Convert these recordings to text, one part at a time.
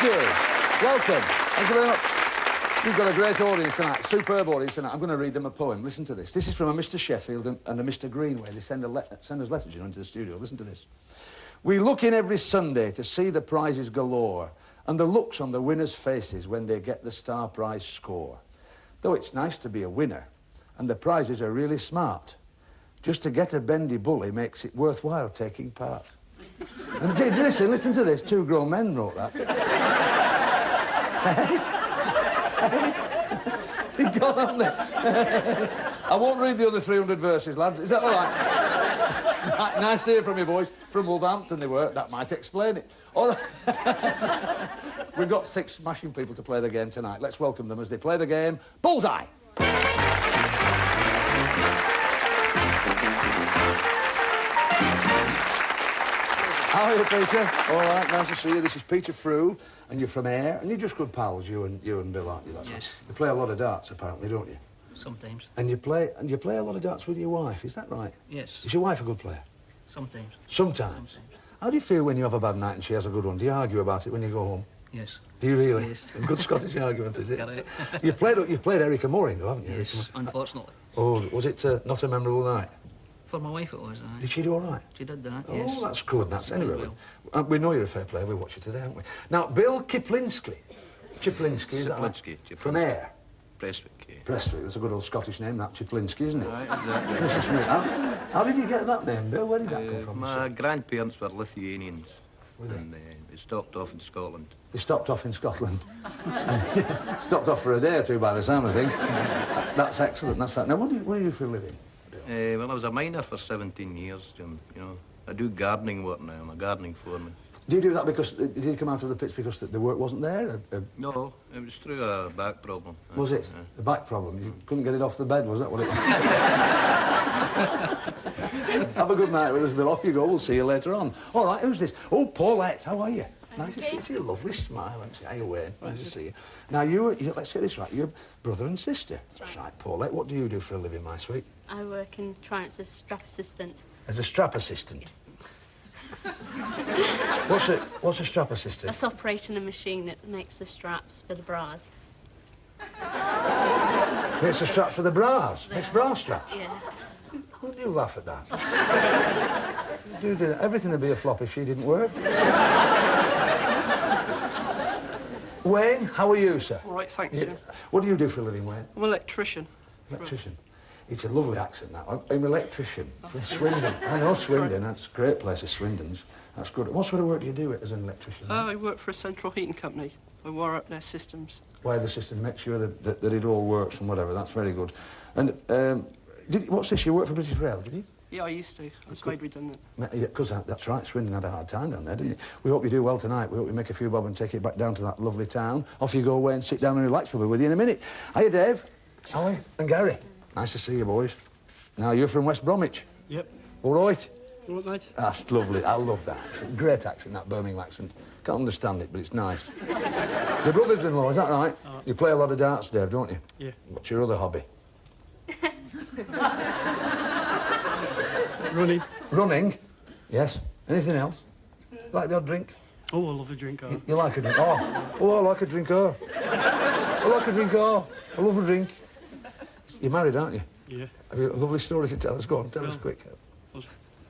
Thank you. Welcome. Thank you very much. You've got a great audience tonight, superb audience tonight. I'm going to read them a poem. Listen to this. This is from a Mr. Sheffield and a Mr. Greenway. They send us letters, you know, into the studio. Listen to this. We look in every Sunday to see the prizes galore and the looks on the winners' faces when they get the star prize score. Though it's nice to be a winner and the prizes are really smart, just to get a bendy bully makes it worthwhile taking part. And listen to this. 2 grown men wrote that. He got on there. I won't read the other 300 verses, lads. Is that all right? Nice to hear from you, boys. From Wolverhampton they were. That might explain it. All right. We've got 6 smashing people to play the game tonight. Let's welcome them as they play the game Bullseye. How are you, Peter? All right, nice to see you. This is Peter Frew, and you're from Ayr, and you're just good pals, you and Bill, aren't you? That's yes. Right. You play a lot of darts, apparently, don't you? Sometimes. And you play a lot of darts with your wife, is that right? Yes. Is your wife a good player? Sometimes. Sometimes? How do you feel when you have a bad night and she has a good one? Do you argue about it when you go home? Yes. Do you really? Yes. A good Scottish argument, is it? Got it. You've played Erica Moring, though, haven't you? Yes, unfortunately. Oh, was it not a memorable night? For my wife it was, Did she do all right? She did that, oh, yes. Oh, that's good. That's anyway. Well. We know you're a fair player. We watch you today, haven't we? Now, Bill Kiplinski. Chiplinski, is that right? Chiplinski. From Ayr. Prestwick, yeah. Prestwick. That's a good old Scottish name, that Chiplinski, isn't it? Right, exactly. How did you get that name, Bill? Where did that come from? My grandparents were Lithuanians. Were they? And they stopped off in Scotland. They stopped off in Scotland. Stopped off for a day or two, by the sound of things. That's excellent. That's right. Now, what do you do for a living? Well, I was a miner for 17 years, Jim. You know, I do gardening work now. I'm a gardening foreman. Do you do that because... Did you come out of the pits because the work wasn't there? No, it was through a back problem. Was it? A back problem? You couldn't get it off the bed, was that what it was? Have a good night with us, Bill. Off you go. We'll see you later on. All right, who's this? Oh, Paulette. How are you? Nice to see you. Lovely smile, aren't you? How you Wayne? Nice to see you. Now, let's get this right. You're brother and sister. That's right, Paulette. What do you do for a living, my sweet? I work in Triumphs as a strap assistant. As a strap assistant? Yes. What's a strap assistant? That's operating a machine that makes the straps for the bras. Makes a strap for the bras? Makes bra straps? Yeah. Wouldn't you laugh at that? You do that. Everything would be a flop if she didn't work. Wayne, how are you, sir? All right, thank you. What do you do for a living, Wayne? I'm an electrician. Electrician. It's a lovely accent, that. I'm an electrician from Swindon. I know Swindon. That's a great place, Swindon's. That's good. What sort of work do you do as an electrician? I work for a central heating company. I wire up their systems. Wire the system, make sure that it all works and whatever. That's very good. And what's this? You work for British Rail, did you? Yeah, I used to. I was made redundant. Yeah, because that's right. Swindon had a hard time down there, didn't it? We hope you do well tonight. We hope you make a few bob and take it back down to that lovely town. Off you go, Wayne. Sit down and relax. We'll be with you in a minute. Hiya, Dave. How are you? And Gary. Nice to see you, boys. Now, you're from West Bromwich? Yep. All right? All right, mate. That's lovely. I love that. It's a great accent, that Birmingham accent. Can't understand it, but it's nice. Your brothers-in-law, is that right? You play a lot of darts, Dave, don't you? Yeah. What's your other hobby? Running. Running? Yes. Anything else? Like the odd drink? Oh, I love a drink. You like a drink? Oh, I like a drink, I like a drink, I love a drink. You're married, aren't you? Yeah. Have you a lovely story to tell us? Go on, tell us quick. I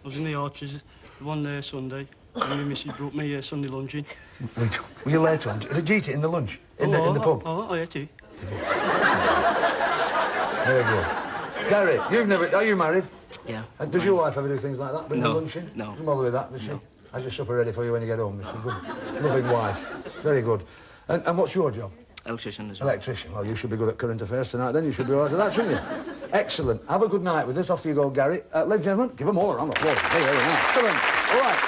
was in the Arches one Sunday, and my missus brought me Sunday lunch in. Were you late on? Did you eat it in the lunch? In the pub? Oh, I ate it. Very good. Gary, are you married? Yeah. And does your wife ever do things like that? Bring the lunch in? No. Doesn't bother with that, does she? Has your supper ready for you when you get home? She's a good, loving wife. Very good. And what's your job? Electrician as well. Electrician. Well, you should be good at current affairs tonight, then. You should be all right at that, shouldn't you? Excellent. Have a good night with us. Off you go, Gary. Ladies and gentlemen, give them all a round of applause. Very nice. Come on. All right.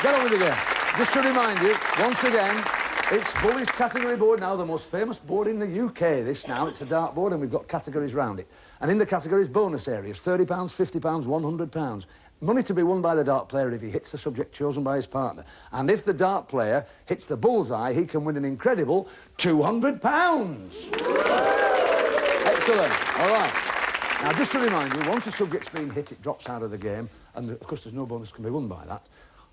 Get on with the game. Just to remind you, once again, it's Bully's category board now, the most famous board in the UK, this now. It's a dart board, and we've got categories round it. And in the categories, bonus areas, £30, £50, £100. Money to be won by the dart player if he hits the subject chosen by his partner. And if the dart player hits the bullseye, he can win an incredible £200. Excellent. All right. Now, just to remind you, once a subject's been hit, it drops out of the game. And, of course, there's no bonus can be won by that.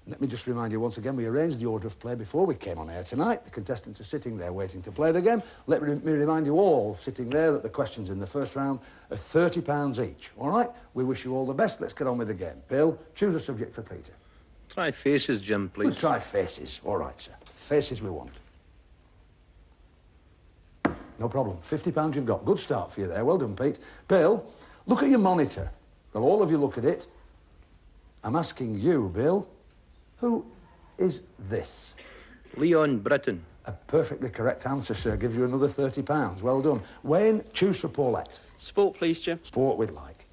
Let me just remind you once again, we arranged the order of play before we came on air tonight. The contestants are sitting there waiting to play the game. Let me remind you all sitting there that the questions in the first round are £30 each. All right? We wish you all the best. Let's get on with the game. Bill, choose a subject for Peter. Try faces, Jim, please. We'll try faces. All right, sir. Faces we want. No problem. £50 you've got. Good start for you there. Well done, Pete. Bill, look at your monitor. Well, all of you look at it. I'm asking you, Bill, who is this? Leon Britton. A perfectly correct answer, sir. Give you another £30. Well done. Wayne, choose for Paulette. Sport, please, Jim. Sport we'd like.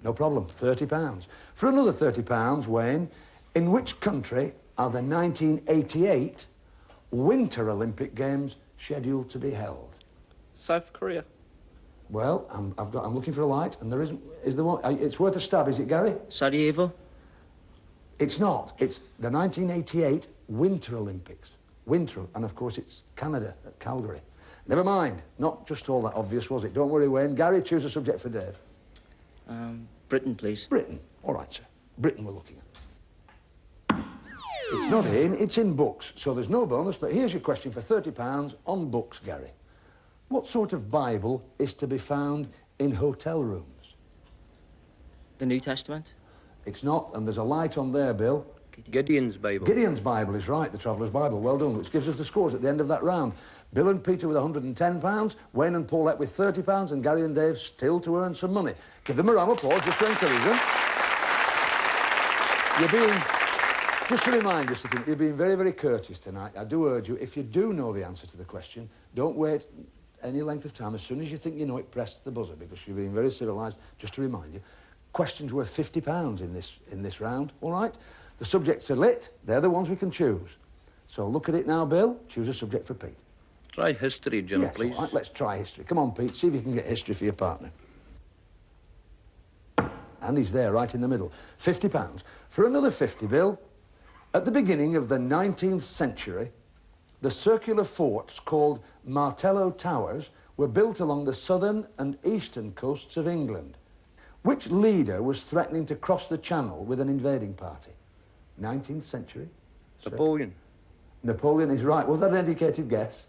No problem. £30. For another £30, Wayne, in which country are the 1988 Winter Olympic Games scheduled to be held? South Korea. Well, I'm looking for a light, and there isn't. Is there one? It's worth a stab, is it, Gary? Sarajevo. It's not. It's the 1988 Winter Olympics. Winter, and of course it's Canada at Calgary. Never mind. Not just all that obvious, was it? Don't worry, Wayne. Gary, choose a subject for Dave. Britain, please. Britain. All right, sir. Britain we're looking at. It's not it's in books, so there's no bonus, but here's your question for £30 on books, Gary. What sort of Bible is to be found in hotel rooms? The New Testament. It's not, and there's a light on there, Bill. Gideon's Bible. Gideon's Bible is right, the Traveller's Bible. Well done, which gives us the scores at the end of that round. Bill and Peter with £110, Wayne and Paulette with £30, and Gary and Dave still to earn some money. Give them a round of applause just to encourage them. Just to remind you, you're being very, very courteous tonight. I do urge you, if you do know the answer to the question, don't wait any length of time. As soon as you think you know it, press the buzzer, because you're being very civilised. Just to remind you, questions worth £50 in this round, all right? The subjects are lit. They're the ones we can choose. So look at it now, Bill. Choose a subject for Pete. Try history, Jim, Yes, please. all right, let's try history. Come on, Pete, see if you can get history for your partner. And he's there, right in the middle. £50. For another 50, Bill, at the beginning of the 19th century, the circular forts called Martello Towers were built along the southern and eastern coasts of England. Which leader was threatening to cross the Channel with an invading party? 19th century? Napoleon. Napoleon is right. Was that an educated guess?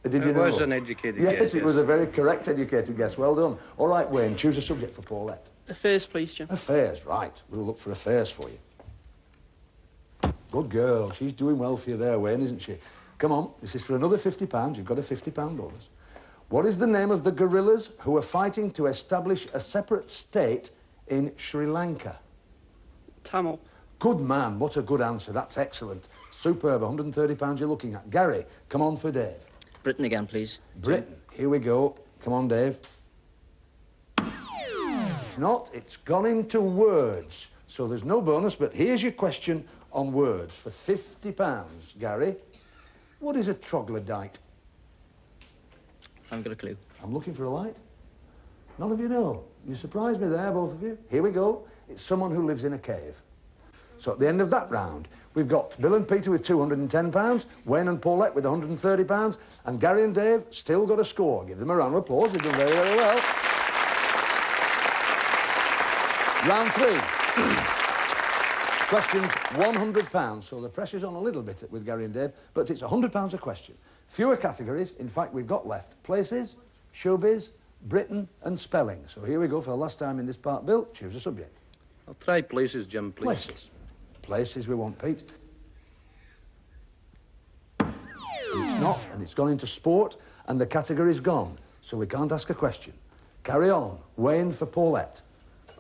Did you know? It was an educated guess. Yes, it was a very correct educated guess. Well done. All right, Wayne, choose a subject for Paulette. Affairs, please, Jim. Affairs, right. We'll look for affairs for you. Good girl. She's doing well for you there, Wayne, isn't she? Come on, this is for another £50. You've got a £50 bonus. What is the name of the guerrillas who are fighting to establish a separate state in Sri Lanka? Tamil. Good man. What a good answer. That's excellent. Superb. £130 you're looking at. Gary, come on for Dave. Britain again, please. Britain. Here we go. Come on, Dave. It's not. It's gone into words. So there's no bonus, but here's your question on words for £50. Gary, what is a troglodyte? I haven't got a clue. I'm looking for a light. None of you know. You surprised me there, both of you. Here we go. It's someone who lives in a cave. So at the end of that round, we've got Bill and Peter with £210, Wayne and Paulette with £130, and Gary and Dave still got a score. Give them a round of applause. They've done very, very well. Round 3. Questions, £100. So the pressure's on a little bit with Gary and Dave, but it's £100 a question. Fewer categories. In fact, we've got left places, showbiz, Britain, and spelling. So here we go for the last time in this part. Bill, choose a subject. I'll try places, Jim, please. Places. Places we want, Pete. It's not, and it's gone into sport, and the category's gone, so we can't ask a question. Carry on. Wayne for Paulette.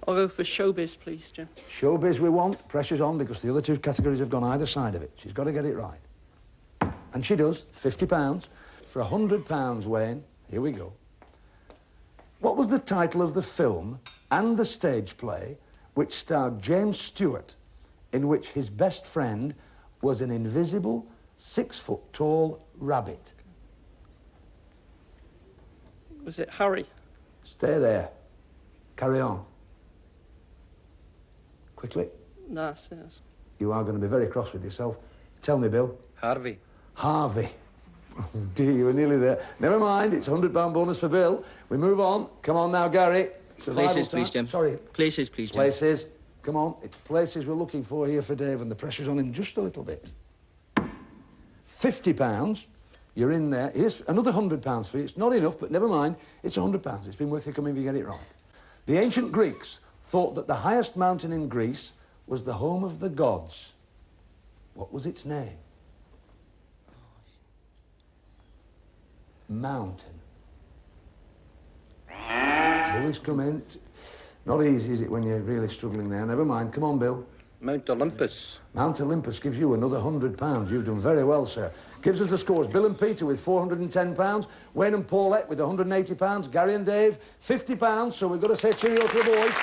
I'll go for showbiz, please, Jim. Showbiz we want. Pressure's on because the other two categories have gone either side of it. She's got to get it right. And she does. £50. For £100, Wayne, here we go. What was the title of the film and the stage play which starred James Stewart, in which his best friend was an invisible, 6-foot-tall rabbit? Was it Harry? Stay there. Carry on. Quickly. Nah, yes. You are going to be very cross with yourself. Tell me, Bill. Harvey. Harvey. Oh, dear, you were nearly there. Never mind, it's a £100 bonus for Bill. We move on. Come on now, Gary. Survival Places, time. please, Jim. Sorry. Places, please, Jim. Places. Come on, it's places we're looking for here for Dave, and the pressure's on him just a little bit. £50. You're in there. Here's another £100 for you. It's not enough, but never mind. It's £100. It's been worth you coming if you get it right. The ancient Greeks thought that the highest mountain in Greece was the home of the gods. What was its name? Mountain. Billy's come in. It's not easy, is it, when you're really struggling there? Never mind. Come on, Bill. Mount Olympus. Mount Olympus gives you another £100. You've done very well, sir. Gives us the scores. Bill and Peter with £410. Wayne and Paulette with £180. Gary and Dave, £50. So we've got to say cheerio to the boys.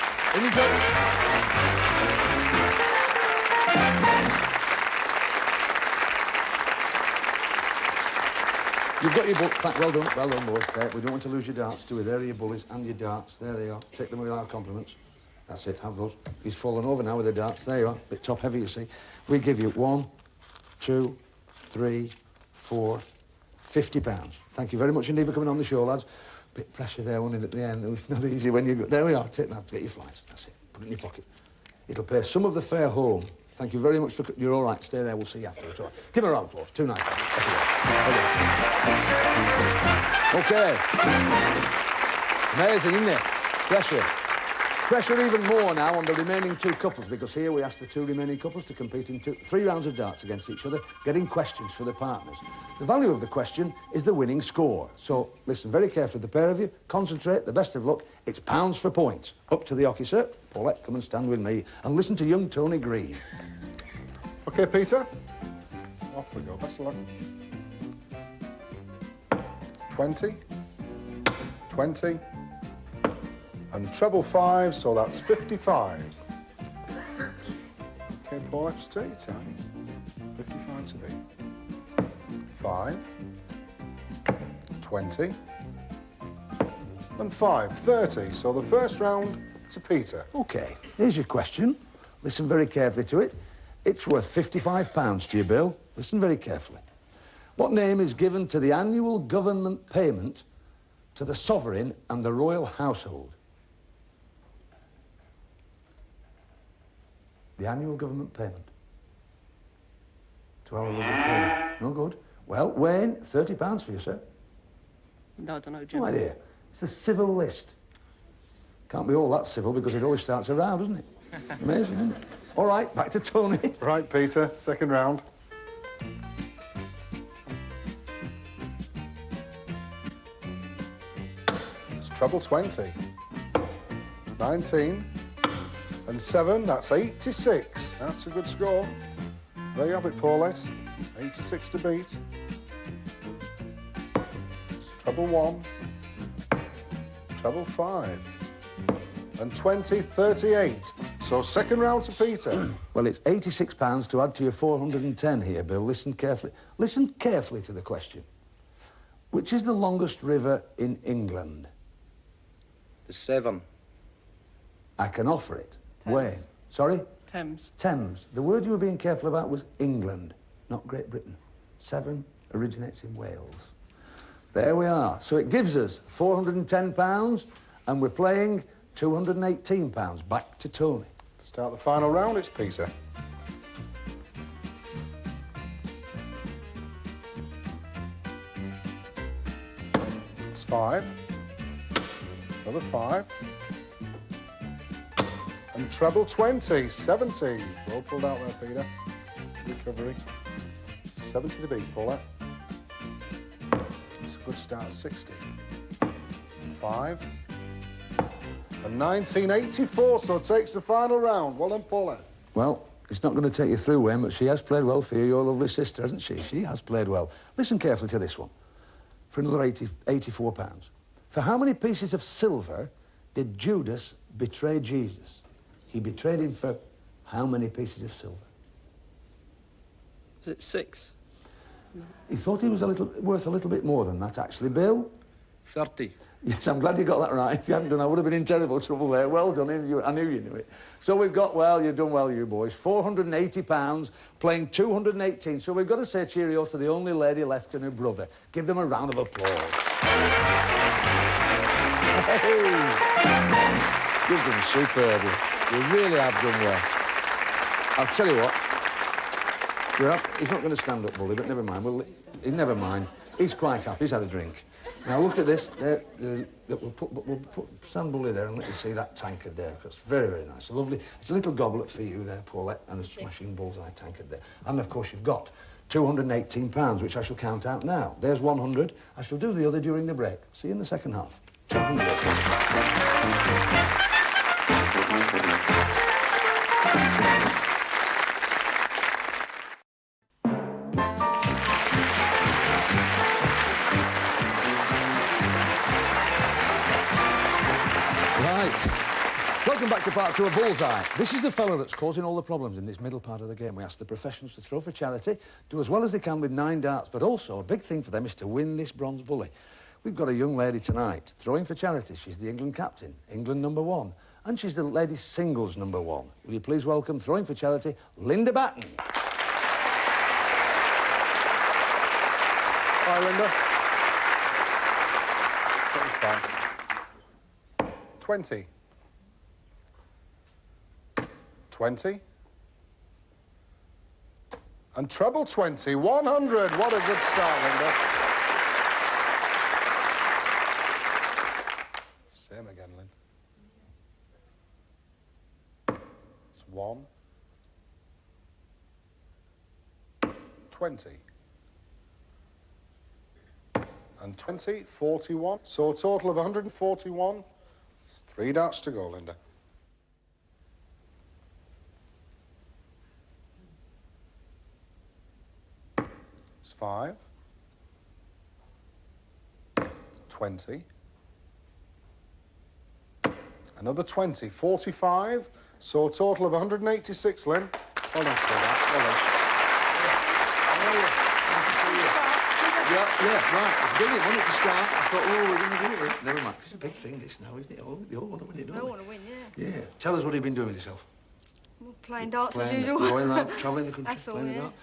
You've got your book. Well done, boys. There, we don't want to lose your darts, do we? There are your bullies and your darts. There they are. Take them with our compliments. That's it, have those. He's fallen over now with the darts. There you are. Bit top heavy, you see. We give you 1, 2, 3, 4, £50. Thank you very much indeed for coming on the show, lads. Bit of pressure there, wasn't it, at the end? It was not easy when you go... There we are. Take that. Get your flies. That's it. Put it in your pocket. It'll pay some of the fare home. Thank you very much for... You're all right. Stay there. We'll see you afterwards. All right. Give him a round of applause. 2 nice. OK. Amazing, isn't it? Pressure. Pressure even more now on the remaining 2 couples, because here we ask the 2 remaining couples to compete in 3 rounds of darts against each other, getting questions for the partners. The value of the question is the winning score. So listen very carefully, the pair of you. Concentrate. The best of luck. It's pounds for points. Up to the hockey, sir. Paulette, come and stand with me and listen to young Tony Green. OK, Peter. Off we go. Best of luck. 20. 20. And treble 5, so that's 55. OK, Paul, just take your time. 55 to beat. 5. 20. And 5. 30. So the first round to Peter. OK, here's your question. Listen very carefully to it. It's worth £55 to you, Bill. Listen very carefully. What name is given to the annual government payment to the sovereign and the royal household? The annual government payment to our lovely queen. No good. Well, Wayne, £30 for you, sir. No, I don't know, Jim. No idea. It's the civil list. Can't be all that civil because it always starts a row, doesn't it? Amazing, isn't it? All right, back to Tony. Right, Peter, second round. It's treble 20. 19. And 7, that's 86. That's a good score. There you have it, Paulette. 86 to beat. It's treble 1. Treble 5. And 20, 38. So second round to Peter. Well, it's £86 to add to your 410 here, Bill. Listen carefully. Listen carefully to the question. Which is the longest river in England? The Severn. I can offer it. Thames. Wayne. Sorry? Thames. Thames. The word you were being careful about was England, not Great Britain. Severn originates in Wales. There we are. So it gives us £410, and we're playing £218. Back to Tony. To start the final round, it's Peter. It's 5. Another 5. And treble 20, 70. Well pulled out there, Peter. Recovery. 70 to beat, Paulette. It's a good start, 60. 5. And 1984, so takes the final round. Well done, Paulette. Well, it's not going to take you through, Wayne, but she has played well for you, your lovely sister, hasn't she? She has played well. Listen carefully to this one. For another £84. For how many pieces of silver did Judas betray Jesus? He betrayed him for how many pieces of silver? Is it 6? He thought he was worth a little bit more than that, actually. Bill? 30. Yes, I'm glad you got that right. If you hadn't done, I would have been in terrible trouble there. Well done, I knew you knew it. So we've got, well, you've done well, you boys. £480, playing 218. So we've got to say cheerio to the only lady left and her brother. Give them a round of applause. Hey. You've done superbly. You really have done well. I'll tell you what. He's not going to stand up, Bully, but never mind. Never mind. He's quite happy. He's had a drink. Now, look at this. We'll put Sand Bully there and let you see that tankard there. It's very, very nice. Lovely. It's a little goblet for you there, Paulette, and a smashing bullseye tankard there. And, of course, you've got £218, which I shall count out now. There's 100. I shall do the other during the break. See you in the second half. 200. Welcome back to part 2 of Bullseye. This is the fellow that's causing all the problems in this middle part of the game. We ask the professionals to throw for charity, do as well as they can with 9 darts, but also a big thing for them is to win this bronze bully. We've got a young lady tonight, throwing for charity. She's the England captain, England #1, and she's the ladies' singles #1. Will you please welcome, throwing for charity, Linda Batten. Hi, Linda. Take your time. 20. 20. And treble 20, 100. What a good start, Linda. Same again, Lynn. It's 1. 20. And 20, 41. So a total of 141. 3 darts to go, Linda. It's 5. 20. Another 20, 45. So a total of 186, Lynn. Well done, Stella. Well done. Yeah, right. It's brilliant, wasn't it, to start? I thought, oh, we're going to do it. Never mind. It's a big thing, this now, isn't it? Oh, they all want to win it, don't I they? want to win, yeah. Yeah. Tell us what you've been doing with yourself. Well, playing darts as Playing, usual. going around, travelling the country, That's all, playing yeah, the dart.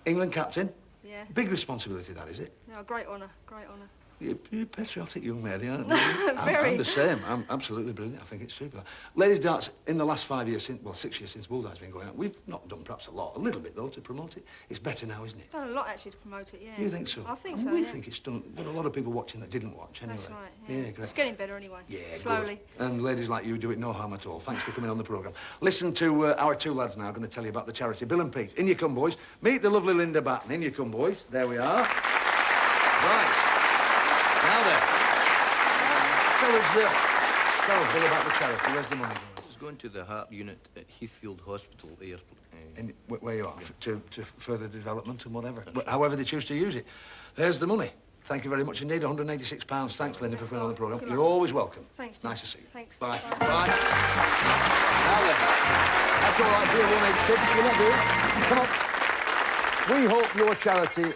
England captain. Yeah. Big responsibility, that, is it? Yeah, great honour, great honour. You're a patriotic young lady, aren't you? Very. I'm the same. I'm absolutely brilliant. I think it's super. Ladies' darts, in the last 5 years, well, 6 years since Bullseye's been going on, we've not done perhaps a lot, a little bit, though, to promote it. It's better now, isn't it? Done a lot, actually, to promote it, yeah. You think so? I think And so, we yeah. think it's done. Got a lot of people watching that didn't watch, anyway. That's right, yeah. Yeah, great. It's getting better anyway. Yeah, slowly. Good. And ladies like you do it no harm at all. Thanks for coming on the programme. Listen to our 2 lads now, going to tell you about the charity. Bill and Pete, in you come, boys. Meet the lovely Linda Batten. In you come, boys. There we are. Right. Now then. Tell us, Bill, about the charity. Where's the money going? It's going to the heart unit at Heathfield Hospital Airport. Where you are, to further development and whatever. However they choose to use it. There's the money. Thank you very much indeed. £186. Thanks, Linda, for coming on the programme. You're always welcome. Thanks, Jim. Nice to see you. Thanks. Bye. Bye. Bye. Now then. That's all right for you, 186. You're not doing. Come on. We hope your charity,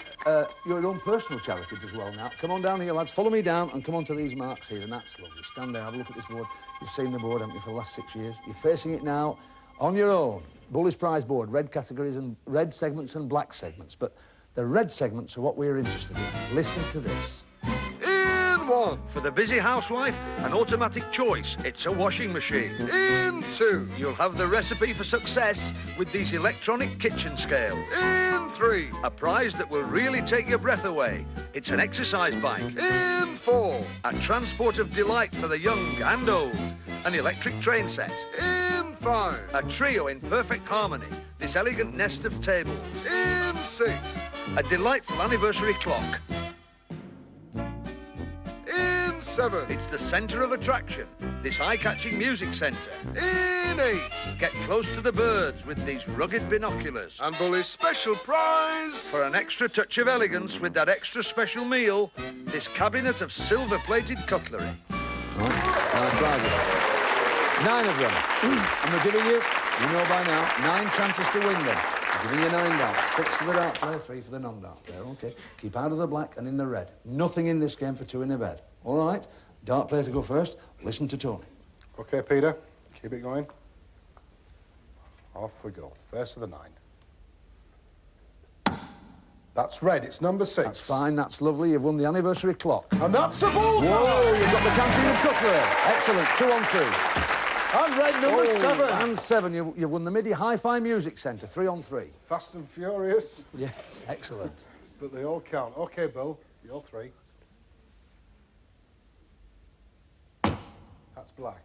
your own personal charity does well now. Come on down here, lads. Follow me down and come on to these marks here, and that's lovely. Stand there, have a look at this board. You've seen the board, haven't you, for the last 6 years? You're facing it now on your own. Bully's prize board, red categories and red segments and black segments. But the red segments are what we're interested in. Listen to this. In 1. For the busy housewife, an automatic choice. It's a washing machine. In 2. You'll have the recipe for success with these electronic kitchen scales. In 3. A prize that will really take your breath away. It's an exercise bike. In 4. A transport of delight for the young and old. An electric train set. In 5. A trio in perfect harmony. This elegant nest of tables. In 6. A delightful anniversary clock. In 7. It's the centre of attraction. This eye-catching music centre. In 8. Get close to the birds with these rugged binoculars. And Bully's special prize. For an extra touch of elegance with that extra special meal, this cabinet of silver-plated cutlery. Right. 9 of them. And we're giving you know by now, 9 chances to win them. We're giving you 9 darts. 6 for the dart player, 3 for the non-dart player. OK. Keep out of the black and in the red. Nothing in this game for 2 in a bed. All right? Dart player to go first. Listen to Tony. OK, Peter. Keep it going. Off we go. First of the 9. That's red. It's number 6. That's fine. That's lovely. You've won the anniversary clock. And that's a bullseye! Whoa, you've got the canteen of cutlery. Excellent. 2 on 2. And red number 7. And 7. You've won the MIDI Hi-Fi Music Centre, 3 on 3. Fast and Furious. Yes, excellent. But they all count. OK, Bill, you're 3. That's black.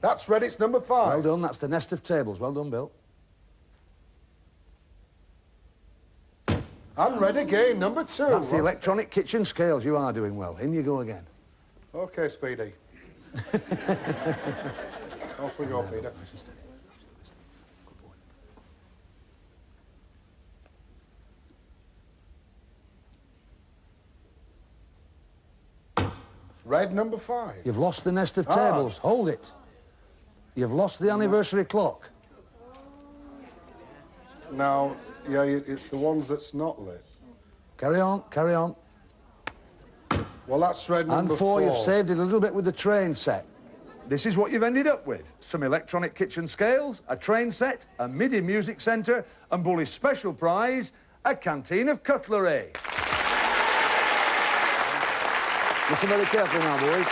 That's red, it's number 5. Well done, that's the nest of tables. Well done, Bill. And red again, number 2. That's the electronic kitchen scales. You are doing well. In you go again. OK, Speedy. Off we go, Peter. Red number 5. You've lost the nest of tables. Hold it. You've lost the anniversary clock. Now, yeah, it's the ones that's not lit. Carry on, carry on. Well, that's red number And 4. you've saved it a little bit with the train set. This is what you've ended up with. Some electronic kitchen scales, a train set, a MIDI music centre, and Bully's special prize, a canteen of cutlery. Listen very carefully now, boys.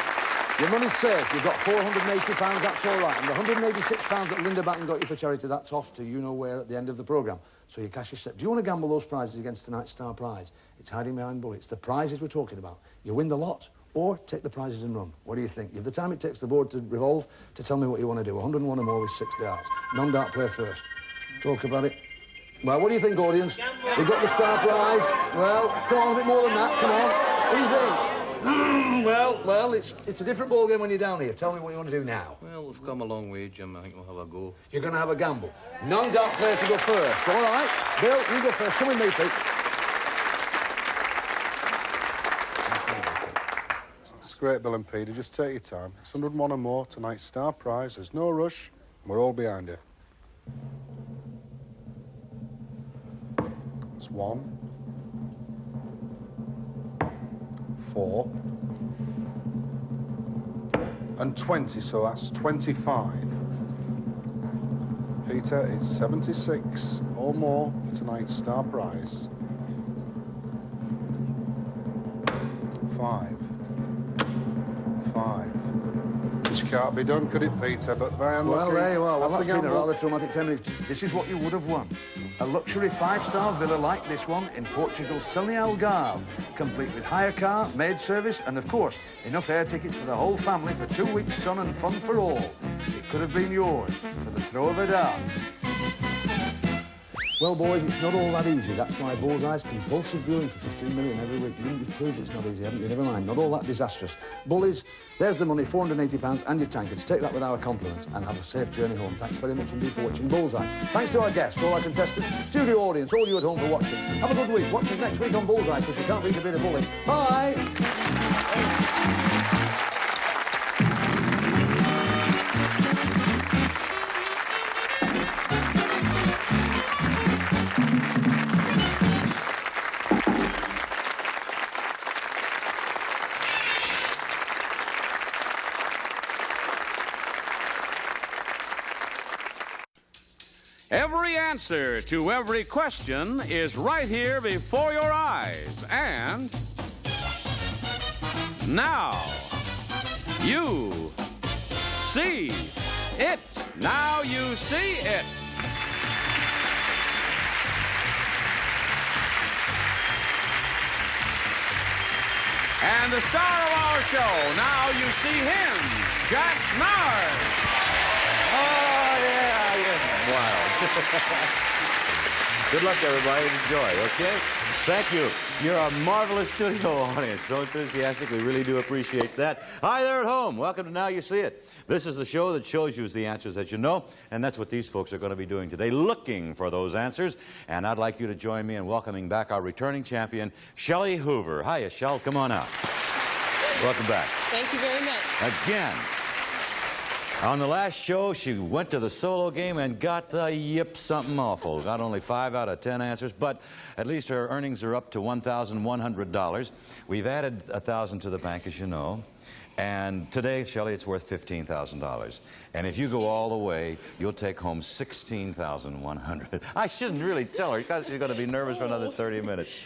Your money's safe. You've got £480, that's all right. And the £186 that Linda Batten got you for charity, that's off to you-know-where at the end of the programme. So your cash is set. Do you want to gamble those prizes against tonight's star prize? It's hiding behind Bully. It's the prizes we're talking about. You win the lot, or take the prizes and run. What do you think? You have the time it takes the board to revolve to tell me what you want to do. 101 or more with 6 darts. Non-dart play first. Talk about it. Well, what do you think, audience? We've got the star prize. Well, come on, a bit more than that. Come on. What do you think? Well, it's a different ballgame when you're down here. Tell me what you want to do now. Well, we've come a long way, Jim. I think we'll have a go. You're going to have a gamble. Non-dart player to go first. All right. Bill, you go first. Come with me, Pete. That's great, Bill and Peter. Just take your time. It's 101 or more. Tonight's star prize. There's no rush. We're all behind you. It's 1. 4. And 20, so that's 25. Peter, it's 76 or more for tonight's star prize. 5. Which can't be done, could it, Peter? But very unlucky. Well, there you are. Well, That's that's the been a gamble. rather traumatic 10 minutes. This is what you would have won. A luxury 5-star villa like this one in Portugal's sunny Algarve, complete with hire car, maid service, and, of course, enough air tickets for the whole family for 2 weeks' sun and fun for all. It could have been yours for the throw of a dart. Well, boys, it's not all that easy. That's why Bullseye's compulsive viewing for 15 million every week. You've proved it's not easy, haven't you? Never mind, not all that disastrous. Bullies, there's the money, £480 and your tankards. Take that with our compliments and have a safe journey home. Thanks very much indeed for watching Bullseye. Thanks to our guests, all our contestants, studio audience, all you at home for watching. Have a good week. Watch us next week on Bullseye, because you can't beat a bit of bully. Bye! Every answer to every question is right here before your eyes. And now you see it. Now you see it. And the star of our show, now you see him, Jack Nard. Oh, yeah. Wow. Good luck, everybody. Enjoy, okay? Thank you. You're a marvelous studio audience. So enthusiastic. We really do appreciate that. Hi there at home. Welcome to Now You See It. This is the show that shows you the answers that you know, and that's what these folks are going to be doing today, looking for those answers. And I'd like you to join me in welcoming back our returning champion, Shelley Hoover. Hiya, Shell. Come on out. Welcome back. Thank you very much. Again. On the last show, she went to the solo game and got the yip something awful. Got only 5 out of 10 answers, but at least her earnings are up to $1,100. We've added $1,000 to the bank, as you know. And today, Shelley, it's worth $15,000. And if you go all the way, you'll take home $16,100. I shouldn't really tell her, because she's going to be nervous for another 30 minutes.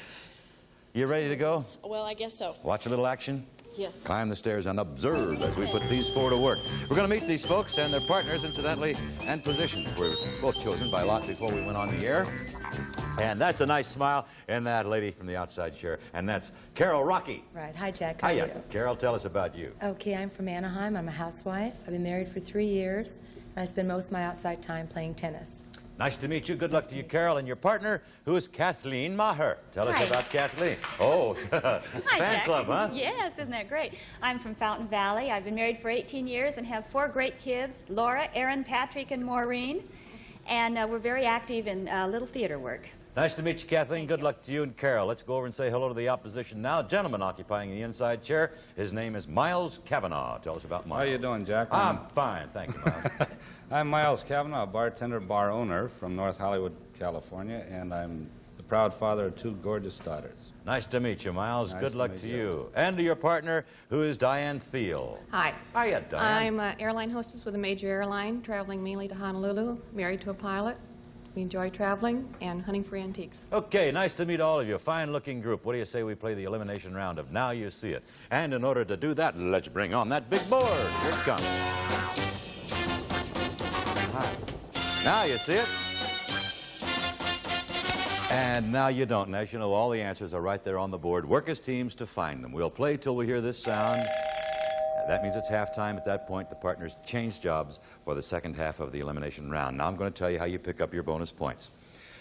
You ready to go? Well, I guess so. Watch a little action? Yes. Climb the stairs and observe as we put these four to work. We're going to meet these folks and their partners, incidentally, and positions. We're both chosen by lot before we went on the air. And that's a nice smile in that lady from the outside chair. And that's Carol Rocky. Right. Hi, Jack. How are Hiya. you? Carol, tell us about you. Okay, I'm from Anaheim. I'm a housewife. I've been married for 3 years, and I spend most of my outside time playing tennis. Nice to meet you. Good luck to you, Carol, and your partner, who is Kathleen Maher. Tell us Hi. about Kathleen. Oh, Hi, fan Jack. club, huh? Yes, isn't that great? I'm from Fountain Valley. I've been married for 18 years and have 4 great kids, Laura, Aaron, Patrick, and Maureen. And we're very active in little theater work. Nice to meet you, Kathleen. Good luck to you and Carol. Let's go over and say hello to the opposition now. Gentleman occupying the inside chair. His name is Miles Cavanaugh. Tell us about Miles. How you doing, Jack? I'm fine, thank you, Miles. I'm Miles Cavanaugh, a bartender, bar owner from North Hollywood, California, and I'm the proud father of 2 gorgeous daughters. Nice to meet you, Miles. Nice Good to luck meet to you. you. And to your partner, who is Diane Thiel. Hi. Hiya, Diane. I'm an airline hostess with a major airline, traveling mainly to Honolulu, married to a pilot. We enjoy traveling and hunting for antiques. Okay, nice to meet all of you. Fine-looking group. What do you say we play the elimination round of Now You See It? And in order to do that, let's bring on that big board. Here it comes. Hi. Now you see it. And now you don't. And as you know, all the answers are right there on the board. Work as teams to find them. We'll play till we hear this sound. That means it's halftime. At that point, the partners change jobs for the second half of the elimination round. Now I'm going to tell you how you pick up your bonus points.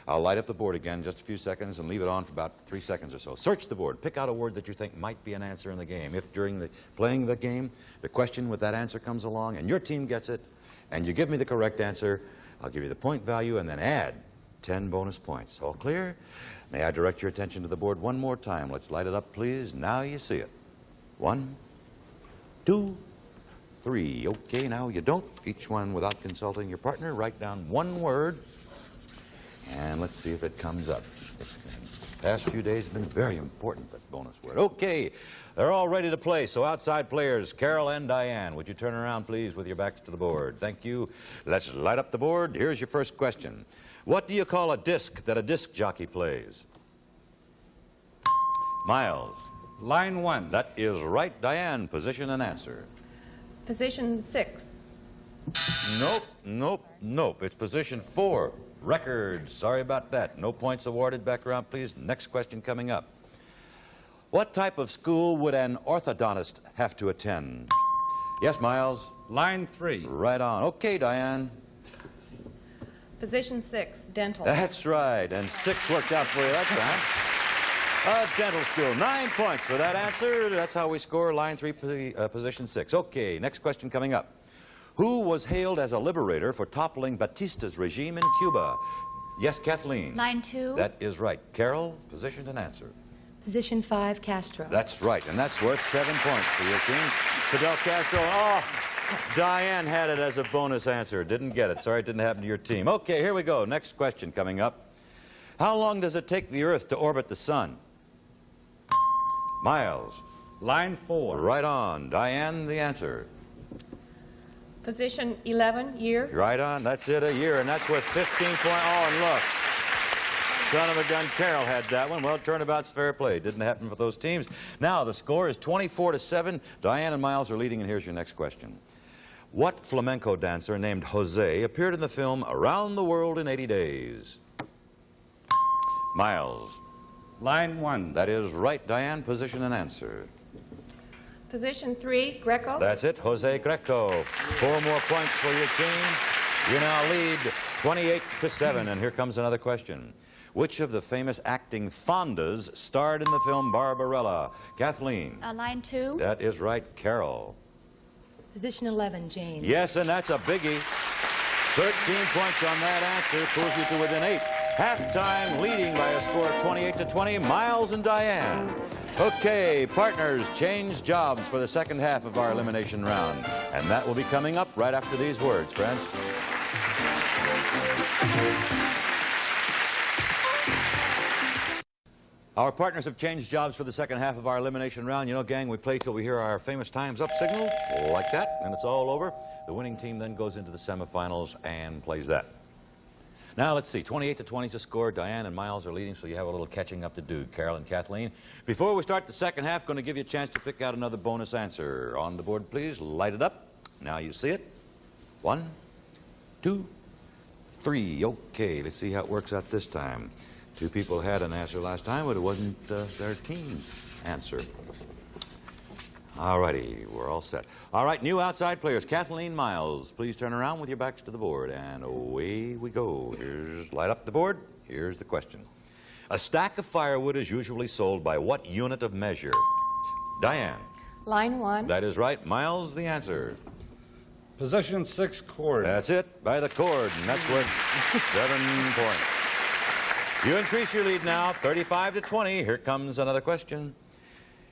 I'll light up the board again in just a few seconds and leave it on for about 3 seconds or so. Search the board. Pick out a word that you think might be an answer in the game. If during playing the game, the question with that answer comes along and your team gets it, and you give me the correct answer, I'll give you the point value and then add 10 bonus points. All clear? May I direct your attention to the board one more time? Let's light it up, please. Now you see it. 1, 2, 3. Okay, now you don't. Each one without consulting your partner. Write down one word, and let's see if it comes up. The past few days have been very important, that bonus word. Okay, they're all ready to play, so outside players, Carol and Diane, would you turn around, please, with your backs to the board? Thank you. Let's light up the board. Here's your first question. What do you call a disc that a disc jockey plays? Miles. Line 1. That is right. Diane, position and answer. Position 6. Nope, nope, nope. It's position 4. Records. Sorry about that. No points awarded. Back around, please. Next question coming up. What type of school would an orthodontist have to attend? Yes, Miles? Line 3. Right on. Okay, Diane. Position 6. Dental. That's right. And 6 worked out for you that time. Dental school. 9 points for that answer. That's how we score line 3, position 6. Okay, next question coming up. Who was hailed as a liberator for toppling Batista's regime in Cuba? Yes, Kathleen. Line 2. That is right. Carol, position and answer. Position 5, Castro. That's right, and that's worth 7 points for your team. Fidel Castro. Oh, Diane had it as a bonus answer. Didn't get it. Sorry it didn't happen to your team. Okay, here we go. Next question coming up. How long does it take the Earth to orbit the sun? Miles. Line 4. Right on. Diane, the answer. Position 11. Year. Right on. That's it, a year, and that's worth 15 points. Oh, and look. Son of a gun, Carol had that one. Well, turnabout's fair play. Didn't happen for those teams. Now, the score is 24-7. Diane and Miles are leading, and here's your next question. What flamenco dancer named Jose appeared in the film Around the World in 80 Days? Miles. Line 1. That is right, Diane. Position and answer. Position 3. Greco. That's it, Jose Greco. 4 more points for your team. You now lead 28-7, and here comes another question. Which of the famous acting Fondas starred in the film Barbarella? Kathleen. Line 2. That is right, Carol. Position 11, Jane. Yes, and that's a biggie. 13 points on that answer pulls you to within 8. Halftime leading by a score of 28-20, Miles and Diane. Okay, partners, change jobs for the second half of our elimination round. And that will be coming up right after these words, friends. Our partners have changed jobs for the second half of our elimination round. You know, gang, we play till we hear our famous time's up signal, like that, and it's all over. The winning team then goes into the semifinals and plays that. Now, let's see. 28-20 is the score. Diane and Miles are leading, so you have a little catching up to do, Carol and Kathleen. Before we start the second half, going to give you a chance to pick out another bonus answer. On the board, please. Light it up. Now you see it. 1, 2, 3. Okay, let's see how it works out this time. 2 people had an answer last time, but it wasn't their team answer. All righty, we're all set. All right, new outside players. Kathleen, Miles, please turn around with your backs to the board, and away we go. Here's, light up the board. Here's the question. A stack of firewood is usually sold by what unit of measure? Diane. Line 1. That is right. Miles, the answer. Position 6 cord. That's it, by the cord, and that's worth 7 points. You increase your lead now, 35-20. Here comes another question.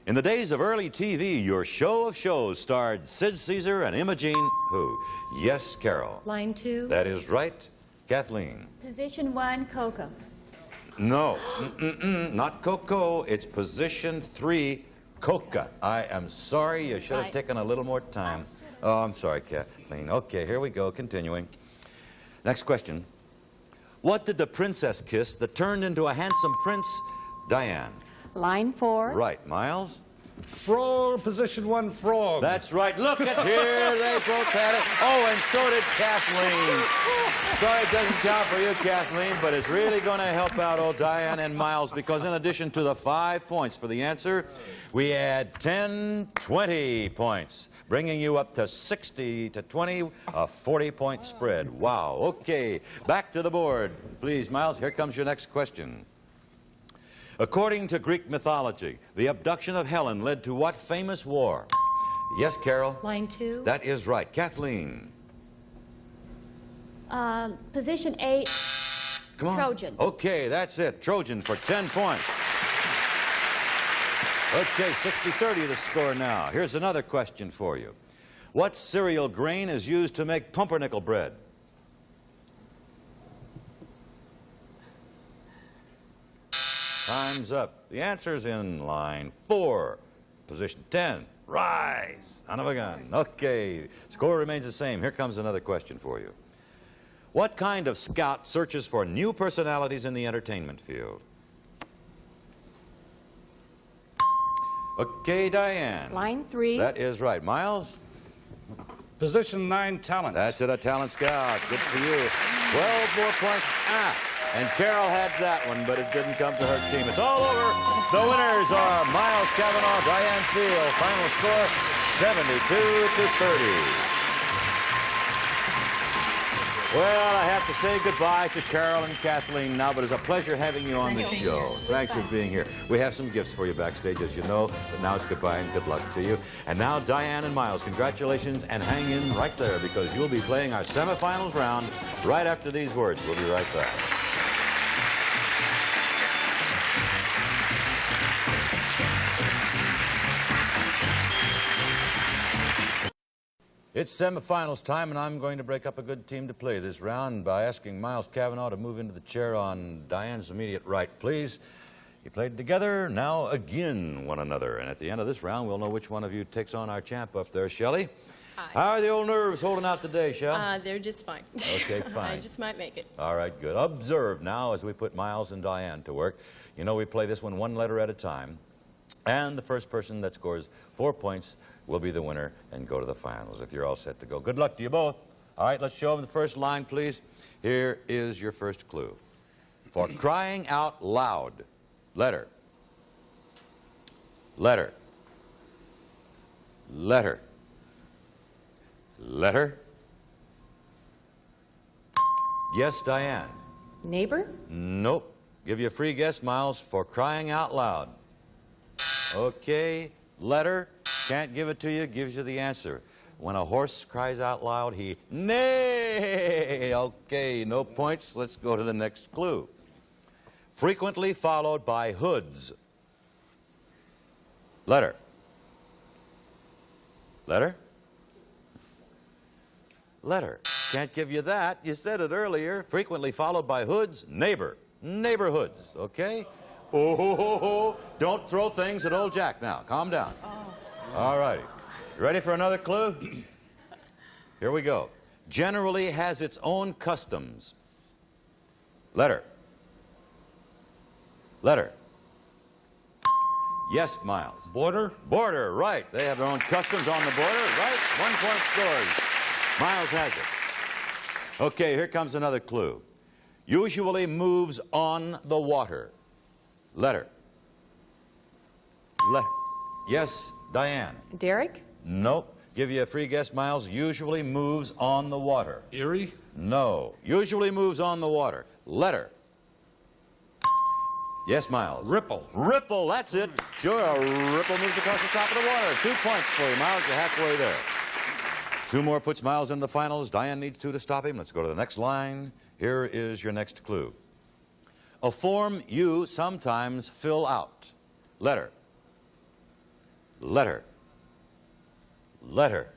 In the days of early TV, your show of shows starred Sid Caesar and Imogene who? Yes, Carol. Line 2. That is right. Kathleen. Position 1, Coco. No, not Coco. It's position 3, Coca. I am sorry. You should have taken a little more time. Oh, I'm sorry, Kathleen. Okay, here we go. Continuing. Next question. What did the princess kiss that turned into a handsome prince? Diane. Line 4. Right. Miles? Frog, position 1, frog. That's right. Look at here. They both had it. Oh, and so did Kathleen. Sorry it doesn't count for you, Kathleen, but it's really going to help out old Diane and Miles because in addition to the 5 points for the answer, we add 20 points, bringing you up to 60-20, a 40-point spread. Wow. Okay. Back to the board. Please, Miles, here comes your next question. According to Greek mythology, the abduction of Helen led to what famous war? Yes, Carol? Line 2. That is right. Kathleen? Position 8, Come on. Trojan. Okay, that's it. Trojan for 10 points. Okay, 60-30 the score now. Here's another question for you. What cereal grain is used to make pumpernickel bread? Time's up. The answer's in line 4. Position 10. Rise. Son of a gun. Okay. Score remains the same. Here comes another question for you. What kind of scout searches for new personalities in the entertainment field? Okay, Diane. Line 3. That is right. Miles? Position 9, talent. That's it, a talent scout. Good for you. 12 more points. And Carol had that one, but it didn't come to her team. It's all over. The winners are Miles Cavanaugh, Diane Thiel. Final score, 72-30. Well, I have to say goodbye to Carol and Kathleen now, but it's a pleasure having you on the show. Thanks for being here. We have some gifts for you backstage, as you know, but now it's goodbye and good luck to you. And now, Diane and Miles, congratulations, and hang in right there because you'll be playing our semifinals round right after these words. We'll be right back. It's semifinals time, and I'm going to break up a good team to play this round by asking Miles Cavanaugh to move into the chair on Diane's immediate right, please. You played together, now again one another. And at the end of this round, we'll know which one of you takes on our champ up there. Shelley? Hi. How are the old nerves holding out today, Shell? They're just fine. Okay, fine. I just might make it. All right, good. Observe now as we put Miles and Diane to work. You know we play this one letter at a time. And the first person that scores 4 points will be the winner and go to the finals if you're all set to go. Good luck to you both. All right, let's show them the first line, please. Here is your first clue. For crying out loud, letter, letter, letter, letter. Yes, Diane. Neighbor? Nope. Give you a free guess, Miles. For crying out loud. Okay, letter. Can't give it to you, gives you the answer. When a horse cries out loud, he neigh. Okay, no points. Let's go to the next clue. Frequently followed by hoods. Letter. Letter? Letter. Can't give you that. You said it earlier. Frequently followed by hoods. Neighbor. Neighborhoods. Okay? Oh, don't throw things at old Jack now. Calm down. All righty. Ready for another clue? Here we go. Generally has its own customs. Letter. Letter. Yes, Miles. Border? Border, right. They have their own customs on the border, right? 1 point scored. Miles has it. Okay, here comes another clue. Usually moves on the water. Letter. Letter. Yes, Diane. Derek? Nope. Give you a free guess, Miles. Usually moves on the water. Erie? No. Usually moves on the water. Letter. Yes, Miles. Ripple. Ripple, that's it. Sure, a ripple moves across the top of the water. 2 points for you, Miles. You're halfway there. 2 more puts Miles in the finals. Diane needs 2 to stop him. Let's go to the next line. Here is your next clue. A form you sometimes fill out. Letter. Letter. Letter.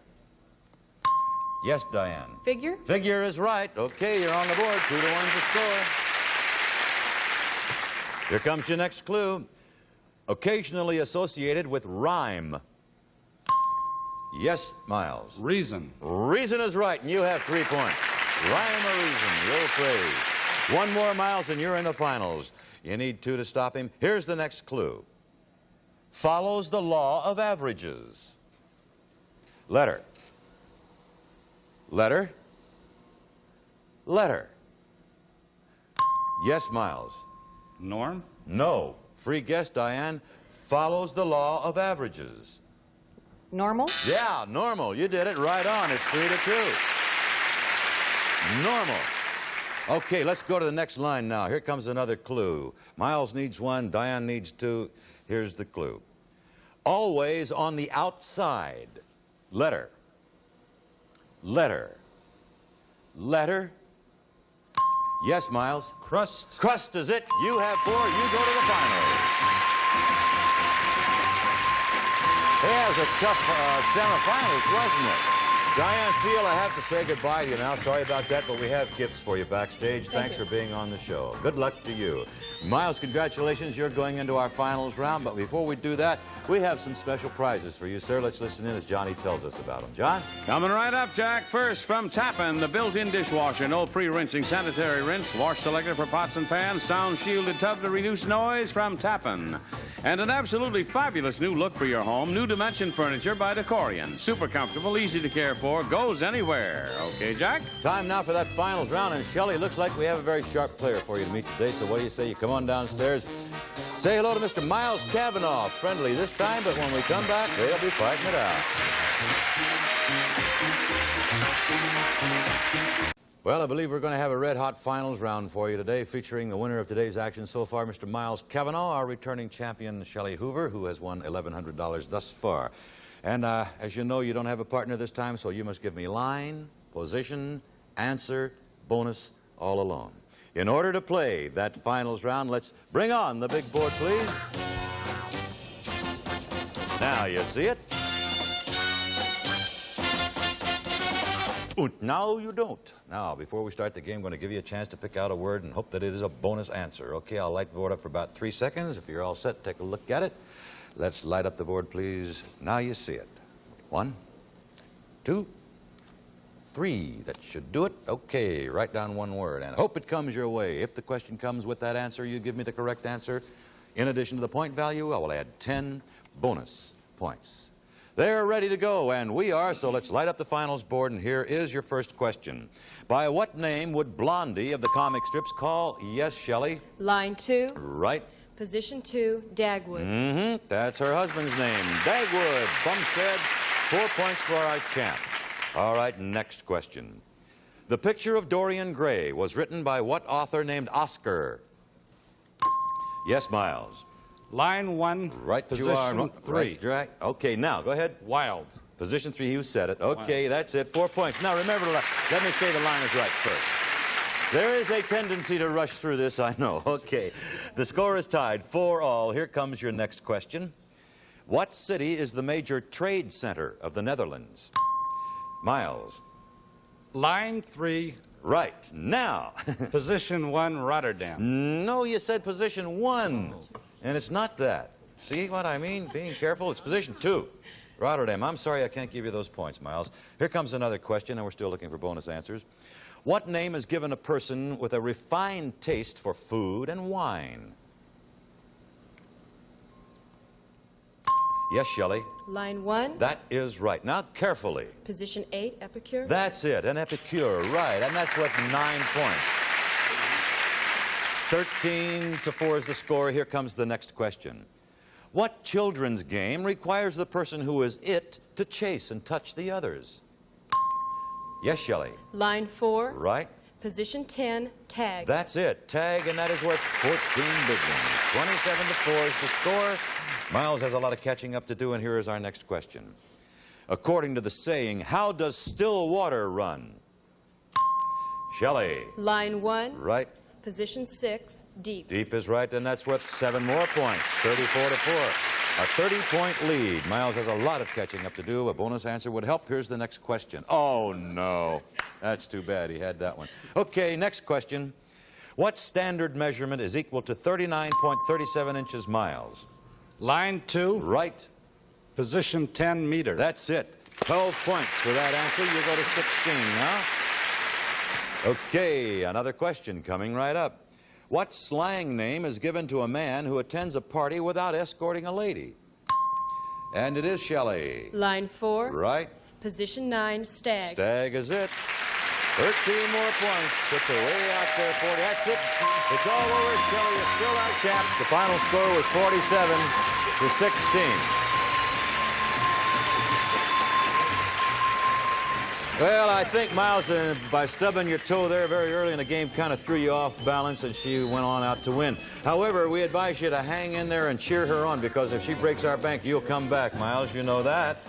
Yes, Diane. Figure? Figure is right. Okay, you're on the board. 2 to 1 to score. Here comes your next clue. Occasionally associated with rhyme. Yes, Miles. Reason. Reason is right, and you have 3 points. Rhyme or reason, your phrase. 1 more, Miles, and you're in the finals. You need 2 to stop him. Here's the next clue. Follows the law of averages. Letter. Letter. Letter. Yes, Miles. Norm? No. Free guess, Diane. Follows the law of averages. Normal? Yeah, normal. You did it right on. It's 3 to 2. Normal. Okay, let's go to the next line now. Here comes another clue. Miles needs 1, Diane needs 2. Here's the clue. Always on the outside. Letter. Letter. Letter. Yes, Miles. Crust. Crust is it. You have 4. You go to the finals. Yeah, it was a tough semifinals, wasn't it? Diane Thiel, I have to say goodbye to you now. Sorry about that, but we have gifts for you backstage. Thanks for being on the show. Good luck to you. Miles, congratulations. You're going into our finals round. But before we do that, we have some special prizes for you, sir. Let's listen in as Johnny tells us about them. John? Coming right up, Jack. First, from Tappan, the built-in dishwasher. No pre-rinsing sanitary rinse. Wash selector for pots and pans. Sound-shielded tub to reduce noise from Tappan. And an absolutely fabulous new look for your home. New Dimension furniture by Decorian. Super comfortable, easy to care for, goes anywhere. Okay, Jack? Time now for that finals round. And, Shelley, looks like we have a very sharp player for you to meet today. So what do you say you come on downstairs? Say hello to Mr. Miles Cavanaugh. Friendly this time, but when we come back, they'll be fighting it out. Well, I believe we're going to have a red-hot finals round for you today, featuring the winner of today's action so far, Mr. Miles Cavanaugh, our returning champion, Shelley Hoover, who has won $1,100 thus far. And as you know, you don't have a partner this time, so you must give me line, position, answer, bonus, all alone. In order to play that finals round, let's bring on the big board, please. Now you see it. Now you don't. Now, before we start the game, I'm going to give you a chance to pick out a word and hope that it is a bonus answer. Okay, I'll light the board up for about 3 seconds. If you're all set, take a look at it. Let's light up the board, please. Now you see it. 1, 2, 3. That should do it. Okay, write down 1 word and hope it comes your way. If the question comes with that answer, you give me the correct answer. In addition to the point value, I will add 10 bonus points. They're ready to go, and we are, so let's light up the finals board, and here is your first question. By what name would Blondie of the comic strips call, yes, Shelley? Line 2. Right. Position 2, Dagwood. Mm-hmm. That's her husband's name, Dagwood. Bumstead, 4 points for our champ. All right, next question. The Picture of Dorian Gray was written by what author named Oscar? Yes, Miles. Line 1. Right, you are. Position 3. Right. Okay, now, go ahead. Wild. Position 3, you said it. Okay, that's it. 4 points. Now, remember, let me say the line is right first. There is a tendency to rush through this, I know. Okay. The score is tied, 4-all. Here comes your next question. What city is the major trade center of the Netherlands? Miles. Line 3. Right. Now. Position 1, Rotterdam. No, you said position 1. And it's not that. See what I mean? Being careful. It's position 2. Rotterdam. I'm sorry I can't give you those points, Miles. Here comes another question, and we're still looking for bonus answers. What name is given a person with a refined taste for food and wine? Yes, Shelley? Line 1. That is right. Now, carefully. Position 8, epicure. That's it, an epicure, right, and that's worth 9 points. 13-4 is the score. Here comes the next question. What children's game requires the person who is it to chase and touch the others? Yes, Shelley? Line 4. Right. Position 10, tag. That's it, tag, and that is worth 14 big ones. 27-4 is the score. Miles has a lot of catching up to do, and here is our next question. According to the saying, how does still water run? Shelley? Line 1. Right. Position 6, deep. Deep is right, and that's worth 7 more points, 34-4. A 30-point lead. Miles has a lot of catching up to do. A bonus answer would help. Here's the next question. Oh, no. That's too bad. He had that one. Okay, next question. What standard measurement is equal to 39.37 inches miles? Line 2. Right. Position 10 meters. That's it. 12 points for that answer. You go to 16 now. Okay, another question coming right up. What slang name is given to a man who attends a party without escorting a lady? And it is Shelley. Line 4. Right. Position 9, stag. Stag is it. 13 more points. Puts her way out there, 40. That's it. It's all over. Shelley is still our champ. The final score was 47-16. Well, I think Miles, by stubbing your toe there very early in the game, kind of threw you off balance, and she went on out to win. However, we advise you to hang in there and cheer her on, because if she breaks our bank, you'll come back, Miles. You know that.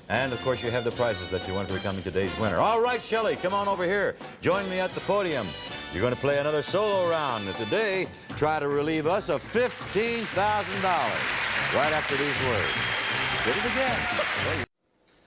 And, of course, you have the prizes that you won for becoming today's winner. All right, Shelley, come on over here. Join me at the podium. You're going to play another solo round. And today, try to relieve us of $15,000 right after these words. Did it again.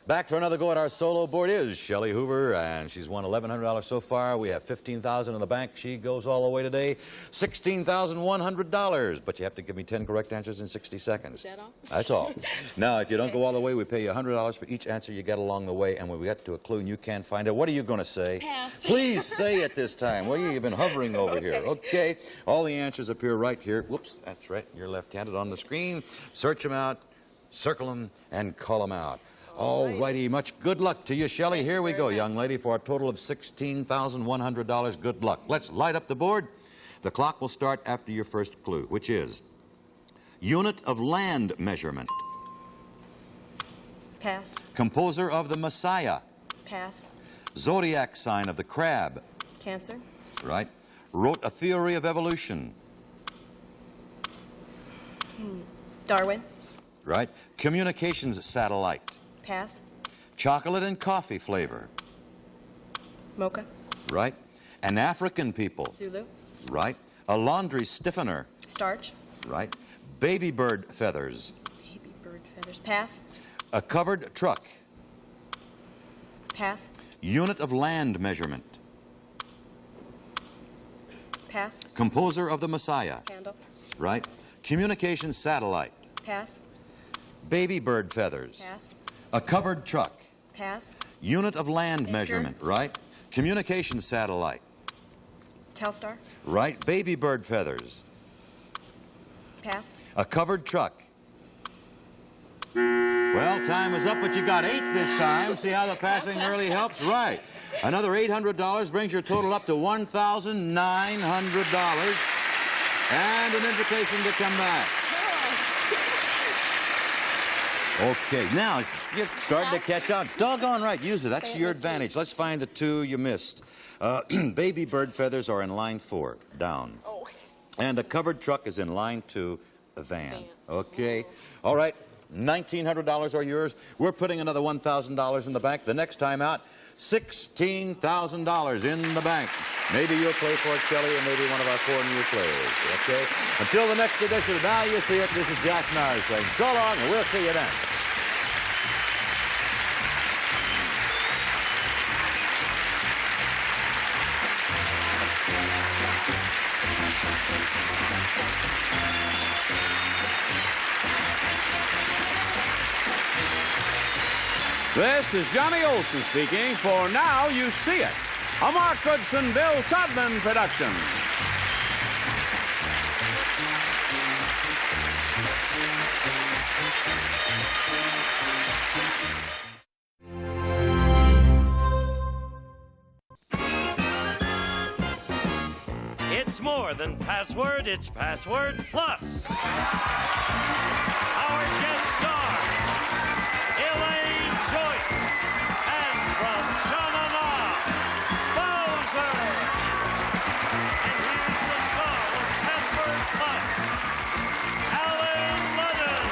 Back for another go at our solo board is Shelley Hoover, and she's won $1,100 so far. We have $15,000 in the bank. She goes all the way today, $16,100. But you have to give me 10 correct answers in 60 seconds. Is that all? That's all. Now, if you don't go all the way, we pay you $100 for each answer you get along the way. And when we get to a clue and you can't find it, what are you going to say? Pass. Please say it this time. Well, you've been hovering over here. Okay. All the answers appear right here. Whoops, that's right. You're left-handed on the screen. Search them out, circle them, and call them out. All righty, much good luck to you, Shelley. Here we go, young lady, for a total of $16,100. Good luck. Let's light up the board. The clock will start after your first clue, which is unit of land measurement. Pass. Composer of the Messiah. Pass. Zodiac sign of the crab. Cancer. Right. Wrote a theory of evolution. Darwin. Right. Communications satellite. Pass. Chocolate and coffee flavor. Mocha. Right. An African people. Zulu. Right. A laundry stiffener. Starch. Right. Baby bird feathers. Baby bird feathers. Pass. A covered truck. Pass. Unit of land measurement. Pass. Composer of the Messiah. Handle. Right. Communications satellite. Pass. Baby bird feathers. Pass. A covered truck. Pass. Unit of land Picture. measurement. Right. Communications satellite. Telstar. Right. Baby bird feathers. Pass. A covered truck. Well, time is up, but you got 8 this time. See how the passing early helps? Right. Another $800 brings your total up to $1,900. And an invitation to come back. Okay, now you're starting to catch on. Doggone right, use it. That's your advantage. Let's find the 2 you missed. Baby bird feathers are in line 4, down. Oh. And a covered truck is in line 2, a van. Okay. All right, $1,900 are yours. We're putting another $1,000 in the bank. The next time out, $16,000 in the bank. Maybe you'll play for it, Shelley, or maybe one of our 4 new players. Okay? Until the next edition of Now You See It, this is Jack Nars saying so long, and we'll see you then. This is Johnny Olson speaking for Now You See It. A Mark Goodson, Bill Todman production. It's more than password, it's Password Plus. Our guest star, Elaine Joyce, and from Sha-na-na, Bowser. And here's the star of Password Plus, Alan Ludden.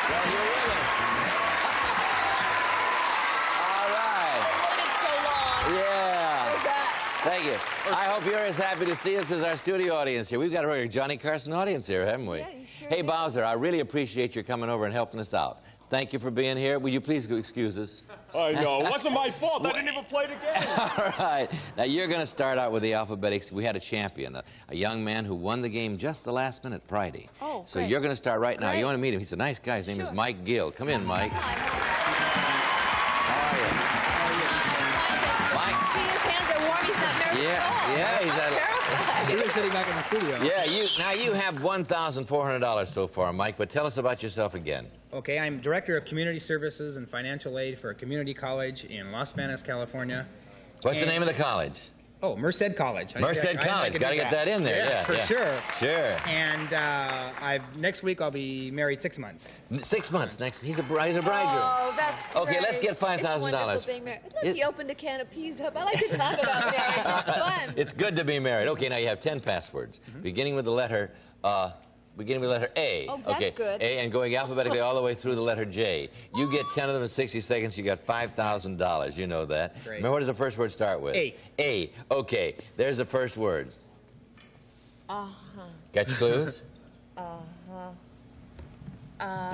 Glad you're with us. Thank you. I hope you're as happy to see us as our studio audience here. We've got a regular Johnny Carson audience here, haven't we? Yeah, you sure Hey, do. Bowser, I really appreciate your coming over and helping us out. Thank you for being here. Will you please excuse us? I know. It wasn't my fault. I didn't even play the game. All right. Now, you're going to start out with the alphabetics. We had a champion, a young man who won the game just the last minute Friday. Oh, so great. you're going to start right now. Great. You want to meet him. He's a nice guy. His name is Mike Gill. Come in, Mike. How are you? Mike? His hands are warm. He's not nervous at all. Yeah, he's He was sitting back in the studio. Yeah, you have $1,400 so far, Mike, but tell us about yourself again. Okay, I'm Director of Community Services and Financial Aid for a community college in Los Banos, California. What's the name of the college? Oh, Merced College. Merced College. Got to get that in there. Yes, for sure. Sure. And next week I'll be married 6 months. 6 months next. He's a bridegroom. Oh, that's great. Okay, let's get $5,000. It's wonderful being married. Look, he opened a can of peas up. I like to talk about marriage. It's fun. It's good to be married. Okay, now you have 10 passwords, beginning with the letter A. Oh, that's okay, good. A, and going alphabetically all the way through the letter J. You get 10 of them in 60 seconds. You got $5,000. You know that. Great. Remember, what does the first word start with? A. A. Okay, there's the first word. Uh-huh. Got your clues? Uh-huh.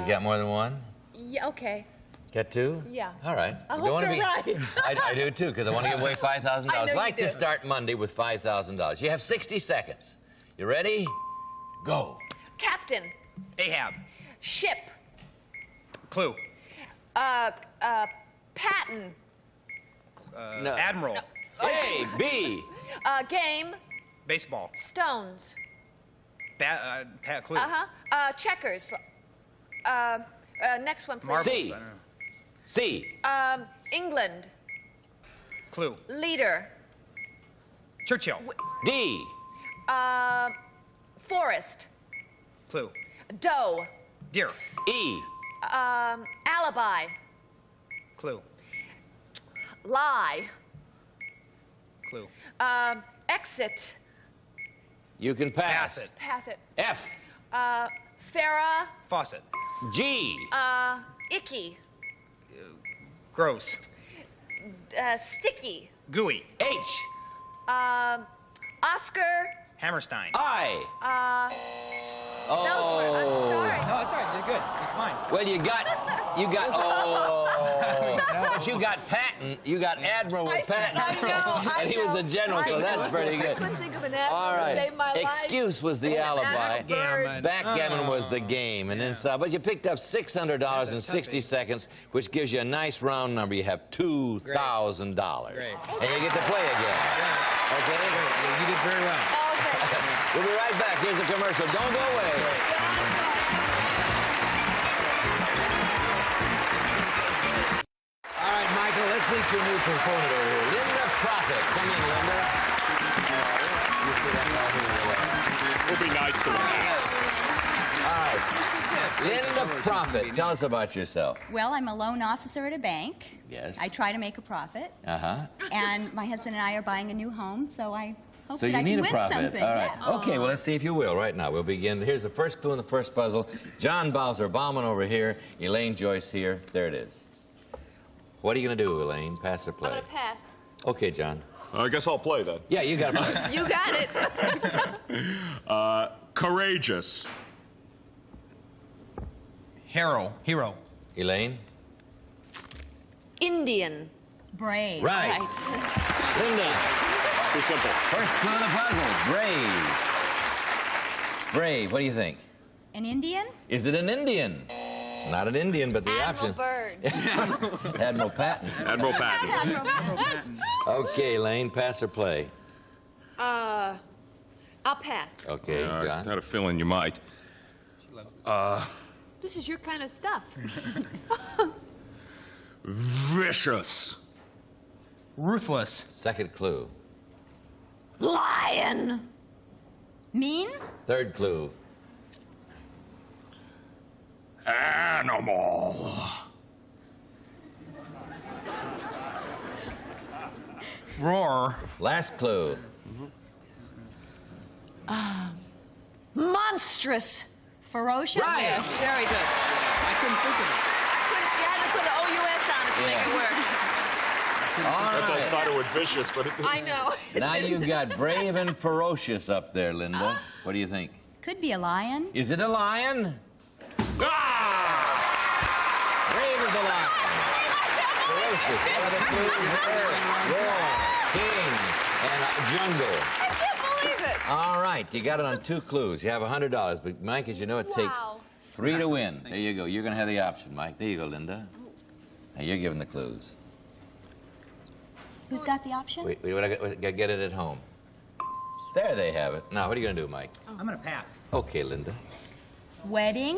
You got more than one? Yeah, okay. Got two? Yeah. All right. I You hope don't wanna you're right. I do too, because I want to give away $5,000. I know you Like to do. start Monday with $5,000. You have 60 seconds. You ready? Go. Captain. Ahab. Ship. Clue. Patton. No. Admiral. A, B. Game. Baseball. Stones. Clue. Uh-huh. Checkers. Next one, please. Marbles. C. C. England. Clue. Leader. Churchill. D. Forest. Clue. Doe. Deer. E. Alibi. Clue. Lie. Clue. Exit. You can pass. Pass it. Pass it. F. Farrah. Faucet. G. Icky. Gross. Sticky. Gooey. H. Oscar. Hammerstein. I. Those were, I'm sorry. No, it's all right. You're good. You're fine. Well, you got, but you got Patton, you got Admiral with Patton. I know, and he was a general, so that's pretty good. I couldn't think of an admiral All to right. save my life. Excuse was the alibi. Backgammon was the game. And then, but you picked up $600 in 60 seconds, which gives you a nice round number. You have $2,000. And you get to play again. Okay? You did very well. We'll be right back. Here's a commercial. Don't go away. All right, Michael, let's meet your new component over here. Linda Profit. Come in, Linda. You sit up right here. It'll be nice to win. All right. Linda Profit, tell us about yourself. Well, I'm a loan officer at a bank. Yes. I try to make a profit. Uh-huh. And my husband and I are buying a new home, so I hope So that you I need can a win profit. something. All right. Yeah. Okay, well, let's see if you will right now. We'll begin. Here's the first clue in the first puzzle. John Bowser Bauman over here. Elaine Joyce here. There it is. What are you going to do, Elaine? Pass or play? I'm gonna pass. Okay, John. I guess I'll play then. Yeah, you got to play. You got it. Courageous. Hero. Elaine? Indian. Brave. Right. Linda. Too simple. First clue in the puzzle. Brave. Brave. What do you think? An Indian? Is it an Indian? Not an Indian, but the Admiral option. Byrd. Admiral Patton. Admiral Patton. Admiral Patton. Okay, Lane, pass or play? I'll pass. Okay, I John. had a feeling you might. This is your kind of stuff. Vicious. Ruthless. Second clue. Lion. Mean? Third clue. Animal. Roar. Last clue. Monstrous. Ferocious? Right. Very good. I couldn't think of it. You had to put an OUS on it to make it work. That's all started with vicious, but it didn't. I know. Now you've got brave and ferocious up there, Linda. What do you think? Could be a lion. Is it a lion? Ah! Brave is a lion. Ferocious. Other clues there. Roar, king, and jungle. I can't believe it. All right, you got it on 2 clues. You have $100, but Mike, as you know, it takes 3 to win. There you go. You're going to have the option, Mike. There you go, Linda. Now you're giving the clues. Who's got the option? We gotta get it at home. There they have it. Now, what are you going to do, Mike? I'm gonna pass. Okay, Linda. Wedding?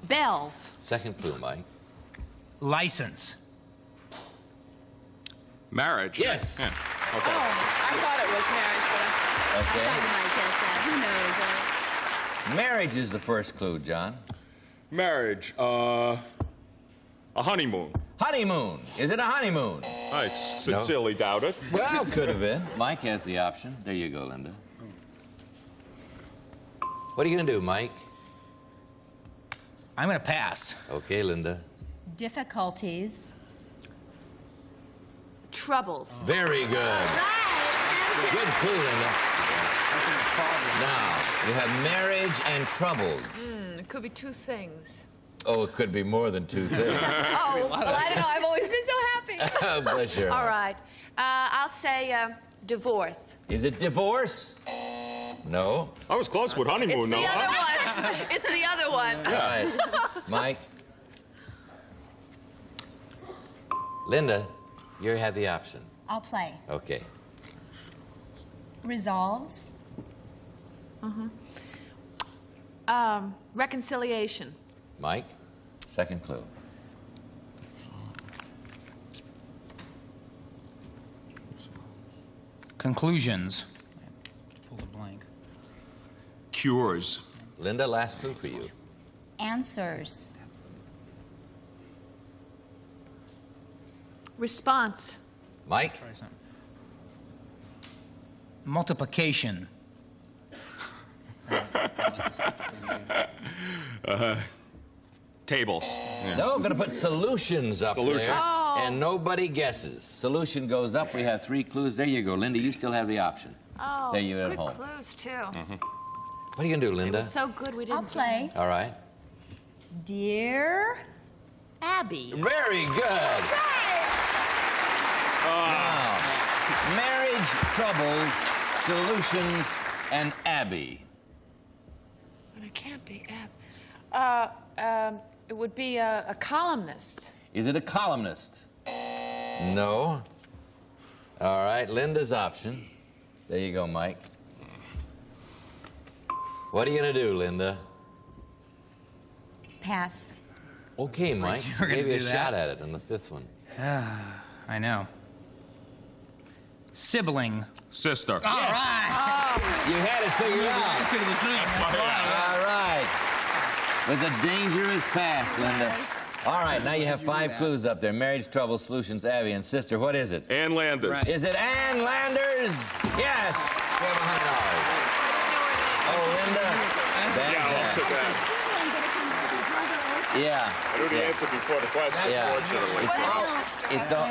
Bells. Second clue, Mike. License. Marriage. Yes. Yeah. Oh, I thought it was marriage, but Okay. Marriage is the first clue, John. Marriage. A honeymoon. Honeymoon. Is it a honeymoon? I sincerely doubt it. Well, could have been. Mike has the option. There you go, Linda. What are you going to do, Mike? I'm gonna pass. Okay, Linda. Difficulties. troubles. Very good. Good clue, Linda. Now, you have marriage and troubles. It could be two things. Oh, it could be more than two things. Oh, well, I don't know. I've always been so happy. Bless your All heart. right. I'll say divorce. Is it divorce? No. I was close with It's honeymoon, the though. other one. It's the other one. All right. Mike? Linda, you have the option. I'll play. Okay. Resolves. Reconciliation. Mike, second clue. Conclusions. Pulled a blank. Cures. Linda, last clue for you. Answers. Response. Mike? Try something. Multiplication. Tables. No, I'm going to put solutions up Solutions. there. Oh. And nobody guesses. Solution goes up. We have 3 clues. There you go. Linda, you still have the option. Oh, There you at good home. clues, too. What are you going to do, Linda? So good we didn't. I'll play. All right. Dear Abby. Very good. Now, marriage, troubles, solutions, and Abby. But it can't be Abby. It would be a columnist. Is it a columnist? No. All right, Linda's option. There you go, Mike. What are you going to do, Linda? pass. Okay, Mike. you were gonna Gave you a do that? shot at it on the 5th one. I know. Sibling. Sister. All right. You had it figured out. All right. It was a dangerous pass, Linda. All right, now you have 5 clues up there. Marriage, trouble, solutions, Abby, and sister. What is it? Ann Landers. Is it Ann Landers? Yes. You have $100. Oh, Linda. Yeah, I'll put that. Yeah. I knew the answer before the question, Yeah. fortunately. It's all.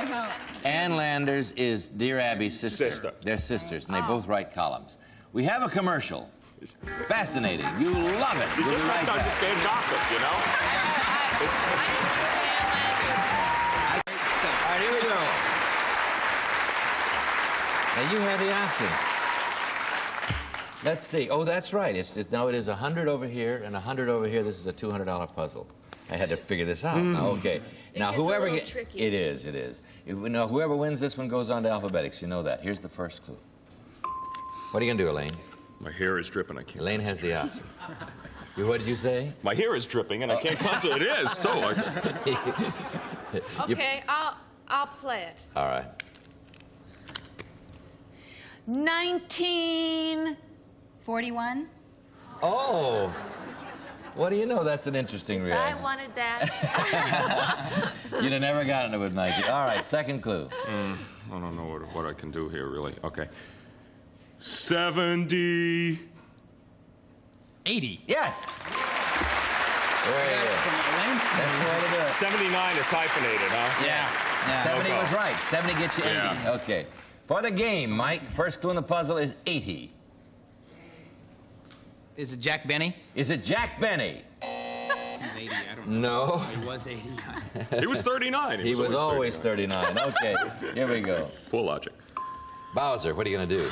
Ann Landers is Dear Abby's sister. Sister. They're sisters, and they both write columns. We have a commercial. Fascinating. You love it. You We'll just be have right to back. understand gossip, you know? All right, here we go. Now, you have the option. Let's see. Oh, that's right. No, it is 100 over here and 100 over here. This is a $200 puzzle. I had to figure this out. Okay. Now, gets a whoever little tricky. It is. Now, whoever wins this one goes on to alphabetics. You know that. Here's the first clue. What are you going to do, Elaine? My hair is dripping. I can't. Elaine has the option. What did you say? My hair is dripping, and I can't concentrate. It is, still. Okay, I'll play it. All right. 1941. Oh. What do you know? That's an interesting I reaction. wanted that. You'd have never gotten it with 19. All right, second clue. I don't know what I can do here, really. Okay. 70. 80. Yes. There you go. That's the way to do it. 79 is hyphenated, huh? Yeah. 70 Okay. was right. 70 gets you 80. Yeah. Okay. For the game, Mike, first clue in the puzzle is 80. Is it Jack Benny? Is it Jack Benny? He's 80, I don't know. No. He was 80. He was 39. He was always 39. Okay, here we go. Poor logic. Bowser, what are you going to do?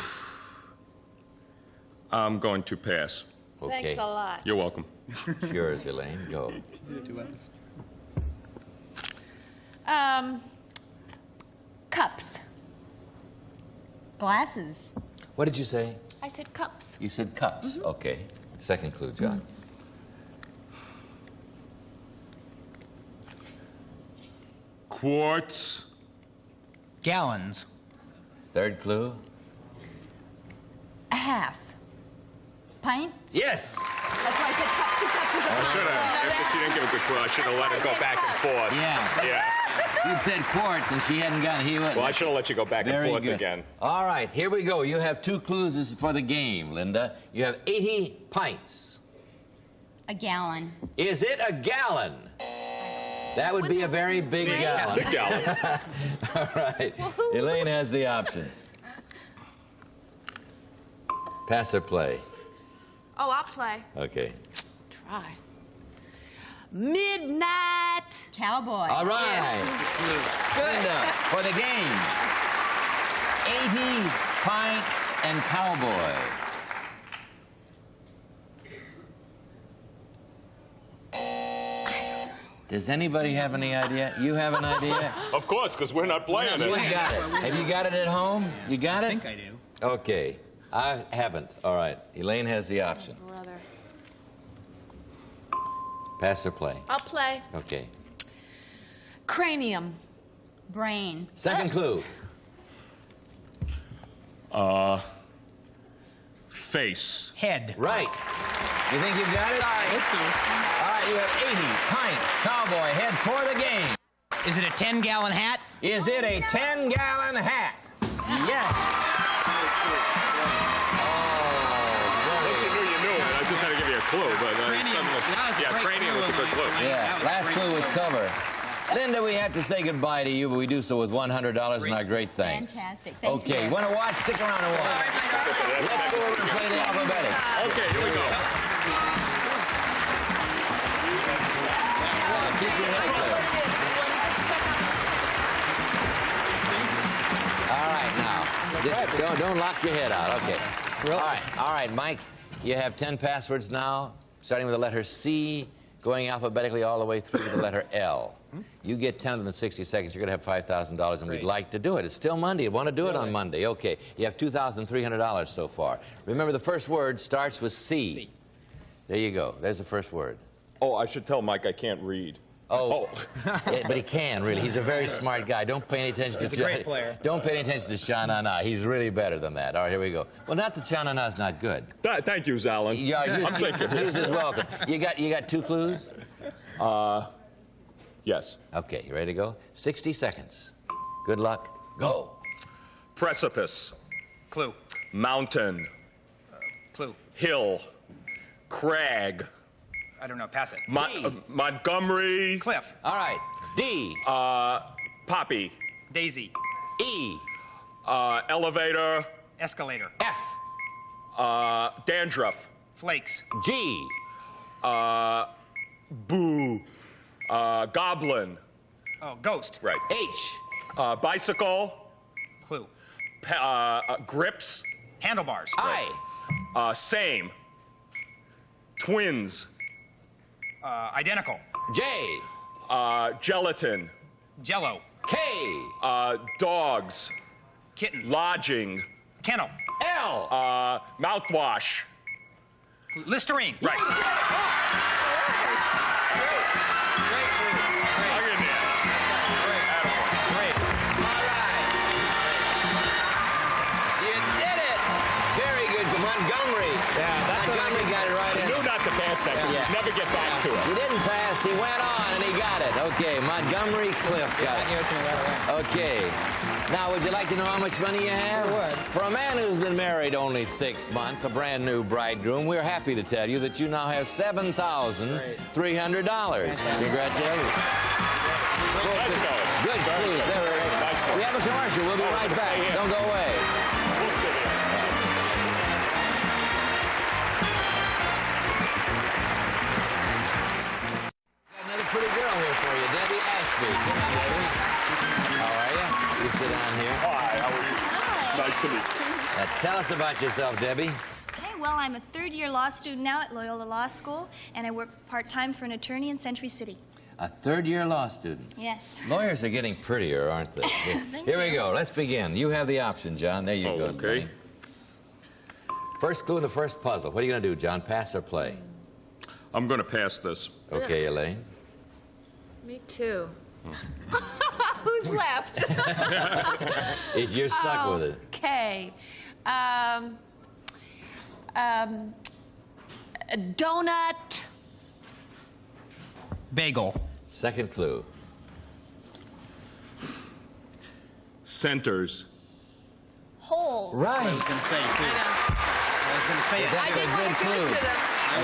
I'm going to pass. Okay. Thanks a lot. You're welcome. It's yours, Elaine. Go. Cups. Glasses. What did you say? I said cups. You said cups. Okay. Second clue, John. Quartz. Gallons. Third clue. A half. Pints. Yes. That's why I said cups. 2 cups is a I pint. should have. If she didn't give a good clue, I should have let her go back and forth. Yeah. Yeah. You said quartz, and she hadn't gotten it. Well, I should have let you go back and Very forth good. again. All right, here we go. You have 2 clues. This is for the game, Linda. You have 80 pints. A gallon. Is it a gallon? That would be a very big gallon. Big gallon. All right. Elaine has the option. Pass or play? Oh, I'll play. Okay. Try. Midnight Cowboy. All right. Linda, for the game. 80 pints and cowboy. Does anybody have any idea? You have an idea? Of course, because we're not playing You it. got it. Have you got it at home? You got it? I think I do. Okay. I haven't. All right. Elaine has the option. Brother. Pass or play? I'll play. Okay. Cranium. Brain. Second clue. Face. Head. Right. You think you've got it? I hope so. All right, you have 80 pints, cowboy, head for the game. Is it a 10-gallon hat? Is it a 10-gallon hat? Yes. Once you knew it. I just had to give you a clue, but cranium was a good clue. Yeah, last clue was cover. Linda, we have to say goodbye to you, but we do so with $100 and our great thanks. Fantastic. Thank you. Okay, you want to watch? Stick around and watch. Let's go over and play the alphabetic. Okay, here we go. Keep your head clear. All right, now, just don't lock your head out. Okay. All right, Mike, you have 10 passwords now, starting with the letter C, going alphabetically all the way through to the letter L. You get 10 of them in 60 seconds, you're going to have $5,000, and we'd like to do it. It's still Monday. You want to do it on Monday. Okay. You have $2,300 so far. Remember, the first word starts with C. There you go. There's the first word. Oh, I should tell Mike I can't read. Oh, yeah, but he can, really. He's a very smart guy. Don't pay any attention to He's a great player. Don't pay any attention to Sha-Na-Na. He's really better than that. All right, here we go. Well, not that Sha-Na-Na's not good. Thank you, Alan. Yeah, I'm thinking. Use is welcome. You got 2 clues? Yes. Okay, you ready to go? 60 seconds. Good luck. Go. Precipice. Clue. Mountain. Clue. Hill. Crag. I don't know. Pass it. Montgomery. Cliff. All right. D. Poppy. Daisy. E. Elevator. Escalator. F. Dandruff. Flakes. G. Boo. Goblin. Oh, ghost. Right. H. Bicycle. Clue. Grips. Handlebars. I. Same. Twins. Identical. J. Gelatin. Jello. K. Dogs. Kittens. Lodging. Kennel. L. Mouthwash. Listerine. Right. Montgomery. Yeah, that's Montgomery got it right in. Knew not to pass that. Yeah. Never get back to it. He didn't pass. He went on, and he got it. Okay, Montgomery Cliff got it. Okay. Now, would you like to know how much money you have? Sure would. For a man who's been married only 6 months, a brand new bridegroom, we're happy to tell you that you now have $7,300. Congratulations. Good clues. We have a commercial. We'll be right back. Don't go away. Pretty girl here for you, Debbie Ashby. Come on, Debbie. How are you? You sit down here. Hi, how are you? Nice to meet you. Tell us about yourself, Debbie. Okay, well, I'm a third-year law student now at Loyola Law School, and I work part-time for an attorney in Century City. A third-year law student. Yes. Lawyers are getting prettier, aren't they? Here we go. Let's begin. You have the option, John. There you go. Okay. Buddy. First clue in the first puzzle. What are you going to do, John? Pass or play? I'm going to pass this. Okay, Elaine. Me too. Who's left? You're stuck with it. Okay. Donut. Bagel. Second clue. Centers. Holes. Right. I was going to say, too. I was going to say it. I didn't want to give it to them. I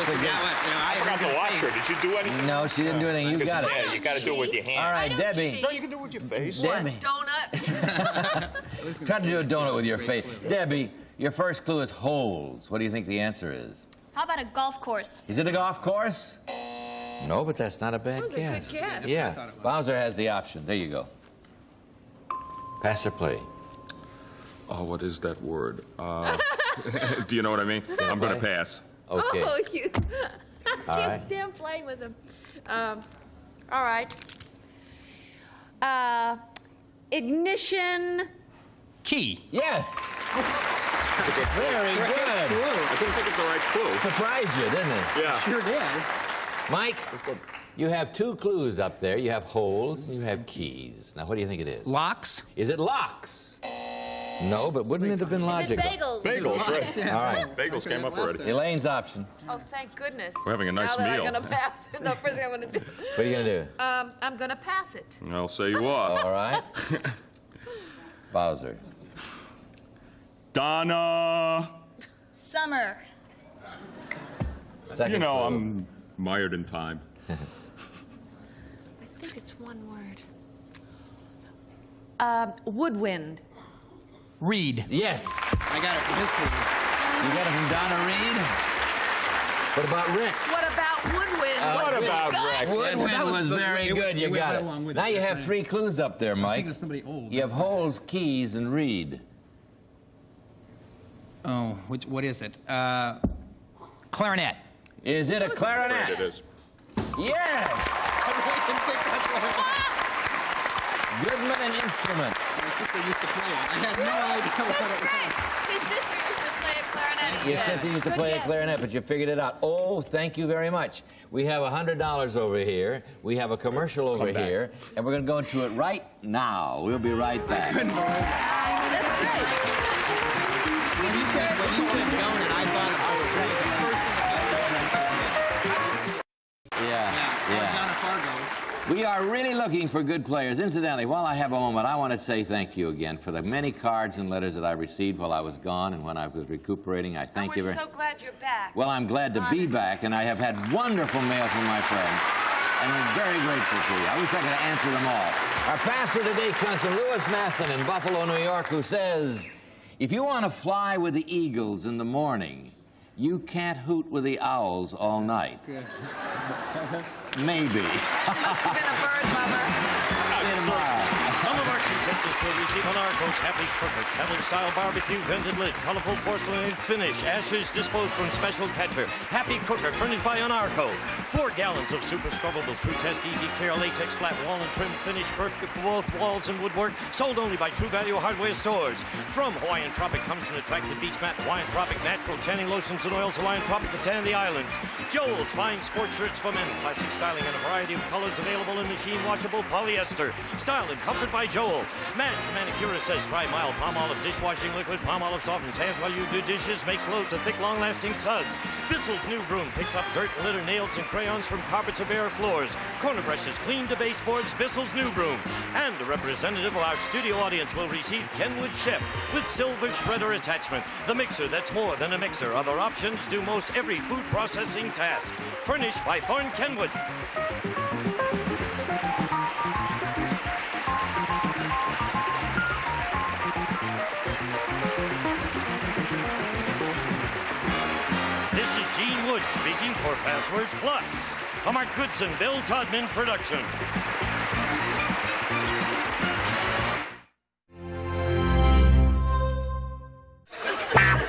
forgot to watch her. Did you do anything? No, she didn't do anything. You got it. Yeah, you got to do it with your hands. All right, Debbie. No, you can do it with your face. Debbie. Donut. Try to do a donut with your face. Debbie, your first clue is holes. What do you think the answer is? How about a golf course? Is it a golf course? No, but that's not a bad That was a guess. good guess. Yeah. Bowser has the option. There you go. Pass or play? Oh, what is that word? Do you know what I mean? I'm going to pass. Okay. Oh, you. I All can't right. stand playing with him. All right. Ignition. Key. Yes. Very good. I couldn't think of the right clue. Surprised you, didn't it? Yeah. Sure did. Mike, you have two clues up there. You have holes and you have keys. Now, what do you think it is? Locks. Is it locks? No, but wouldn't it have been logical? Bagels. Bagels, right. All right. Bagels came up already. Elaine's option. Oh, thank goodness. We're having a nice now that meal. I'm going to pass it. No, first thing I'm going to do. What are you going to do? I'm going to pass it. I'll say you are. All right. Bowser. Donna. Summer. Second You know, clue. I'm mired in time. I think it's one word. Woodwind. Reed. Yes. I got it from his clue. You got it from Donna Reed? What about Rex? What about woodwind? What about Rex? Woodwind was very good. You got it. along with Now it. you have three clues up there, Mike. thinking of somebody old. You have holes, keys, and Reed. Oh, what is it? Clarinet. Is it a clarinet? It is. Yes! Goodman Instrument. My sister used to play it. I had no idea what it was. His sister used to play a clarinet. Your sister used to play a clarinet, but you figured it out. Oh, thank you very much. We have $100 over here. We have a commercial over here, and we're going to go to it right now. We'll be right back. That's great. When you said donut, I thought Yeah. We are really looking for good players. Incidentally, while I have a moment, I want to say thank you again for the many cards and letters that I received while I was gone and when I was recuperating. I thank you We're very so glad you're back. Well, I'm glad to be back, and I have had wonderful mail from my friends. And I'm very grateful to you. I wish I could answer them all. Our pastor today comes from Lewis Masson in Buffalo, New York, who says, if you want to fly with the eagles in the morning, you can't hoot with the owls all night. Maybe. Must have been a bird lover. Some of our contestants will receive Anarco's Happy Cooker. Cabin-style barbecue, vented lid, colorful porcelain finish. Ashes disposed from special catcher. Happy Cooker, furnished by Anarco. 4 gallons of super scrubbable, true test, easy care, latex, flat wall and trim finish, perfect for both walls and woodwork. Sold only by True Value Hardware stores. From Hawaiian Tropic comes an attractive beach mat, Hawaiian Tropic natural tanning lotions and oils, Hawaiian Tropic to tan the islands. Joel's fine sports shirts for men, classic styling and a variety of colors available in machine washable polyester. Style and comfort by Joel. Matt's manicurist says try mild palm olive dishwashing liquid. Palm olive softens hands while you do dishes, makes loads of thick, long-lasting suds. Bissell's new broom picks up dirt, litter, nails, and crayons from carpets or bare floors. Corner brushes clean to baseboards. Bissell's new broom. And a representative of our studio audience will receive Kenwood Chef with silver shredder attachment. The mixer that's more than a mixer. Other options do most every food processing task. Furnished by Thorne Kenwood. This is Gene Wood speaking for Password Plus. A Mark Goodson, Bill Todman production.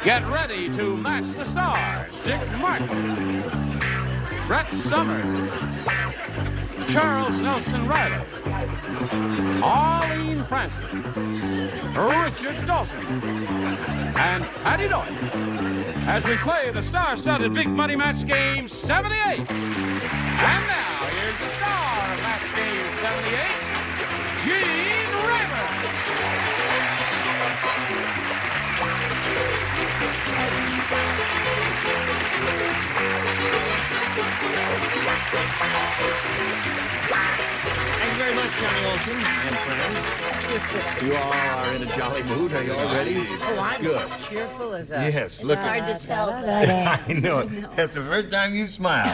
Get ready to match the stars. Dick Martin, Brett Summers, Charles Nelson Riley, Arlene Francis, Richard Dawson, and Patty Deutsch as we play the star-studded Big Money Match Game 78. And now, here's the star of Match Game 78, Gene Rayburn. Thank you very much, Johnny Olson and friends. You all are in a jolly mood. Are you all ready? Oh, I'm good. as cheerful as a... Yes, look hard at... to tell. I know it. That's the first time you've smiled.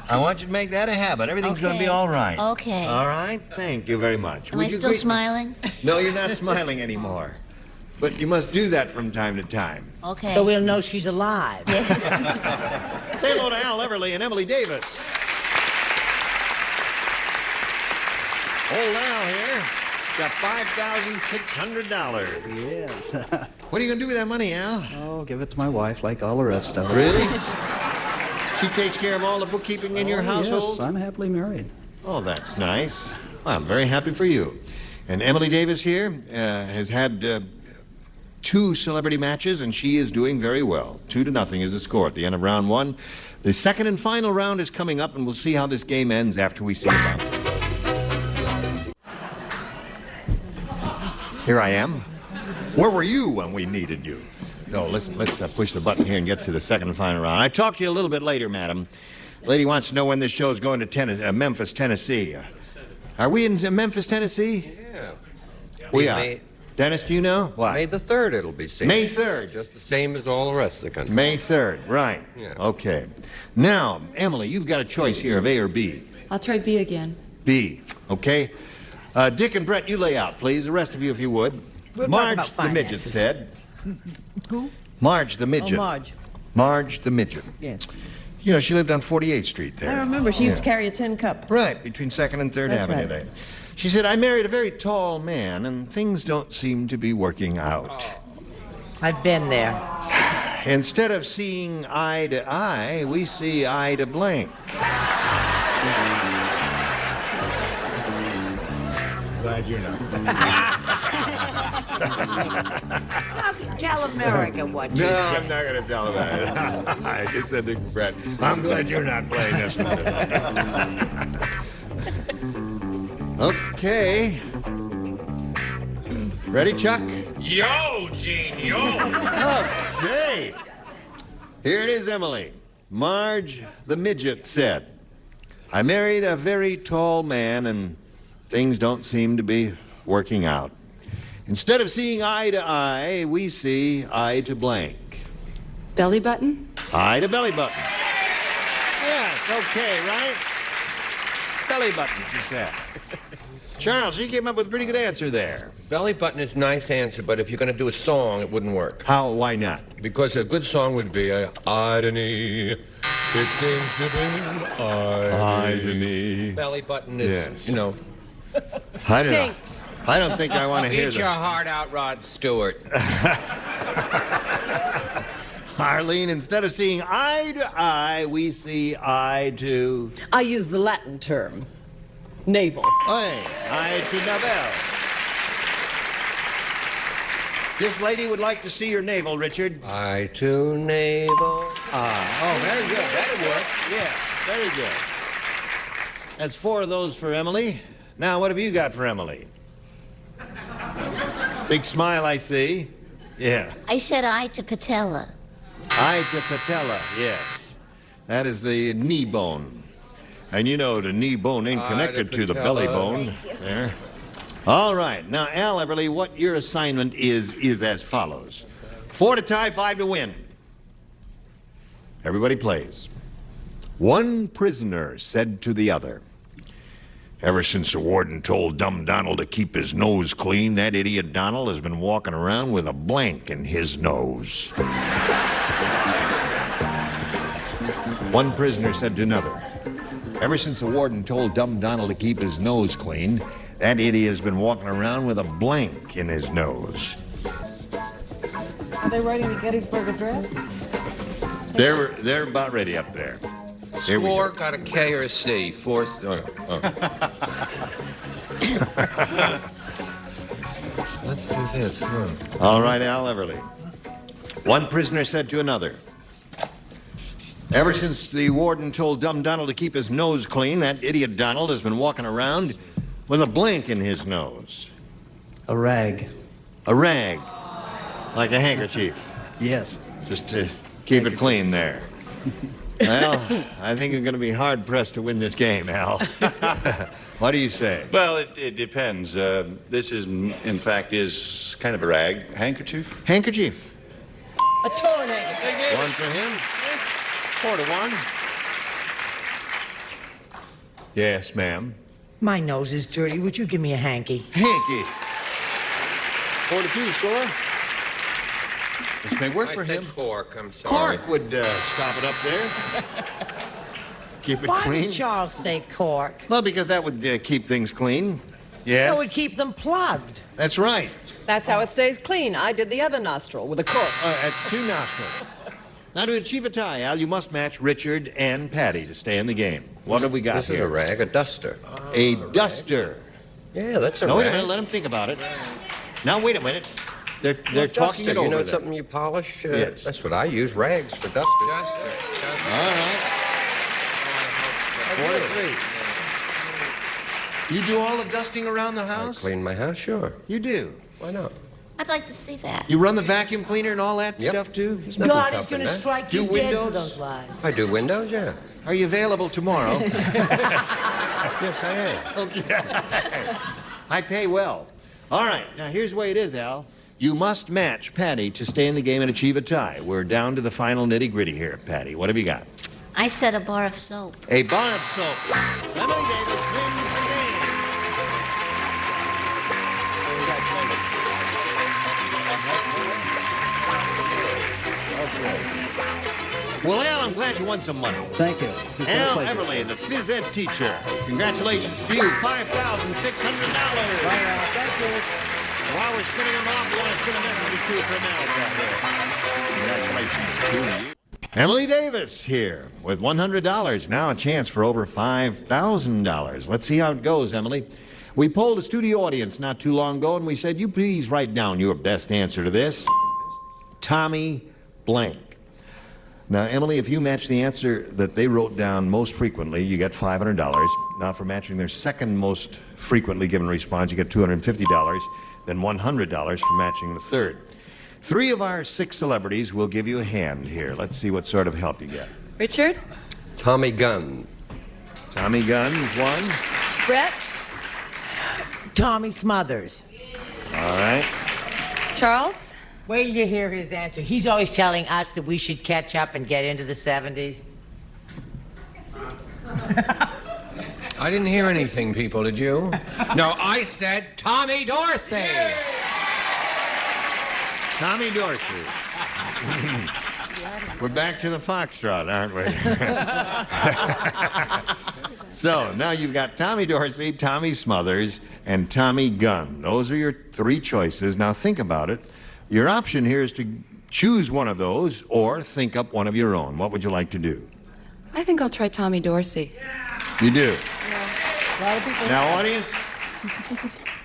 I want you to make that a habit. Everything's going to be all right. Okay. All right? Thank you very much. Am Would I you still greet- smiling? No, you're not smiling anymore. But you must do that from time to time. Okay. So we'll know she's alive. Say hello to Al Everly and Emily Davis. Old Al here got $5,600. Yes. What are you going to do with that money, Al? Oh, give it to my wife like all the rest of it. Really? She takes care of all the bookkeeping in your household? Yes, I'm happily married. Oh, that's nice. Well, I'm very happy for you. And Emily Davis here has had 2 celebrity matches, and she is doing very well. 2-0 is the score at the end of round 1. The second and final round is coming up, and we'll see how this game ends after we sing about it. Here I am. Where were you when we needed you? No, listen, let's push the button here and get to the second and final round. I'll talk to you a little bit later, madam. Lady wants to know when this show's going to Memphis, Tennessee. Are we in Memphis, Tennessee? Yeah. We are. May, Dennis, do you know? What? May the 3rd it'll be seen. May 3rd. Just the same as all the rest of the country. May 3rd, right. Yeah. Okay. Now, Emily, you've got a choice here of A or B. I'll try B again. B, okay? Dick and Brett, you lay out, please. The rest of you, if you would. We'll talk Marge about the midget finances. said. Who? Marge the midget. Oh, Marge. Marge the midget. Yes. You know, she lived on 48th Street there. I remember she used to carry a tin cup. Right, between 2nd and 3rd That's Avenue right. there. She said, I married a very tall man, and things don't seem to be working out. I've been there. Instead of seeing eye to eye, we see eye to blank. Glad you're not. Tell America what you No, said. I'm not going to tell about it. I just said to Brett, I'm glad you're not playing this one. Okay. Ready, Chuck? Yo, Gene, yo. Okay. Here it is, Emily. Marge the midget said, I married a very tall man and things don't seem to be working out. Instead of seeing eye to eye, we see eye to blank. Belly button? Eye to belly button. Yeah, it's okay, right? Belly button, she said. Charles, you came up with a pretty good answer there. Belly button is a nice answer, but if you're going to do a song, it wouldn't work. How? Why not? Because a good song would be eye to knee. It seems to be eye to knee. Belly button is, Yes. you know. I don't know. I don't think I want to hear Eat your heart out, Rod Stewart. Arlene, instead of seeing eye to eye, we see eye to... I use the Latin term, navel. Eye to navel. This lady would like to see your navel, Richard. Eye to navel. Oh, very good. That'll work. Yeah, very good. That's 4 of those for Emily. Now, what have you got for Emily? Big smile, I see. Yeah. I said eye to patella. Eye to patella, yes. That is the knee bone. And you know the knee bone ain't connected to the belly bone. There. All right. Now, Al Everly, what your assignment is as follows. 4 to tie, 5 to win. Everybody plays. One prisoner said to the other, "Ever since the warden told dumb Donald to keep his nose clean, that idiot Donald has been walking around with a blank in his nose." One prisoner said to another, "Ever since the warden told dumb Donald to keep his nose clean, that idiot has been walking around with a blank in his nose." Are they writing the Gettysburg Address? They're about ready up there. Here we Score go. got a K or a C. Fourth. Let's do this. All right, Al Everly. One prisoner said to another, "Ever since the warden told dumb Donald to keep his nose clean, that idiot Donald has been walking around with a blank in his nose." A rag. A rag. Like a handkerchief. Yes. Just to keep it clean there. Well, I think you're going to be hard-pressed to win this game, Al. What do you say? Well, it depends. This is, in fact, is kind of a rag. Handkerchief? Handkerchief. A torn handkerchief. One for him. 4 to 1. Yes, ma'am. My nose is dirty. Would you give me a hanky? Hanky. 4 to 2 score. This may work for him. Cork, I'm sorry. Cork would stop it up there. Keep it Why clean. did Charles say cork? Well, because that would keep things clean. Yes. That would keep them plugged. That's right. That's how it stays clean. I did the other nostril with a cork. That's 2 nostrils. Now, to achieve a tie, Al, you must match Richard and Patty to stay in the game. What have we got This here? is a rag, a duster. A duster. Yeah, that's a No, rag. wait a minute. Let him think about it. Now, wait a minute. They're talking Duster, it over. You know there. something you polish? Yes. That's what I use, rags for duster. All right. 4 to 3. You do all the dusting around the house? Clean my house, sure. You do? Why not? I'd like to see that. You run the vacuum cleaner and all that Yep. stuff, too? There's nothing God tough is going in to that. strike Do you dead windows? for those lies. I do windows, yeah. Are you available tomorrow? Yes, I am. Okay. I pay well. All right. Now, here's the way it is, Al. You must match Patty to stay in the game and achieve a tie. We're down to the final nitty-gritty here, Patty. What have you got? I said a bar of soap. A bar of soap. Emily Davis wins the game. Well, Al, I'm glad you won some money. Thank you. It's been a Al pleasure. Everly, the phys ed teacher. Congratulations to you. $5,600. Thank you. While we're spinning them off, we want to spin a message or two from Al. Congratulations to you. Emily Davis here with $100. Now a chance for over $5,000. Let's see how it goes, Emily. We polled a studio audience not too long ago, and we said, you please write down your best answer to this. Tommy blank. Now, Emily, if you match the answer that they wrote down most frequently, you get $500. Now, for matching their second most frequently given response, you get $250, then $100 for matching the third. 3 of our 6 celebrities will give you a hand here. Let's see what sort of help you get. Richard? Tommy Gunn. Tommy Gunn is one. Brett? Tommy Smothers. All right. Charles? Wait till you hear his answer. He's always telling us that we should catch up and get into the 70s. I didn't hear anything, people, did you? No, I said Tommy Dorsey. Tommy Dorsey. We're back to the foxtrot, aren't we? So, now you've got Tommy Dorsey, Tommy Smothers, and Tommy Gunn. Those are your three choices. Now, think about it. Your option here is to choose one of those or think up one of your own. What would you like to do? I think I'll try Tommy Dorsey. You do? A lot of people. Now, audience,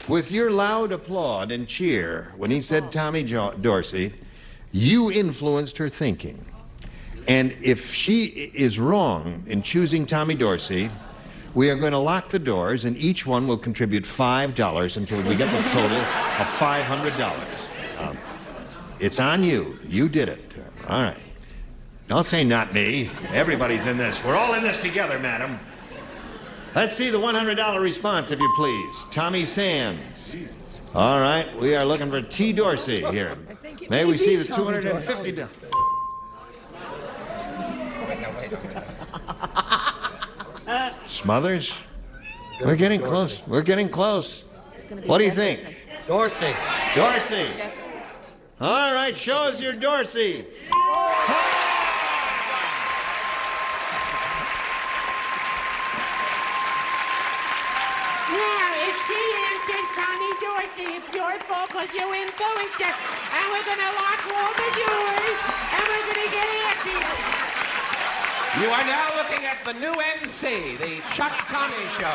with your loud applaud and cheer when he said Tommy Dorsey, you influenced her thinking. And if she is wrong in choosing Tommy Dorsey, we are going to lock the doors, and each one will contribute $5 until we get the total of $500. It's on you. You did it. All right. Don't say not me. Everybody's in this. We're all in this together, madam. Let's see the $100 response, if you please. Tommy Sands. All right, we are looking for T. Dorsey here. May we see the $250? Smothers? We're getting close. We're getting close. What do you think? Dorsey. Dorsey. All right, show us your Dorsey. It's your fault because you influenced her. And we're going to lock all the doors. And we're going to get after you. You are now looking at the new MC, the Chuck Tommy Show.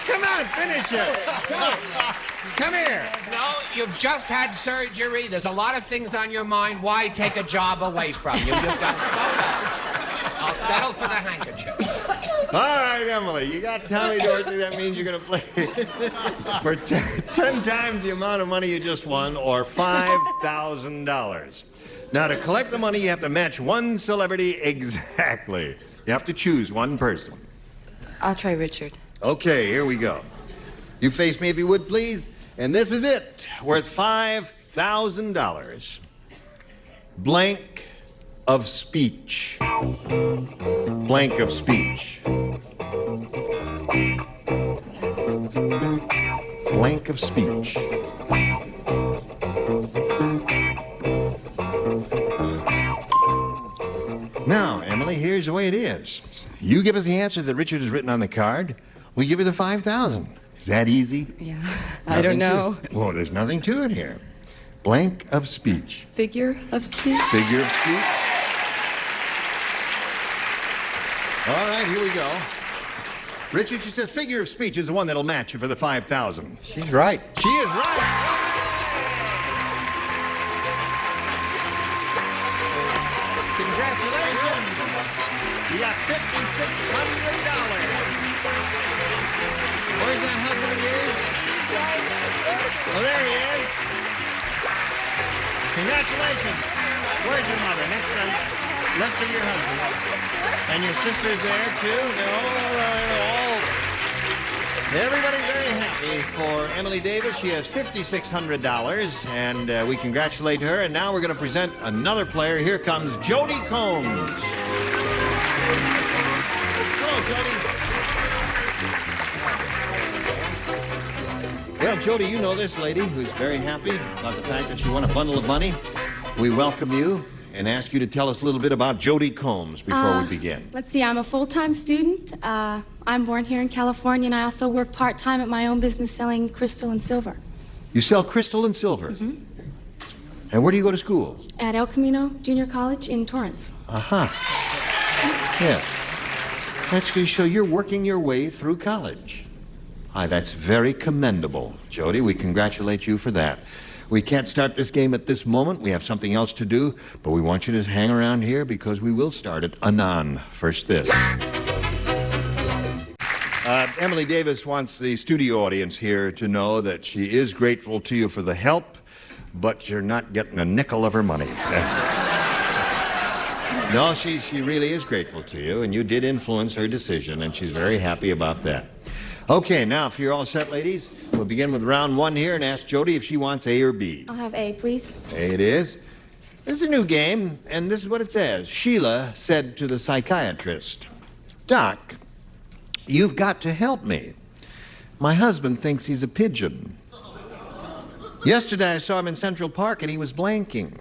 Come on, finish it. Come here. No, you've just had surgery. There's a lot of things on your mind. Why take a job away from you? You've done so well. I'll settle for the handkerchief. All right, Emily, you got Tommy Dorsey. That means you're going to play for 10 times the amount of money you just won, or $5,000. Now, to collect the money, you have to match one celebrity exactly. You have to choose one person. I'll try Richard. Okay, here we go. You face me if you would, please. And this is it, worth $5,000. Blank of speech. Blank of speech. Blank of speech. Now, Emily, here's the way it is. You give us the answer that Richard has written on the card. We give you the $5,000. Is that easy? Yeah. I don't know. Well, there's nothing to it here. Blank of speech. Figure of speech? Figure of speech. All right, here we go. Richard, she says figure of speech is the one that'll match you for the $5,000. She's right. She is right. Congratulations. You got $5,600. Where's that husband of yours? Oh, there he is. Congratulations. Where's your mother? Next left of your husband. And your sister's there, too? All. Everybody's very happy for Emily Davis. She has $5,600, and we congratulate her. And now we're going to present another player. Here comes Jody Combs. Hello, Jody. Well, Jody, you know this lady who's very happy about the fact that she won a bundle of money. We welcome you and ask you to tell us a little bit about Jody Combs before we begin. Let's see, I'm a full-time student. I'm born here in California, and I also work part-time at my own business selling crystal and silver. You sell crystal and silver? Mm-hmm. And where do you go to school? At El Camino Junior College in Torrance. Aha. Yes. That's going to show you're working your way through college. That's very commendable, Jody. We congratulate you for that. We can't start this game at this moment. We have something else to do, but we want you to hang around here because we will start it anon. First this. Emily Davis wants the studio audience here to know that she is grateful to you for the help, but you're not getting a nickel of her money. No, she really is grateful to you, and you did influence her decision, and she's very happy about that. Okay, now, if you're all set, ladies, we'll begin with round one here and ask Jody if she wants A or B. I'll have A, please. A it is. This is a new game, and this is what it says. Sheila said to the psychiatrist, "Doc, you've got to help me. My husband thinks he's a pigeon. Yesterday I saw him in Central Park and he was blanking.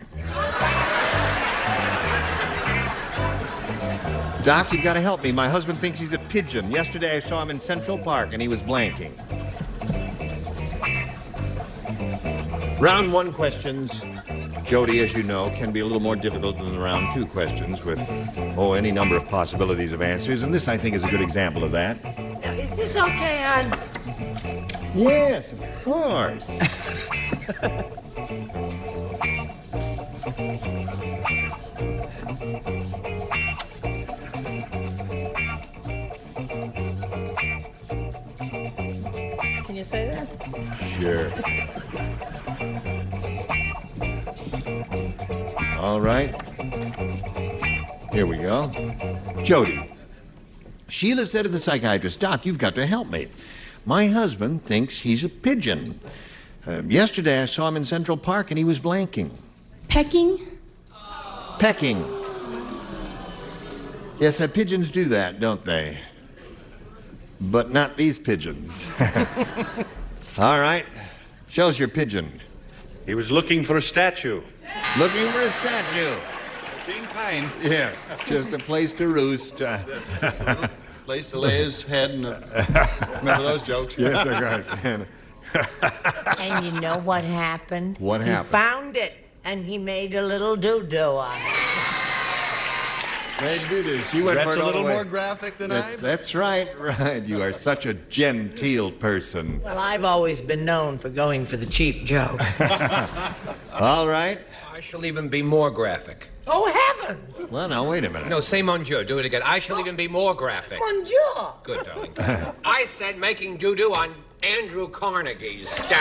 Doc, you've got to help me. My husband thinks he's a pigeon. Yesterday I saw him in Central Park and he was blanking. Round 1 questions, Jody, as you know, can be a little more difficult than the round 2 questions with, any number of possibilities of answers. And this, I think, is a good example of that. Now, is this okay on... Yes, of course. Can you say that? Sure. All right. Here we go. Jody. Sheila said to the psychiatrist, Doc, you've got to help me. My husband thinks he's a pigeon. Yesterday I saw him in Central Park and he was blanking. Pecking? Pecking. Yes, pigeons do that, don't they? But not these pigeons. All right. Show us your pigeon. He was looking for a statue. Looking for a statue. Being kind. Yes, just a place to roost. Place to lay his head and remember those jokes? Yes, of course. And you know what happened? What happened? He found it, and he made a little doo-doo on it. Made doo-doo. She went That's for it a all little the way. more graphic than That's right. You are such a genteel person. Well, I've always been known for going for the cheap joke. All right. I shall even be more graphic. Oh, heavens! Well, now, wait a minute. No, say mon Dieu. Do it again. I shall even be more graphic. Mon Dieu! Good, darling. I said making doo-doo on Andrew Carnegie's statue.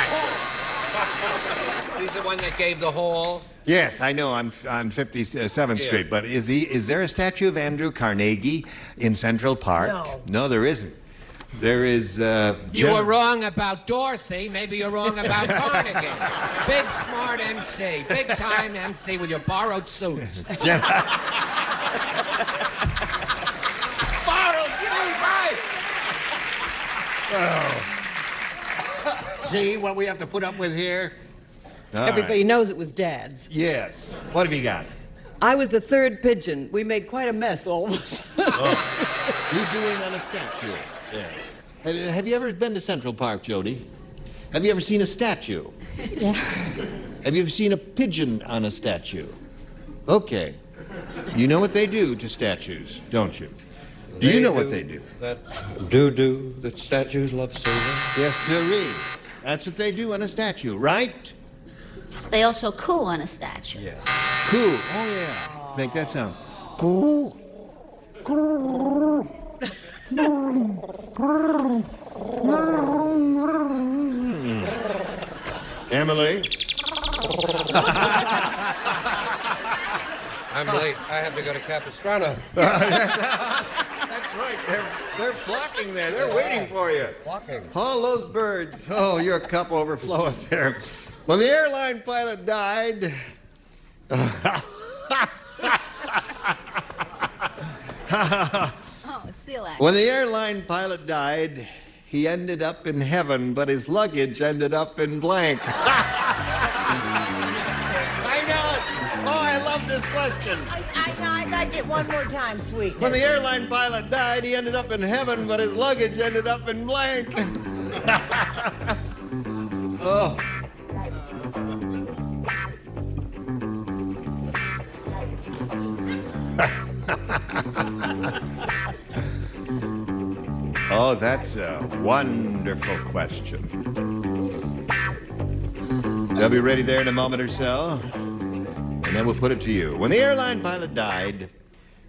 He's the one that gave the hall. Yes, I know, on 57th Yeah. Street. But is there a statue of Andrew Carnegie in Central Park? No. No, there isn't. There is, You were wrong about Dorothy. Maybe you're wrong about Carnegie. Big smart MC. Big time MC with your borrowed suits. Borrowed suits, right? Oh. See what we have to put up with here? All Everybody right. knows it was Dad's. Yes. What have you got? I was the third pigeon. We made quite a mess, all of us. You're doing on a statue. Yeah. Have you ever been to Central Park, Jody? Have you ever seen a statue? Yeah. Have you ever seen a pigeon on a statue? Okay. You know what they do to statues, don't you? Do you know what they do? That doo-doo that statues love so much. Yes, sirree. That's what they do on a statue, right? They also coo on a statue. Yeah. Cool. Oh, yeah. Make that sound. Cool. Emily? I'm late. I have to go to Capistrano. That's right. They're flocking there. They're waiting for you. Flocking. All those birds. Oh, your cup overfloweth there. When the airline pilot died... Oh, it's seal action. When the airline pilot died, he ended up in heaven, but his luggage ended up in blank. I know it. Oh, I love this question. I'd like it one more time, sweet. When the airline pilot died, he ended up in heaven, but his luggage ended up in blank. Oh. Oh, that's a wonderful question. They'll be ready there in a moment or so, and then we'll put it to you. When the airline pilot died,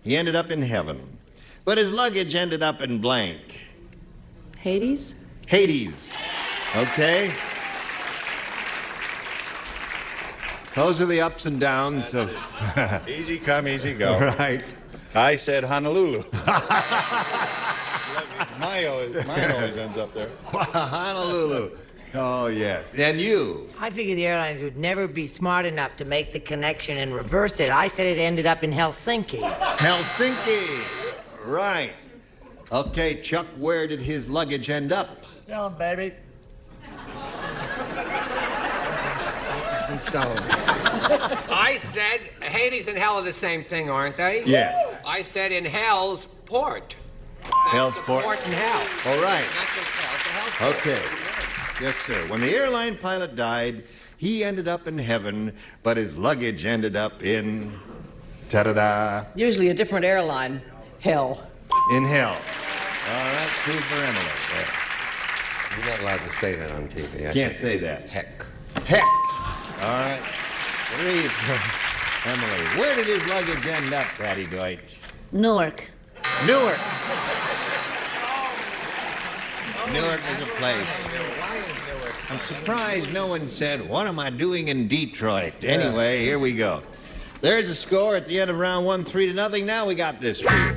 he ended up in heaven, but his luggage ended up in blank. Hades? Hades. Okay? Those are the ups and downs of... Easy come, easy go. Right. I said Honolulu. Mine always ends up there. Honolulu. Oh, yes. And you? I figured the airlines would never be smart enough to make the connection and reverse it. I said it ended up in Helsinki. Helsinki. Right. Okay, Chuck, where did his luggage end up? Tell him, baby. So, I said Hades and hell are the same thing, aren't they? Yeah. I said in hell's port. Hell's port. Port in hell. All right. Not just hell, it's a hell's port. Okay. Yes, sir. When the airline pilot died, he ended up in heaven, but his luggage ended up in... ta-da-da. Usually a different airline. Hell. In hell. All right, two for Emily. There. You're not allowed to say that on TV. Can't say that. Heck. Heck. All right. Three for Emily. Where did his luggage end up, Patty Deutsch? Newark. Newark. Newark is a place. I'm surprised no one said, what am I doing in Detroit? Yeah. Anyway, here we go. There's a score at the end of round 1, 3-0. Now we got this for you.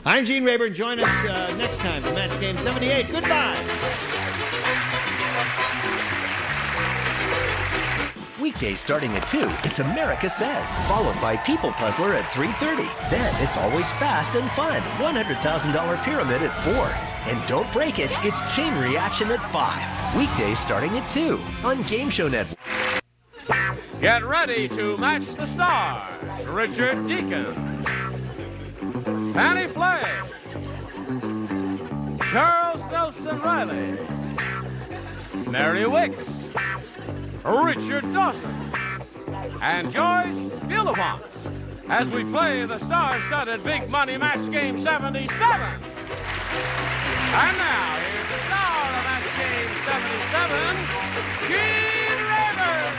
I'm Gene Rayburn. Join us next time for Match Game 78. Goodbye. Weekdays starting at 2, it's America Says, followed by People Puzzler at 3:30. Then it's always fast and fun. $100,000 pyramid at 4. And don't break it, it's Chain Reaction at 5. Weekdays starting at 2 on Game Show Network. Get ready to match the stars. Richard Deacon, Fannie Flagg, Charles Nelson Riley, Mary Wicks, Richard Dawson, and Joyce Bullivant as we play the star-studded Big Money Match Game 77. And now, here's the star of Match Game 77, Gene Rayburn.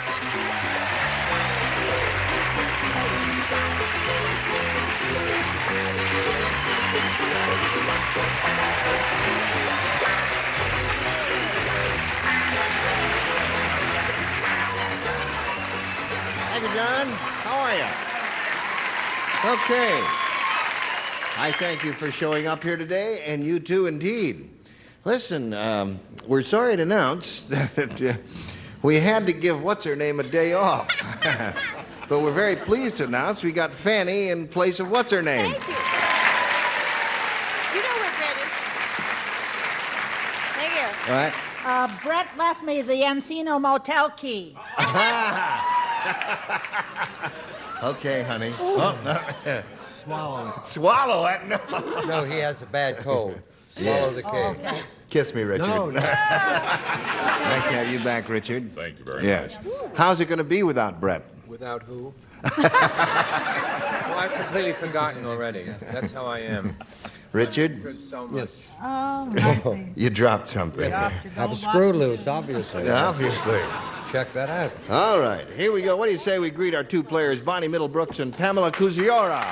Thank you, John. How are you? Okay. I thank you for showing up here today, and you too, indeed. Listen, we're sorry to announce that we had to give What's-Her-Name a day off. But we're very pleased to announce we got Fannie in place of What's-Her-Name. Thank you. You know we're ready. Thank you. All right. Brett left me the Encino Motel key. Okay, honey. Oh, no. Swallow it. Swallow it? No. No, he has a bad cold. Swallow the cake. Okay. Kiss me, Richard. No. Nice to have you back, Richard. Thank you very Yes. How's it going to be without Brett? Without who? Well, I've completely forgotten already. That's how I am. Richard? So much. Oh, You dropped something. Have a screw loose, obviously. Obviously. Check that out. All right, here we go. What do you say we greet our two players, Bonnie Middlebrooks and Pamela Kuziora?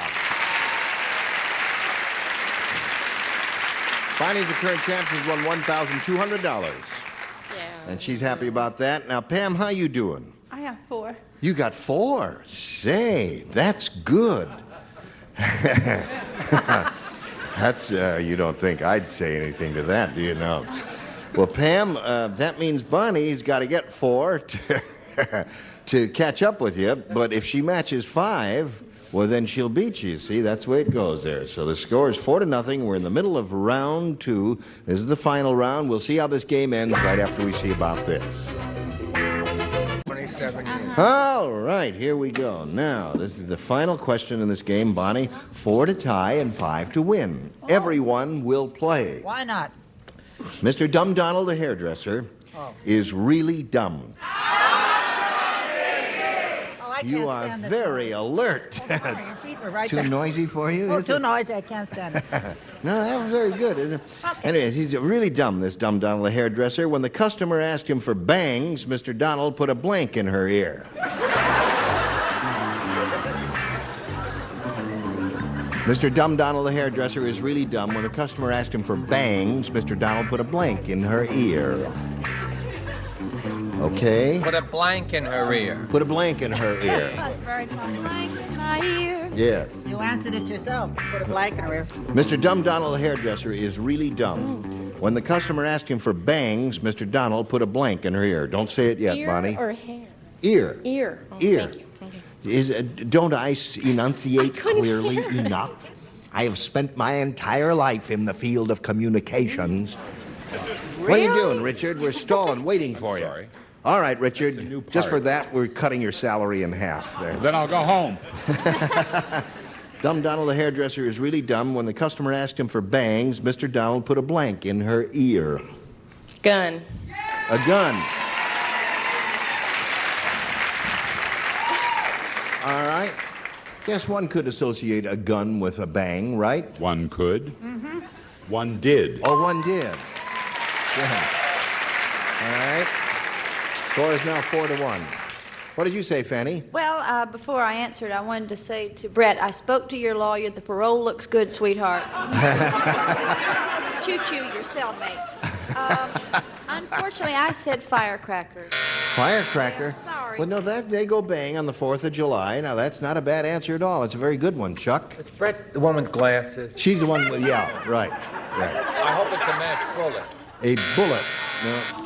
Bonnie's the current champ. She's won $1,200. Yeah. And she's happy about that. Now, Pam, how you doing? I have 4. You got 4. Say, that's good. That's, you don't think I'd say anything to that, do you know? Well, Pam, that means Bonnie's got to get 4 to catch up with you. But if she matches 5, well, then she'll beat you. See, that's the way it goes there. So the score is 4-0. We're in the middle of round 2. This is the final round. We'll see how this game ends right after we see about this. 27 years. All right, here we go. Now, this is the final question in this game, Bonnie. 4 to tie and 5 to win. Everyone will play. why not? Mr. Dumb Donald, the hairdresser, is really dumb. Oh, I can't You are stand this very alert. noise. Sorry, your feet were right Too there. noisy for you? Oh, is too it? noisy. I can't stand it. No, that was very good, isn't it? Anyways, he's really dumb, this Dumb Donald, the hairdresser. When the customer asked him for bangs, Mr. Donald put a blank in her ear. Mr. Dumb Donald, the hairdresser, is really dumb. When the customer asked him for bangs, Mr. Donald put a blank in her ear. Okay? Put a blank in her ear. Put a blank in her ear. That's very funny. Blank in my ear. Yes. You answered it yourself. Put a blank in her ear. Mr. Dumb Donald, the hairdresser, is really dumb. When the customer asked him for bangs, Mr. Donald put a blank in her ear. Don't say it yet, Ear Bonnie. or hair? Ear. Ear. Oh, Ear. Thank you. Don't I enunciate clearly enough? I have spent my entire life in the field of communications. What are you doing, Richard? We're stalling, waiting for you. Sorry. All right, Richard. Just for that, we're cutting your salary in half there. Then I'll go home. Dumb Donald the hairdresser is really dumb. When the customer asked him for bangs, Mr. Donald put a blank in her ear. Gun. A gun. All right. Yes, one could associate a gun with a bang, right? One could. One did. Oh, one did. Yeah. All right. Score is now 4-1. What did you say, Fanny? Well, before I answered, I wanted to say to Brett, I spoke to your lawyer. The parole looks good, sweetheart. Choo-choo, your cellmate. Unfortunately, I said firecracker. Firecracker? Yeah, sorry. Well, no, they go bang on the 4th of July. Now, that's not a bad answer at all. It's a very good one, Chuck. Is Brett the one with glasses? She's the one with, yeah, right. I hope it's a match bullet. A bullet. No.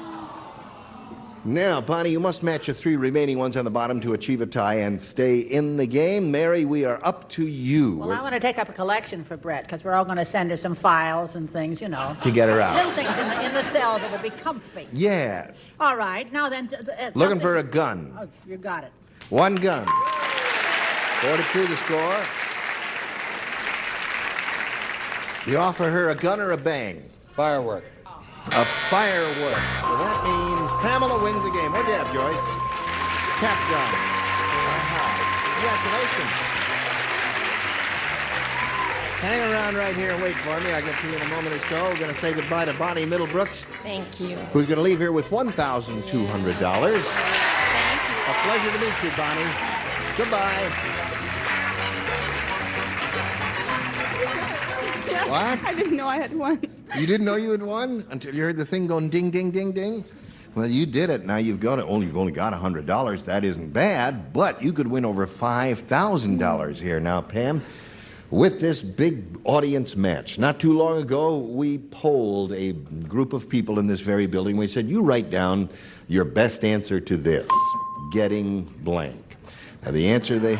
Now, Bonnie, you must match the 3 remaining ones on the bottom to achieve a tie and stay in the game. Mary, we are up to you. Well, I want to take up a collection for Brett, because we're all going to send her some files and things, you know. To get her out. Little things in the cell that would be comfy. Yes. All right, now then... Looking for a gun. Oh, you got it. One gun. 4-2 the score. You offer her a gun or a bang? Firework. A firework. So that means Pamela wins the game. What'd you have, Joyce? Cap gun. Congratulations. Hang around right here and wait for me. I'll get to you in a moment or so. We're going to say goodbye to Bonnie Middlebrooks. Thank you. Who's going to leave here with $1,200. Thank you. A pleasure to meet you, Bonnie. Goodbye. What? I didn't know I had one. You didn't know you had won until you heard the thing going ding, ding, ding, ding? Well, you did it. Now you've got it. You've only got $100. That isn't bad, but you could win over $5,000 here. Now, Pam, with this big audience match, not too long ago, we polled a group of people in this very building. We said, you write down your best answer to this, getting blank. Now, the answer they...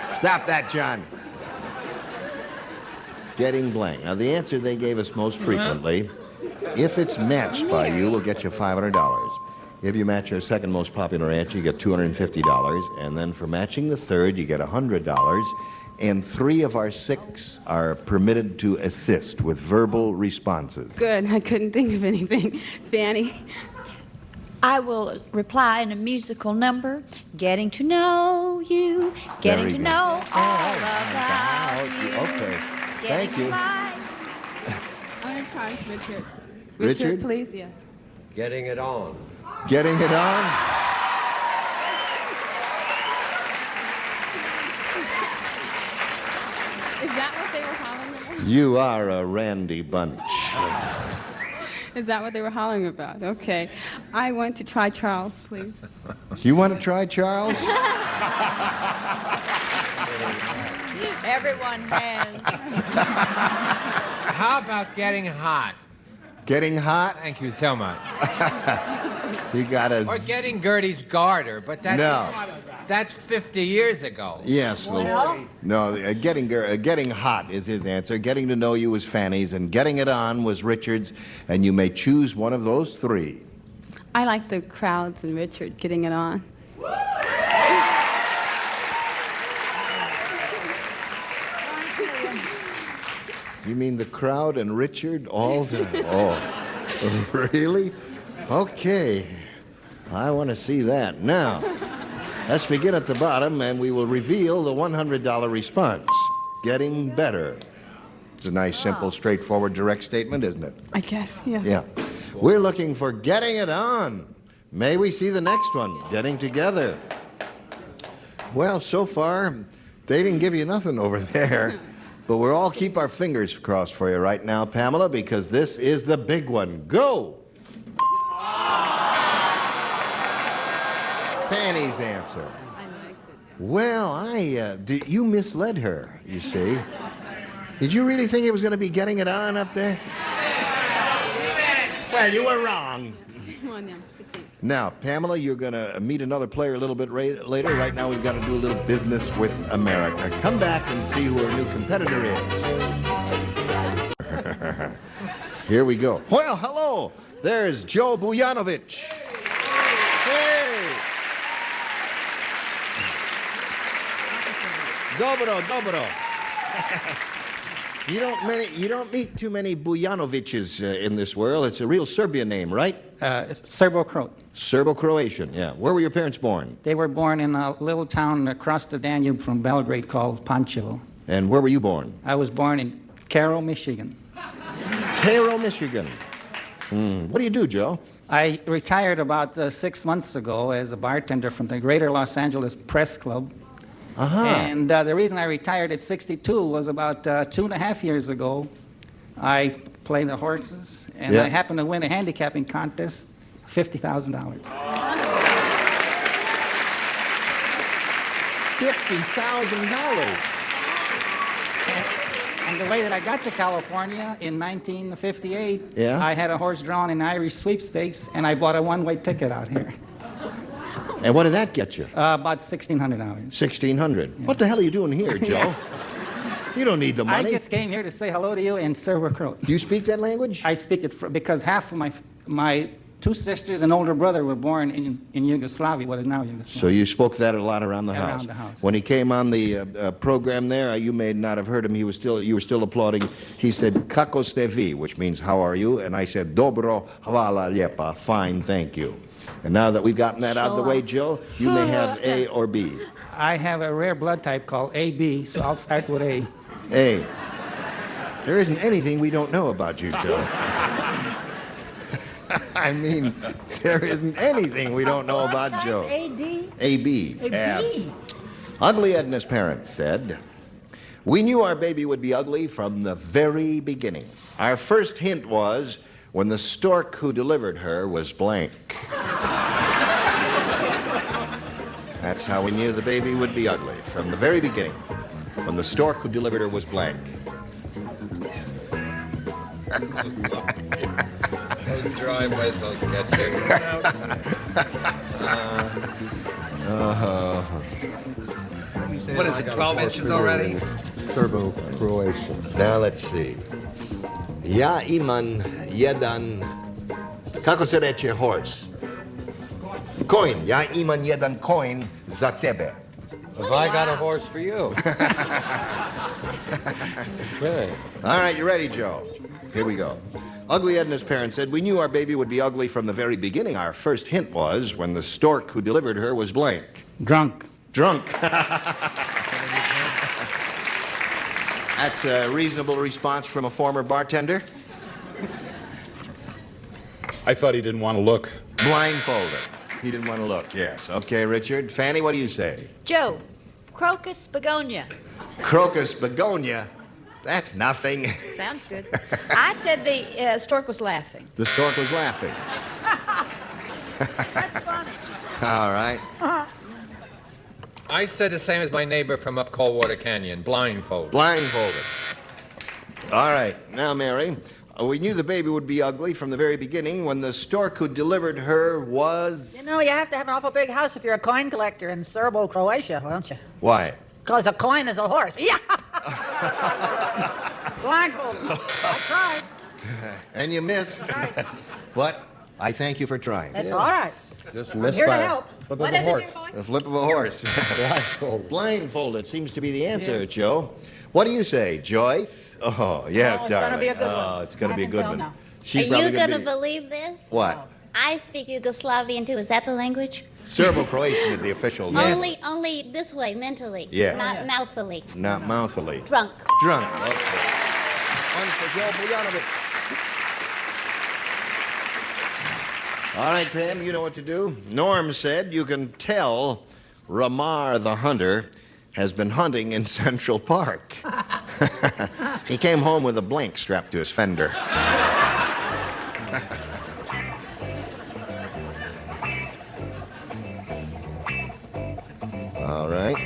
Stop that, John. Getting blank. Now, the answer they gave us most frequently, if it's matched by you, we'll get you $500. If you match our second most popular answer, you get $250. And then for matching the third, you get $100. And 3 of our 6 are permitted to assist with verbal responses. Good. I couldn't think of anything. Fanny. I will reply in a musical number, getting to know you, getting Very to good. know all about you. Okay. Thank you. I want to try Richard. Richard? Please, yes. Getting it on. Getting it on? Is that what they were hollering about? You are a randy bunch. Is that what they were hollering about? Okay. I want to try Charles, please. You want to try, Charles? Everyone has. How about getting hot? Getting hot? Thank you so much. You got a... Or getting Gertie's garter, but that's 50 years ago. Yes, well, no, getting hot is his answer. Getting to know you was Fanny's, and getting it on was Richard's, and you may choose one of those 3. I like the crowds and Richard getting it on. You mean the crowd and Richard all together? Oh, really? Okay. I want to see that. Now, let's begin at the bottom, and we will reveal the $100 response. Getting better. It's a nice, simple, straightforward, direct statement, isn't it? I guess, yes. Yeah. We're looking for getting it on. May we see the next one, getting together. Well, so far, they didn't give you nothing over there. But we'll all keep our fingers crossed for you right now, Pamela, because this is the big one. Go! Fanny's answer. I liked it. Well, you misled her, you see. Did you really think it was going to be getting it on up there? Well, you were wrong. Come on now. Now, Pamela, you're going to meet another player a little bit later. Right now, we've got to do a little business with America. Come back and see who our new competitor is. Here we go. Well, hello. There's Joe Bujanovich. Hey. Dobro. You don't meet too many Bujanoviches in this world. It's a real Serbian name, right? Serbo-Croat. Serbo-Croatian, yeah. Where were your parents born? They were born in a little town across the Danube from Belgrade called Pančevo. And where were you born? I was born in Cairo, Michigan. Cairo, Michigan. What do you do, Joe? I retired about 6 months ago as a bartender from the Greater Los Angeles Press Club. And the reason I retired at 62 was about 2.5 years ago. I play the horses, and I happened to win a handicapping contest, $50,000. $50,000. And the way that I got to California in 1958, Yeah? I had a horse drawn in Irish sweepstakes, and I bought a one-way ticket out here. And what did that get you? About $1,600. $1,600. What the hell are you doing here, Joe? You don't need the money. I just came here to say hello to you in Serbo-Croat. Do you speak that language? I speak it because half of my two sisters and older brother were born in Yugoslavia, what is now Yugoslavia. So you spoke that a lot around the Around house. the house. When he came on the program there, you may not have heard him. You were still applauding. He said, "Kako ste vi," which means "How are you?" And I said, "Dobro, hvala lijepa," fine, thank you. And now that we've gotten that out of the way, Joe, you may have A or B. I have a rare blood type called AB, so I'll start with A. A. There isn't anything we don't know about you, Joe. I mean, there isn't anything we don't know about Joe. A-D? A-B. A-B. Ugly Edna's parents said, "We knew our baby would be ugly from the very beginning. Our first hint was when the stork who delivered her was blank." That's how we knew the baby would be ugly from the very beginning, when the stork who delivered her was blank. Those driveways don't get taken out. What is it, 12 inches already? Serbo-Croatian. Now let's see. Ja imam jedan... Kako se reče horse? Coin. Ja imam jedan coin za tebe. If I got a horse for you. Okay. All right, you ready, Joe? Here we go. Ugly Edna's parents said, "We knew our baby would be ugly from the very beginning. Our first hint was when the stork who delivered her was blank." Drunk. Drunk. That's a reasonable response from a former bartender. I thought he didn't want to look. Blindfolded. He didn't want to look, yes. Okay, Richard. Fanny, what do you say? Joe, crocus begonia. Crocus begonia. That's nothing. Sounds good. I said the stork was laughing. The stork was laughing. That's funny. All right. I said the same as my neighbor from up Coldwater Canyon, blindfolded. Blindfolded. All right. Now, Mary, we knew the baby would be ugly from the very beginning when the stork who delivered her was... You know, you have to have an awful big house if you're a coin collector in Serbo-Croatia, don't you? Why? Because a coin is a horse. Yeah. Blindfolded. I tried. And you missed. But I thank you for trying. That's all right. Just I'm missed here to by help. What is it, The flip of a horse. Blindfolded seems to be the answer, Joe. What do you say, Joyce? Oh, yes, it's darling. gonna be a good one. Oh, it's going to be a good one. now. She's Are probably you gonna going to be... believe this? What? I speak Yugoslavian too. Is that the language? Serbo-Croatian is the official name. Only this way, mentally. Yeah. Not mouthfully. Not mouthily. Drunk. Drunk. Okay. One for Joe Bujanovich. All right, Pam, you know what to do. Norm said you can tell Ramar the hunter has been hunting in Central Park. He came home with a blank strapped to his fender. All right.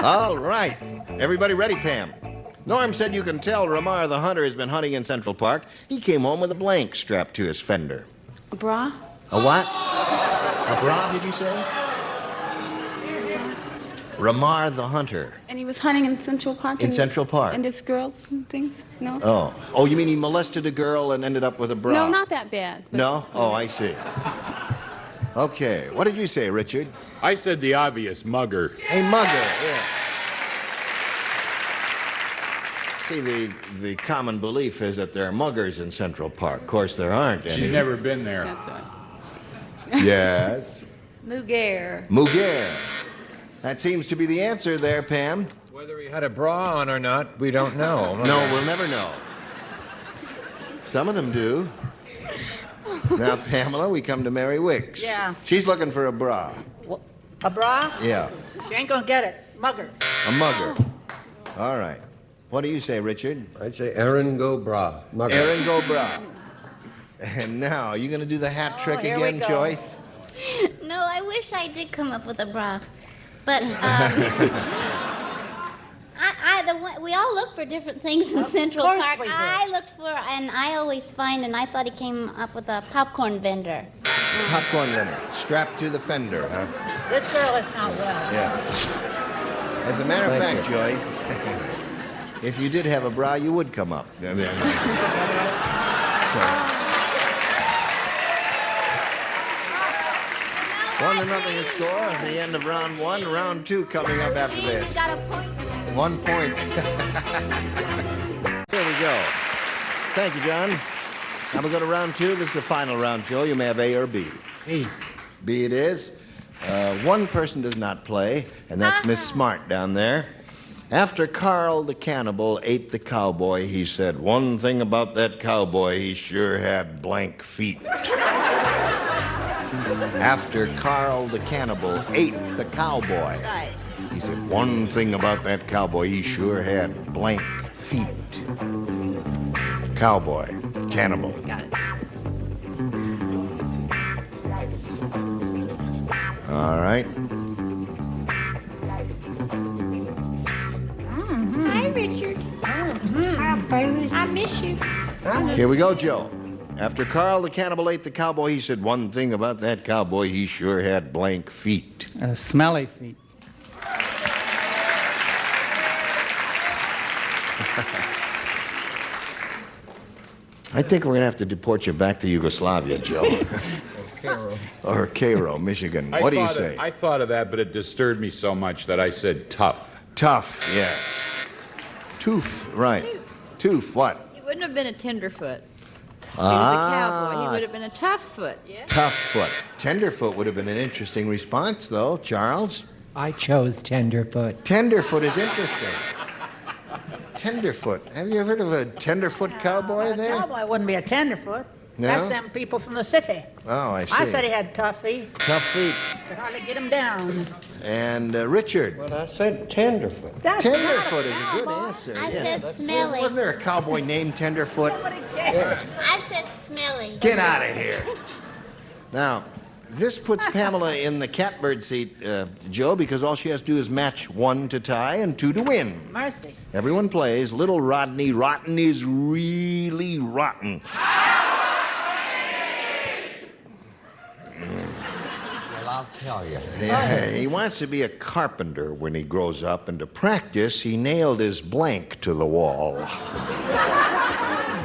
All right. Everybody ready, Pam? Norm said you can tell Ramar the hunter has been hunting in Central Park. He came home with a blank strapped to his fender. A bra? A what? A bra, did you say? Ramar the hunter. And he was hunting in Central Park? In Central Park. And there's girls and things? No? Oh, you mean he molested a girl and ended up with a bra? No, not that bad. No? Oh, I see. Okay. What did you say, Richard? I said the obvious, mugger. A mugger, yeah. See, the common belief is that there are muggers in Central Park. Of course, there aren't any. She's never been there. That's right. Yes. Muger. Muger. That seems to be the answer there, Pam. Whether he had a bra on or not, we don't know. No, we'll never know. Some of them do. Now, Pamela, we come to Mary Wicks. Yeah. She's looking for a bra. A bra? Yeah. She ain't gonna get it. Mugger. A mugger. All right. What do you say, Richard? I'd say Aaron go bra. Mugger. Aaron go bra. And now, are you going to do the hat trick here we again, go. Joyce? No, I wish I did come up with a bra. But we all look for different things in Central course Park. we do. I looked for, and I always find, and I thought he came up with a popcorn vendor. Popcorn vendor. Strapped to the fender, huh? This girl is not well. Yeah. As a matter of fact, Joyce, if you did have a bra, you would come up. I mean, so. 1-0 score at the end of round one. Round two coming up after this. Got a point. 1 point. There we go. Thank you, John. Now we go to round two. This is the final round, Joe. You may have A or B. B. B it is. One person does not play, and that's Miss Smart down there. After Carl the cannibal ate the cowboy, he said, "One thing about that cowboy, he sure had blank feet." After Carl the cannibal ate the cowboy, Right. he said, "One thing about that cowboy, he sure had blank feet." Cowboy, cannibal. Got it. All right. Hi, Richard. Hi, baby. I miss you. Here we go, Joe. After Carl the cannibal ate the cowboy, he said, "One thing about that cowboy, he sure had blank feet." Smelly feet. I think we're going to have to deport you back to Yugoslavia, Joe. Cairo. Or Cairo, Michigan. What do you say? I thought of that, but it disturbed me so much that I said tough. Tough, yes. Tooth, right. Tooth, what? He wouldn't have been a tenderfoot. He was a cowboy. He would have been a tough foot, yeah? Tough foot. Tenderfoot would have been an interesting response, though. Charles? I chose tenderfoot. Tenderfoot is interesting. Tenderfoot. Have you ever heard of a tenderfoot cowboy there? Cowboy wouldn't be a tenderfoot. No? That's them people from the city. Oh, I see. I said he had tough feet. Tough feet. Could hardly get him down. And Richard? Well, I said tenderfoot. That's Tenderfoot is a good answer. I yeah. said smelly. Wasn't there a cowboy named Tenderfoot? I said smelly. Get out of here. Now, this puts Pamela in the catbird seat, Joe, because all she has to do is match 1 to tie and 2 to win. Mercy. Everyone plays. Little Rodney Rotten is really rotten. Well, I'll tell you. He wants to be a carpenter when he grows up, and to practice, he nailed his blank to the wall.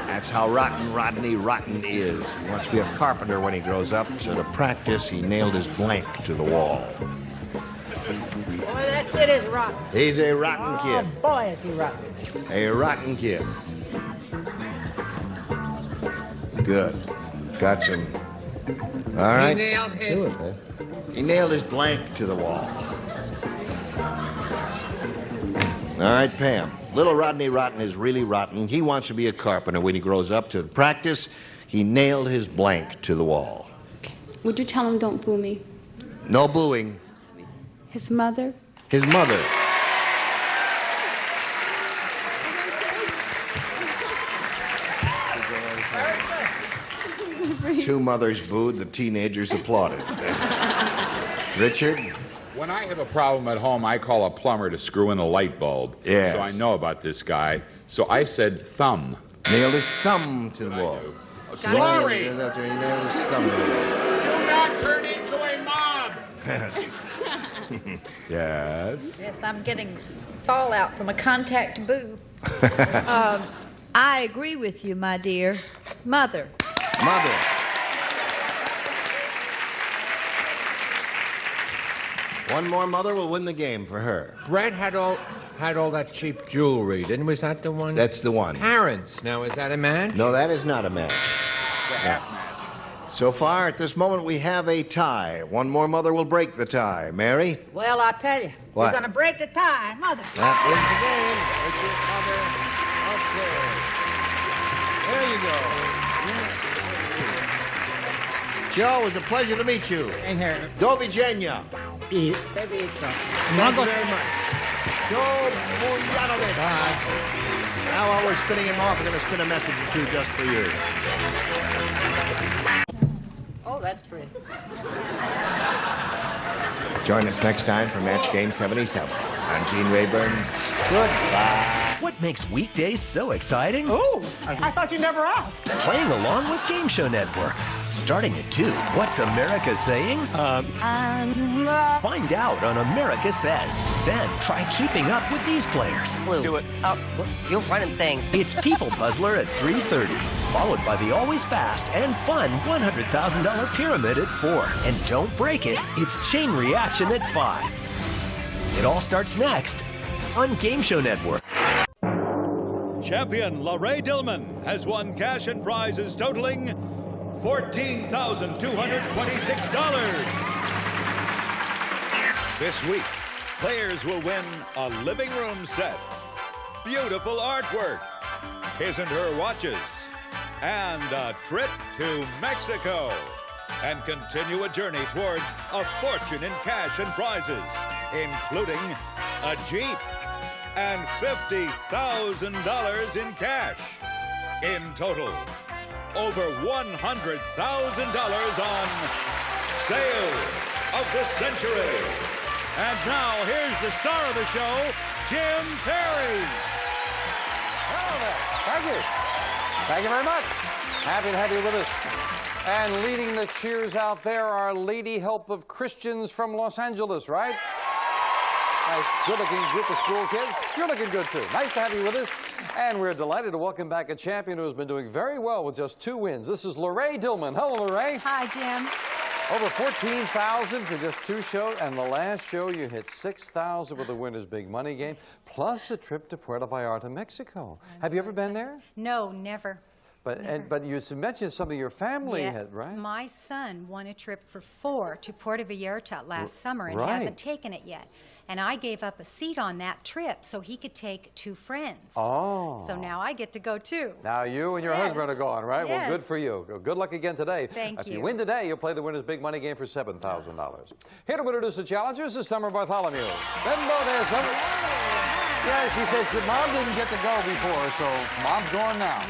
That's how rotten Rodney Rotten is. He wants to be a carpenter when he grows up, so to practice, he nailed his blank to the wall. Boy, that kid is rotten. He's a rotten kid. Oh, boy, is he rotten. A rotten kid. Good. Got some. All right. He nailed his blank to the wall. All right, Pam. Little Rodney Rotten is really rotten. He wants to be a carpenter when he grows up. To practice, he nailed his blank to the wall. Would you tell him don't boo me? No booing. His mother? His mother. Two mothers booed, the teenagers applauded. Richard? When I have a problem at home, I call a plumber to screw in a light bulb. Yes. So I know about this guy. So I said thumb. Nailed his thumb to the wall. Sorry! He nailed his thumb to the wall. Do not turn into a mob! Yes. Yes, I'm getting fallout from a contact boo. I agree with you, my dear. Mother. Mother. One more mother will win the game for her. Brett had all that cheap jewelry, didn't was that the one? That's the one. Parents. Now, is that a match? No, that is not a match. So far, at this moment, we have a tie. One more mother will break the tie. Mary? Well, I'll tell you. What? We're going to break the tie, Mother. That wins the game. It's your mother. Okay. There you go. Joe, it was a pleasure to meet you. In here. Do Virginia. Thank you very much. Joe Mujanovic. Now, while we're spinning him off, we're going to spin a message or two just for you. Oh, that's pretty. Join us next time for Match Game 77. I'm Gene Rayburn. Goodbye. What makes weekdays so exciting? Oh, I thought you never asked. Playing along with Game Show Network. Starting at 2, what's America saying? Find out on America Says. Then try keeping up with these players. Let's do it. Oh, you're running things. It's People Puzzler at 3:30, followed by the always fast and fun $100,000 pyramid at 4. And don't break it, it's Chain Reaction at 5. It all starts next on Game Show Network. Champion LaRae Dillman has won cash and prizes totaling $14,226. This week, players will win a living room set, beautiful artwork, his and her watches, and a trip to Mexico, and continue a journey towards a fortune in cash and prizes, including a Jeep and $50,000 in cash. In total, over $100,000 on Sale of the Century. And now, here's the star of the show, Jim Perry. Hello there. Thank you. Thank you very much. Happy to have you with us. And leading the cheers out there, our Lady Help of Christians from Los Angeles, right? Nice, good-looking group of school kids. You're looking good, too. Nice to have you with us. And we're delighted to welcome back a champion who has been doing very well with just 2 wins. This is LaRae Dillman. Hello, LaRae. Hi, Jim. Over 14,000 for just 2 shows, and the last show you hit 6,000 with the winner's big money game, plus a trip to Puerto Vallarta, Mexico. Have you ever been there? No, never. But you mentioned something your family had, right? My son won a trip for 4 to Puerto Vallarta last summer and right. hasn't taken it yet. And I gave up a seat on that trip so he could take 2 friends. Oh. So now I get to go too. Now you and your husband are going, right? Yes. Well, good for you. Good luck again today. Thank If you. you win today, you'll play the winner's big money game for $7,000. Here to introduce the challengers is Summer Bartholomew. Hello there, Summer. Yeah, she said Mom didn't get to go before, so Mom's going now.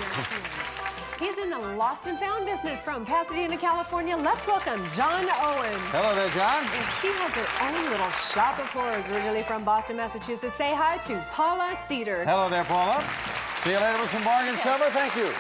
He's in the lost and found business from Pasadena, California. Let's welcome John Owen. Hello there, John. And she has her own little shop of horrors, originally from Boston, Massachusetts. Say hi to Paula Cedar. Hello there, Paula. See you later with some bargain silver. Thank you.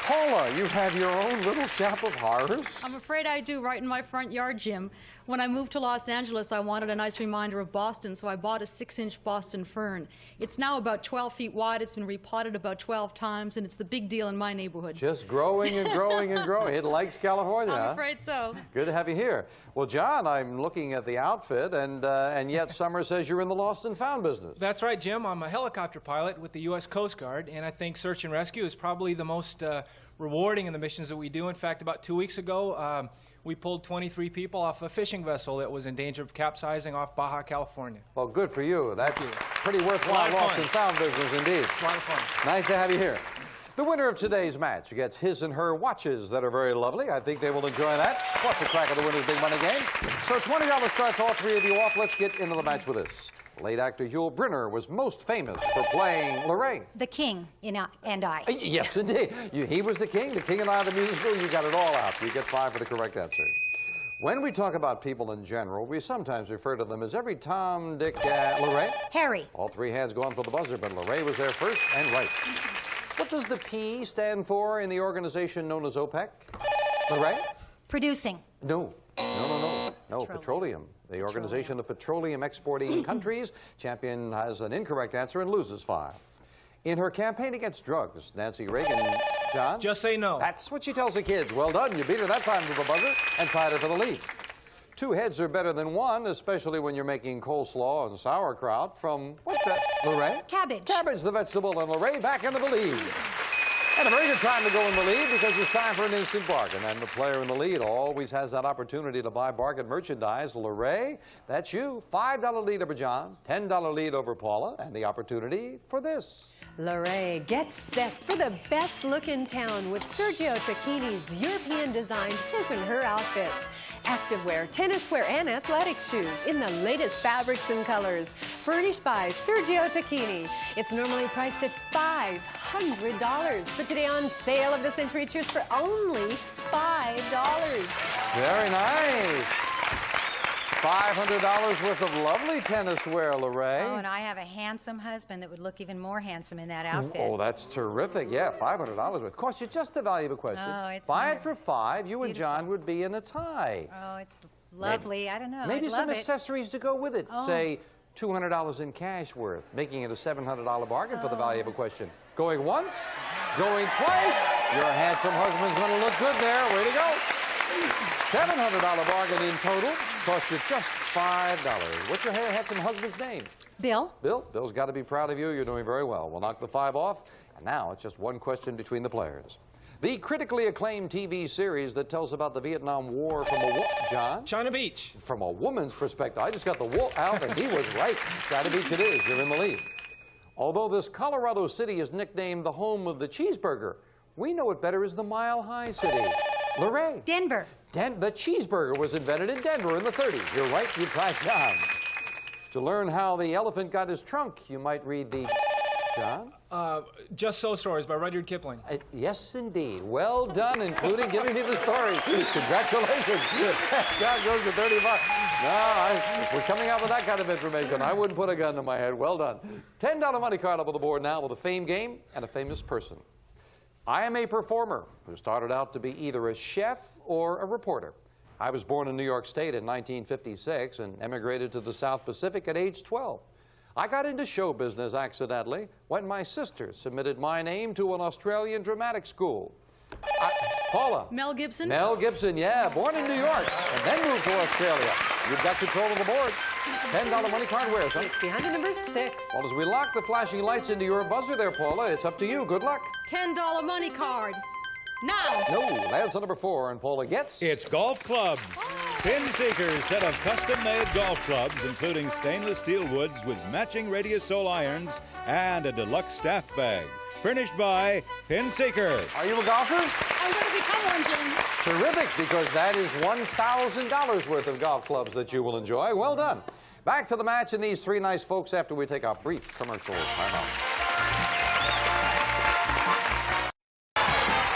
Paula, you have your own little shop of horrors? I'm afraid I do, right in my front yard, Jim. When I moved to Los Angeles, I wanted a nice reminder of Boston, so I bought a 6-inch Boston fern. It's now about 12 feet wide. It's been repotted about 12 times, and it's the big deal in my neighborhood. Just growing and growing and growing. It likes California, I'm huh? afraid so. Good to have you here. Well, John, I'm looking at the outfit, and yet Summer says you're in the lost and found business. That's right, Jim. I'm a helicopter pilot with the U.S. Coast Guard, and I think search and rescue is probably the most rewarding in the missions that we do. In fact, about 2 weeks ago, we pulled 23 people off a fishing vessel that was in danger of capsizing off Baja, California. Well, good for you. That's pretty worthwhile lost and found business indeed. A lot of fun. Nice to have you here. The winner of today's match gets his and her watches that are very lovely. I think they will enjoy that. Plus a crack of the winner's big money game. So $20 starts all 3 of you off. Let's get into the match with us. Late actor Yul Brynner was most famous for playing LaRae. The King and I. Yes, indeed. He was the king and I of the musical. You got it all out. You get 5 for the correct answer. When we talk about people in general, we sometimes refer to them as every Tom, Dick, Lorraine? Harry. All three hands going for the buzzer, but Lorraine was there first and right. What does the P stand for in the organization known as OPEC? Lorraine? Producing. No, petroleum. The Organization of Petroleum Exporting Countries. Champion has an incorrect answer and loses 5. In her campaign against drugs, Nancy Reagan, John? Just say no. That's what she tells the kids. Well done. You beat her that time to the buzzer and tied her for the lead. 2 heads are better than 1, especially when you're making coleslaw and sauerkraut from, what's that, Lorraine? Cabbage. Cabbage, the vegetable, and Lorraine back into the lead. And a very good time to go in the lead because it's time for an instant bargain. And the player in the lead always has that opportunity to buy bargain merchandise. Lorraine, that's you. $5 lead over John, $10 lead over Paula, and the opportunity for this. Lorraine gets set for the best look in town with Sergio Tacchini's European-designed his and her outfits. Activewear, tenniswear, and athletic shoes in the latest fabrics and colors. Furnished by Sergio Tacchini. It's normally priced at $500, but today on Sale of the Century Cheers for only $5. Very nice. $500 worth of lovely tennis wear, Lorraine. Oh, and I have a handsome husband that would look even more handsome in that outfit. Oh, that's terrific. Yeah, $500 worth. Cost you just the value of a question. Oh, it's Buy it wonderful. for 5. You and Beautiful. John would be in a tie. Oh, it's lovely. I don't know. Maybe I'd some love it. accessories to go with it. Oh. Say $200 in cash worth, making it a $700 bargain for the value of a question. Going once, going twice. Your handsome husband's going to look good there. Way to go. $700 bargain in total. Cost you just $5. What's your handsome husband's name? Bill. Bill. Bill's got to be proud of you. You're doing very well. We'll knock the 5 off. And now it's just one question between the players. The critically acclaimed TV series that tells about the Vietnam War from a John? China Beach. From a woman's perspective. I just got the wolf out, and he was right. China Beach it is. You're in the lead. Although this Colorado city is nicknamed the home of the cheeseburger, we know it better as the Mile High City. Lorraine. Denver. The cheeseburger was invented in Denver in the 30s. You're right, you tied John. To learn how the elephant got his trunk, you might read the... John? Just So Stories by Rudyard Kipling. Yes, indeed. Well done, including giving me the story. Congratulations. John goes to 35. No, we're coming out with that kind of information. I wouldn't put a gun to my head. Well done. $10 money card up on the board now with a fame game and a famous person. I am a performer who started out to be either a chef or a reporter. I was born in New York State in 1956 and emigrated to the South Pacific at age 12. I got into show business accidentally when my sister submitted my name to an Australian dramatic school. Paula. Mel Gibson? Mel Gibson, yeah, born in New York and then moved to Australia. You've got control of the board. $10 money card where, son? It's behind number 6. Well, as we lock the flashing lights into your buzzer there, Paula, it's up to you. Good luck. $10 money card. Now. No, lands on number 4, and Paula gets... It's golf clubs. Pin Seekers set of custom-made golf clubs, including stainless steel woods with matching radius sole irons and a deluxe staff bag. Furnished by Pin Seekers. Are you a golfer? I'm going to become one, Jim. Terrific, because that is $1,000 worth of golf clubs that you will enjoy. Well done. Back to the match and these 3 nice folks after we take a brief commercial timeout.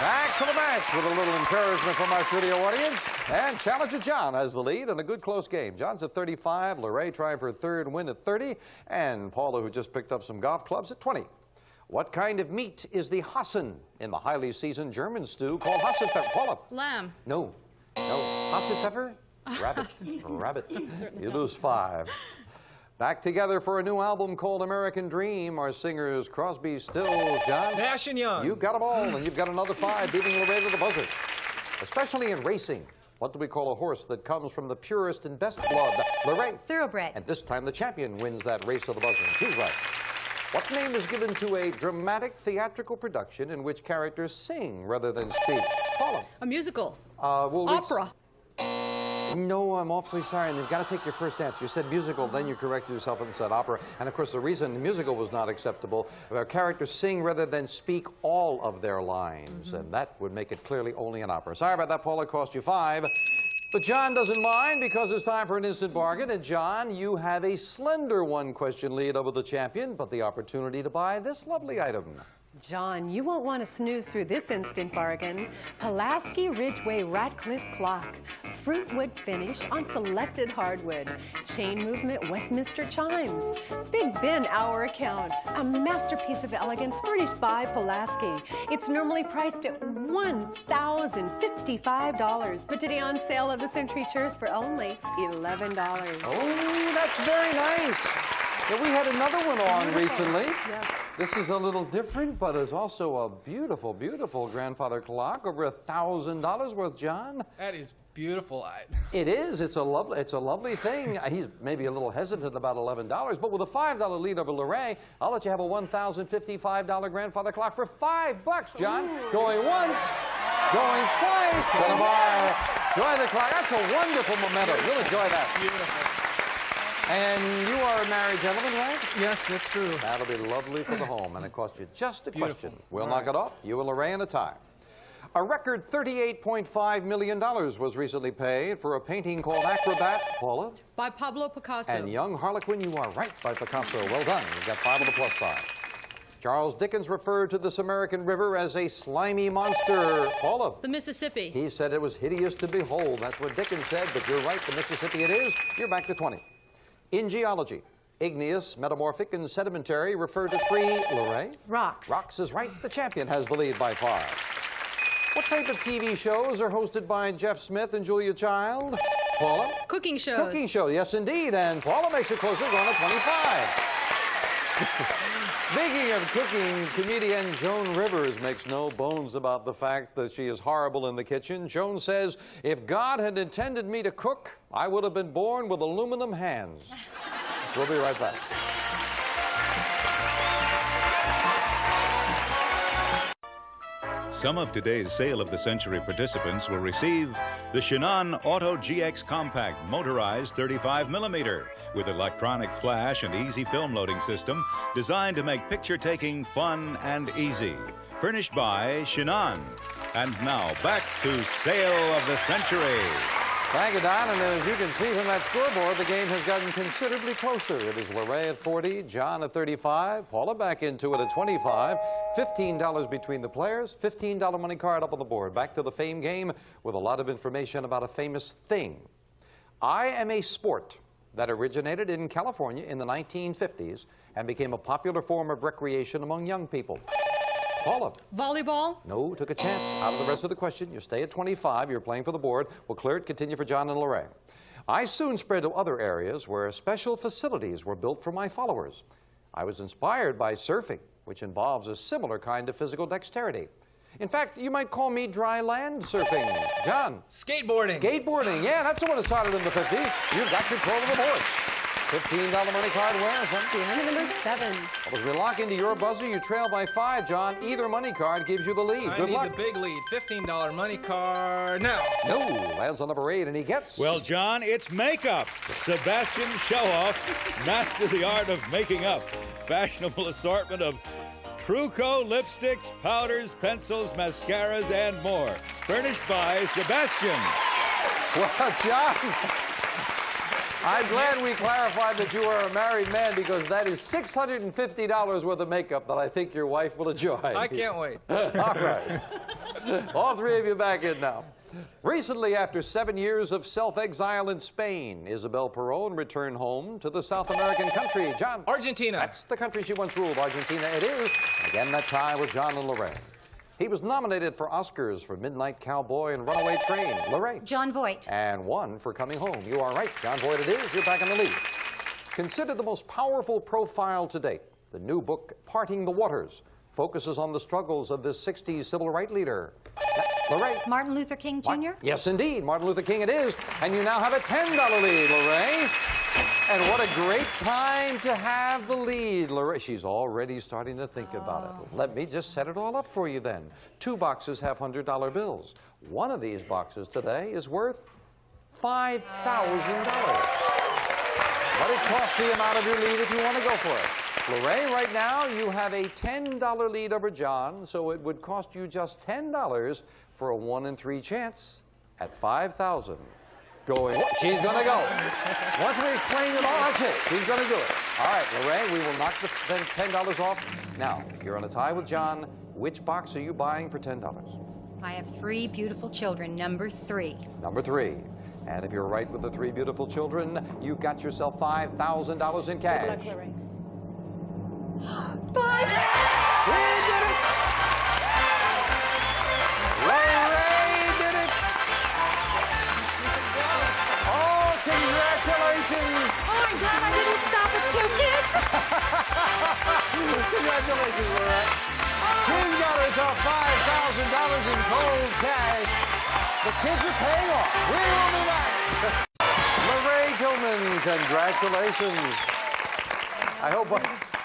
Back to the match with a little encouragement from our studio audience. And Challenger John has the lead in a good close game. John's at 35, Lorraine trying for a third win at 30, and Paula, who just picked up some golf clubs, at 20. What kind of meat is the Hassen in the highly seasoned German stew called Hassenpfeffer? Paula? Lamb. No. Hassenpfeffer? Rabbit. Rabbit. You lose 5. Back together for a new album called American Dream are singers Crosby, Stills, John. Nash and Young. You got them all, and you've got another 5 beating Lorraine to the buzzer. Especially in racing. What do we call a horse that comes from the purest and best blood? Lorraine. Thoroughbred. And this time the champion wins that race to the buzzer. She's right. What name is given to a dramatic theatrical production in which characters sing rather than speak? Paula. A musical. Opera. No, I'm awfully sorry, and you've got to take your first answer. You said musical, then you corrected yourself and said opera. And of course, the reason the musical was not acceptable, characters sing rather than speak all of their lines, and that would make it clearly only an opera. Sorry about that, Paula, it cost you 5. But John doesn't mind because it's time for an instant bargain. And John, you have a slender 1-question lead over the champion, but the opportunity to buy this lovely item. John, you won't want to snooze through this instant bargain. Pulaski Ridgeway Ratcliffe clock. Fruitwood finish on selected hardwood. Chain movement Westminster chimes. Big Ben hour account. A masterpiece of elegance furnished by Pulaski. It's normally priced at $1,055, but today on sale at the Century Chairs for only $11. Oh, that's very nice. Yeah, we had another one on recently. Yes. This is a little different, but it's also a beautiful, beautiful grandfather clock. Over $1,000 worth, John. That is beautiful. It is. It's a lovely thing. He's maybe a little hesitant about $11, but with a $5 lead over Luray, I'll let you have a $1,055 grandfather clock for $5, John. Ooh. Going once, going twice. Gonna buy. Enjoy the clock. That's a wonderful memento. You'll enjoy that. Beautiful. And you are a married gentleman, right? Yes, that's true. That'll be lovely for the home, and it cost you just a Beautiful. question. We'll All knock right. it off. You and Lorraine a tie. A record $38.5 million was recently paid for a painting called Acrobat. Paula? By Pablo Picasso. And Young Harlequin, you are right, by Picasso. Well done. You've got 5 on the plus side. Charles Dickens referred to this American river as a slimy monster. Paula? The Mississippi. He said it was hideous to behold. That's what Dickens said, but you're right, the Mississippi it is. You're back to 20. In geology, igneous, metamorphic, and sedimentary refer to 3, Lorraine? Rocks. Rocks is right. The champion has the lead by 5. What type of TV shows are hosted by Jeff Smith and Julia Child? Paula? Cooking shows. Cooking shows, yes indeed. And Paula makes it closer, going to 25. Speaking of cooking, comedian Joan Rivers makes no bones about the fact that she is horrible in the kitchen. Joan says, if God had intended me to cook, I would have been born with aluminum hands. We'll be right back. Some of today's Sale of the Century participants will receive the Shannon Auto GX Compact Motorized 35mm with electronic flash and easy film loading system designed to make picture-taking fun and easy. Furnished by Shannon. And now back to Sale of the Century. Thank you, Don. And as you can see from that scoreboard, the game has gotten considerably closer. It is Lorraine at 40, John at 35, Paula back into it at 25, $15 between the players, $15 money card up on the board. Back to the fame game with a lot of information about a famous thing. I am a sport that originated in California in the 1950s and became a popular form of recreation among young people. Paula. Volleyball. No, took a chance. Out of the rest of the question. You stay at 25. You're playing for the board. We'll clear it. Continue for John and Lorraine. I soon spread to other areas where special facilities were built for my followers. I was inspired by surfing, which involves a similar kind of physical dexterity. In fact, you might call me dry land surfing. John. Skateboarding. Skateboarding. Yeah, that's the one that started in the 50s. You've got control of the board. $15 money card winner. Number 7. Well, as we lock into your buzzer, you trail by 5, John. Either money card gives you the lead. I Good need luck. the big lead. $15 money card now. No, lands on number 8, and he gets... Well, John, it's makeup. Sebastian Showoff, master the art of making up. Fashionable assortment of Truco lipsticks, powders, pencils, mascaras, and more. Furnished by Sebastian. Well, John, I'm glad we clarified that you are a married man because that is $650 worth of makeup that I think your wife will enjoy. I can't wait. All right. All 3 of you back in now. Recently, after 7 years of self-exile in Spain, Isabel Perón returned home to the South American country. John? Argentina. That's the country she once ruled. Argentina it is. Again, that tie with John and Lorraine. He was nominated for Oscars for Midnight Cowboy and Runaway Train. Lorraine. John Voight. And 1 for Coming Home. You are right. John Voight it is. You're back in the lead. Considered the most powerful profile to date, the new book, Parting the Waters, focuses on the struggles of this 60s civil rights leader. Lorraine. Martin Luther King Jr.? Yes, indeed. Martin Luther King it is. And you now have a $10 lead, Lorraine. And what a great time to have the lead, Lorraine. She's already starting to think about it. Let me just set it all up for you then. 2 boxes have $100 bills. One of these boxes today is worth $5,000. But it costs the amount of your lead if you want to go for it. Lorraine, right now, you have a $10 lead over John, so it would cost you just $10 for a 1 in 3 chance at $5,000. Going, she's going to go. Once we explain it all, that's it. She's going to do it. All right, Lorraine, we will knock the $10 off. Now, you're on a tie with John. Which box are you buying for $10? I have 3 beautiful children, number 3. Number 3. And if you're right with the 3 beautiful children, you've got yourself $5,000 in cash. Good luck, Lorraine. 5! We did it! Lorraine did it! Oh, congratulations! Oh, I'm glad I didn't stop at 2 kids. Congratulations, Lorraine. Kim got herself $5,000 in cold cash. The kids are paying off. We will be back. Lorraine Tillman, congratulations. I hope,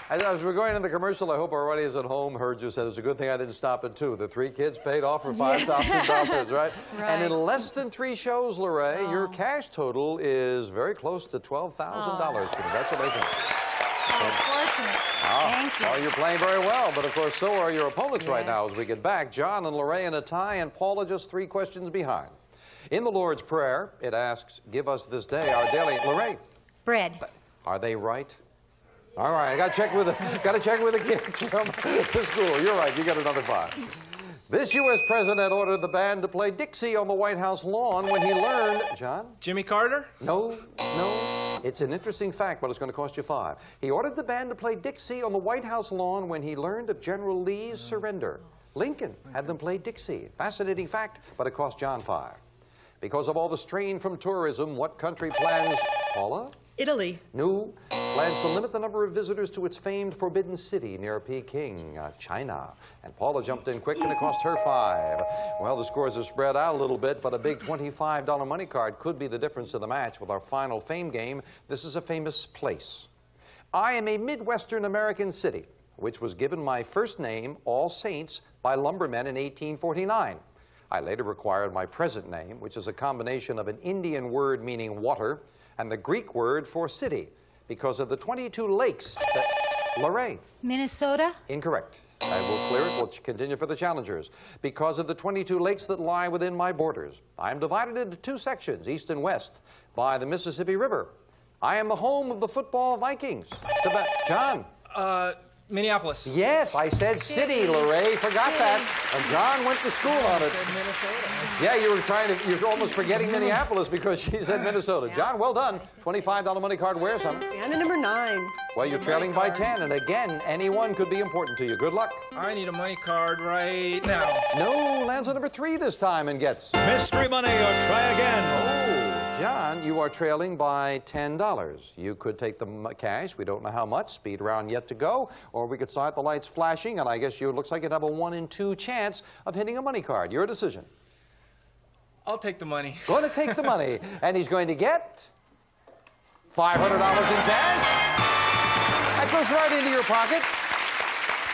as we're going into the commercial, I hope our audience at home heard you said it's a good thing I didn't stop at 2. The 3 kids paid off for $5,000, right? And in less than 3 shows, Lorraine, your cash total is very close to $12,000. Congratulations. Fortunate. Thank you. Well, you're playing very well, but of course, so are your opponents right now as we get back. John and Lorraine in a tie, and Paula just 3 questions behind. In the Lord's Prayer, it asks, give us this day our daily... Lorraine. Bread. Are they right? All right, I got to check with the kids from the school. You're right, you got another 5. This U.S. president ordered the band to play Dixie on the White House lawn when he learned... John? Jimmy Carter? No. It's an interesting fact, but it's going to cost you 5. He ordered the band to play Dixie on the White House lawn when he learned of General Lee's surrender. Lincoln had them play Dixie. Fascinating fact, but it cost John 5. Because of all the strain from tourism, what country plans... Paula? Italy. No. Plans to limit the number of visitors to its famed Forbidden City near Peking, China. And Paula jumped in quick, and it cost her 5. Well, the scores are spread out a little bit, but a big $25 money card could be the difference in the match with our final fame game. This is a famous place. I am a Midwestern American city, which was given my first name, All Saints, by lumbermen in 1849. I later acquired my present name, which is a combination of an Indian word meaning water and the Greek word for city, because of the 22 lakes that... Lorraine. Minnesota? Incorrect. I will clear it. We'll continue for the challengers. Because of the 22 lakes that lie within my borders, I am divided into 2 sections, east and west, by the Mississippi River. I am the home of the football Vikings. John. Minneapolis. Yes, I said city, Lorraine. Forgot that. And John went to school on it. Yeah, you're almost forgetting Minneapolis because she said Minnesota. John, well done. $25 money card. Where's some? And number 9. Well, you're trailing by 10, and again, any one could be important to you. Good luck. I need a money card right now. No, lands on number 3 this time and gets... Mystery money, or try again. Oh, John, you are trailing by $10. You could take the cash. We don't know how much. Speed round yet to go. Or we could start the lights flashing, and I guess it looks like you'd have a 1 in 2 chance of hitting a money card. Your decision. I'll take the money. Going to take the money. And he's going to get $500 in cash. That goes right into your pocket.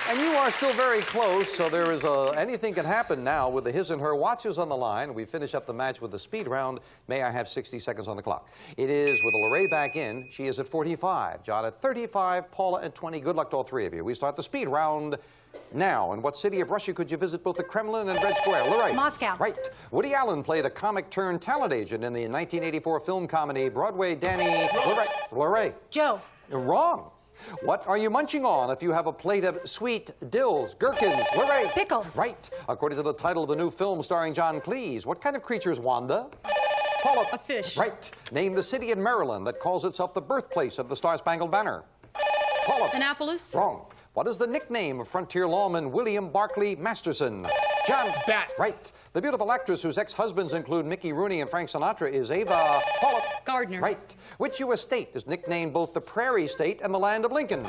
And you are still very close, so there is anything can happen now with the his and her watches on the line. We finish up the match with the speed round. May I have 60 seconds on the clock? It is with Lorraine back in. She is at 45. John at 35. Paula at 20. Good luck to all 3 of you. We start the speed round now. In what city of Russia could you visit both the Kremlin and Red Square? Lorraine. Moscow. Right. Woody Allen played a comic-turned-talent agent in the 1984 film comedy Broadway Danny... Lorraine. Joe. Wrong. What are you munching on if you have a plate of sweet dills, gherkins, Lorraine? Pickles. Right. According to the title of the new film starring John Cleese, what kind of creature is Wanda? Paula. A fish. Right. Name the city in Maryland that calls itself the birthplace of the Star-Spangled Banner. Paula. Annapolis. Wrong. What is the nickname of frontier lawman William Barclay Masterson? John. Bat. Right. The beautiful actress whose ex-husbands include Mickey Rooney and Frank Sinatra is Ava Paula. Gardner. Right. Which U.S. state is nicknamed both the Prairie State and the Land of Lincoln?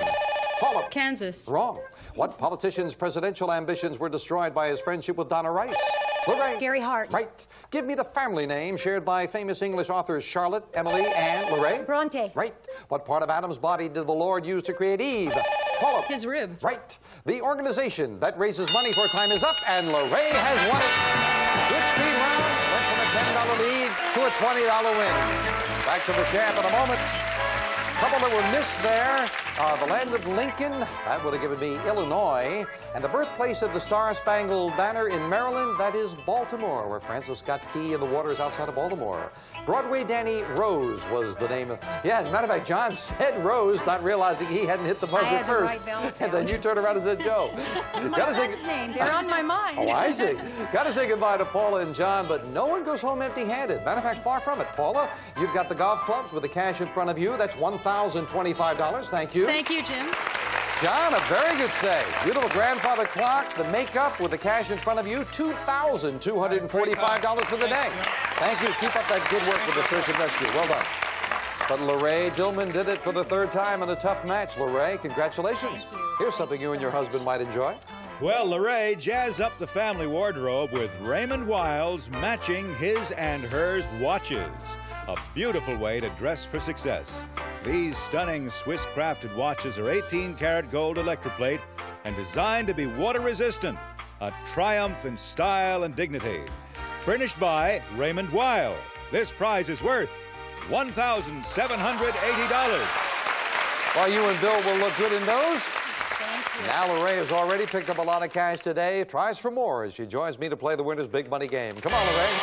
Paula. Kansas. Wrong. What politician's presidential ambitions were destroyed by his friendship with Donna Rice? Lorraine. Gary Hart. Right. Give me the family name shared by famous English authors Charlotte, Emily, and Lorraine. Bronte. Right. What part of Adam's body did the Lord use to create Eve? Paula. His rib. Right. The organization that raises money for Time Is Up, and Lorraine has won it. Good speed round. Went from a $10 lead to a $20 win. Back to the champ in a moment. Couple that were missed there. The land of Lincoln, that would have given me Illinois. And the birthplace of the Star-Spangled Banner in Maryland, that is Baltimore, where Francis Scott Key in the waters outside of Baltimore. Broadway Danny Rose was the name of... Yeah, as a matter of fact, John said Rose, not realizing he hadn't hit the buzzer first. And then you turned around and said Joe. My son's name, they're on my mind. Oh, I see. Got to say goodbye to Paula and John, but no one goes home empty-handed. Matter of fact, far from it. Paula, you've got the golf clubs with the cash in front of you. That's $1,025. Thank you. Thank you, Jim. John, a very good save. Beautiful grandfather clock, the makeup with the cash in front of you, $2,245 for the day. Thank you. Keep up that good work with the search and rescue. Well done. But LaRae Dillman did it for the third time in a tough match. LaRae, congratulations. Here's something you and your husband might enjoy. Well, LaRae, jazz up the family wardrobe with Raymond Wiles matching his and hers watches. A beautiful way to dress for success. These stunning Swiss-crafted watches are 18-karat gold electroplate and designed to be water-resistant. A triumph in style and dignity. Furnished by Raymond Weil. This prize is worth $1,780. Well, you and Bill will look good in those. Thank you. Now LaRae has already picked up a lot of cash today. Tries for more as she joins me to play the winner's big money game. Come on, LaRae.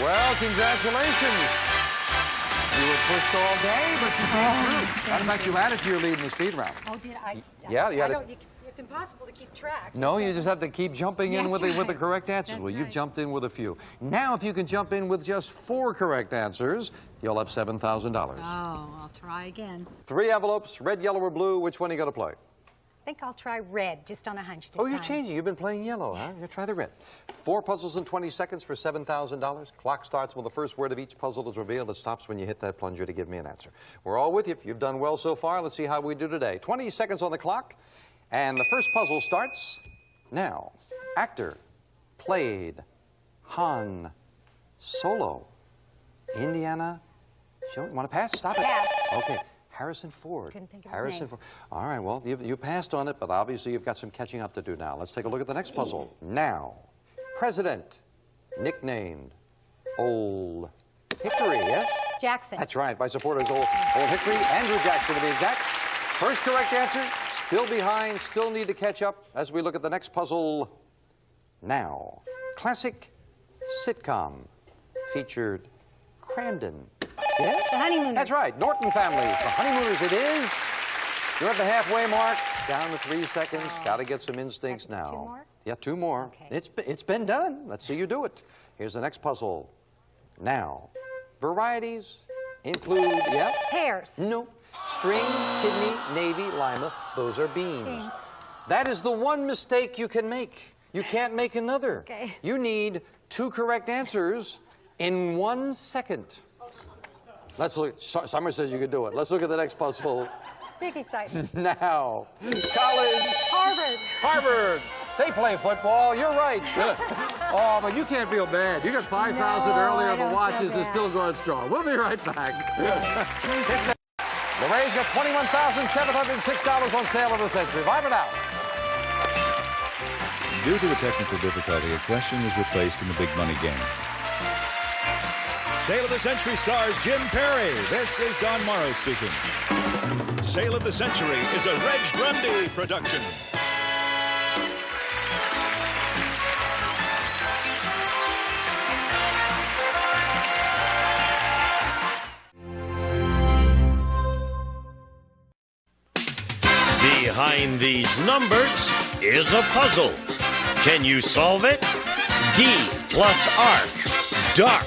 Well, congratulations. You were pushed all day, but you came through. Matter of fact, you added to your lead in the speed round. Oh, did I? Yeah, you had it. It's impossible to keep track. No, you just have to keep jumping in with the correct answers. That's Well, you've right. jumped in with a few. Now, if you can jump in with just 4 correct answers, you'll have $7,000. Oh, I'll try again. 3 envelopes, red, yellow, or blue. Which one are you going to play? I think I'll try red, just on a hunch this Oh, you're time. changing. You've been playing yellow, huh? You try the red. 4 puzzles in 20 seconds for $7,000. Clock starts when the first word of each puzzle is revealed. It stops when you hit that plunger to give me an answer. We're all with you. You've done well so far. Let's see how we do today. 20 seconds on the clock. And the first puzzle starts now. Actor, played, Han, Solo, Indiana Jones. Want to pass? Stop it. Pass. Okay. Harrison Ford. Couldn't think of his Harrison name. Ford. All right, well, you passed on it, but obviously you've got some catching up to do now. Let's take a look at the next puzzle. Now, President, nicknamed Old Hickory, yes? Jackson. That's right, by supporters Old Hickory, Andrew Jackson to be exact. First correct answer, still behind, still need to catch up as we look at the next puzzle now. Classic sitcom featured Cramden. Yes? The Honeymooners. That's right, Norton family. The Honeymooners it is. You're at the halfway mark, down to 3 seconds. Got to get some instincts now. 2 more? Yeah, 2 more. Okay. It's been done. Let's see you do it. Here's the next puzzle. Now, varieties include, yeah? Pears. No. String, kidney, navy, lima. Those are beans. Beans. That is the one mistake you can make. You can't make another. Okay. You need 2 correct answers in 1 second. Let's look. Summer says you could do it. Let's look at the next puzzle. Big excitement. Now, college. Harvard. They play football. You're right. Oh, but you can't feel bad. You got 5,000 earlier. I The don't watches feel are still going strong. We'll be right back. LaRae's got $21,706 on sale of the century. Bye for now. Due to a technical difficulty, a question was replaced in the big money game. Sale of the Century stars Jim Perry. This is Don Morrow speaking. Sale of the Century is a Reg Grundy production. Behind these numbers is a puzzle. Can you solve it? D plus arc, dark.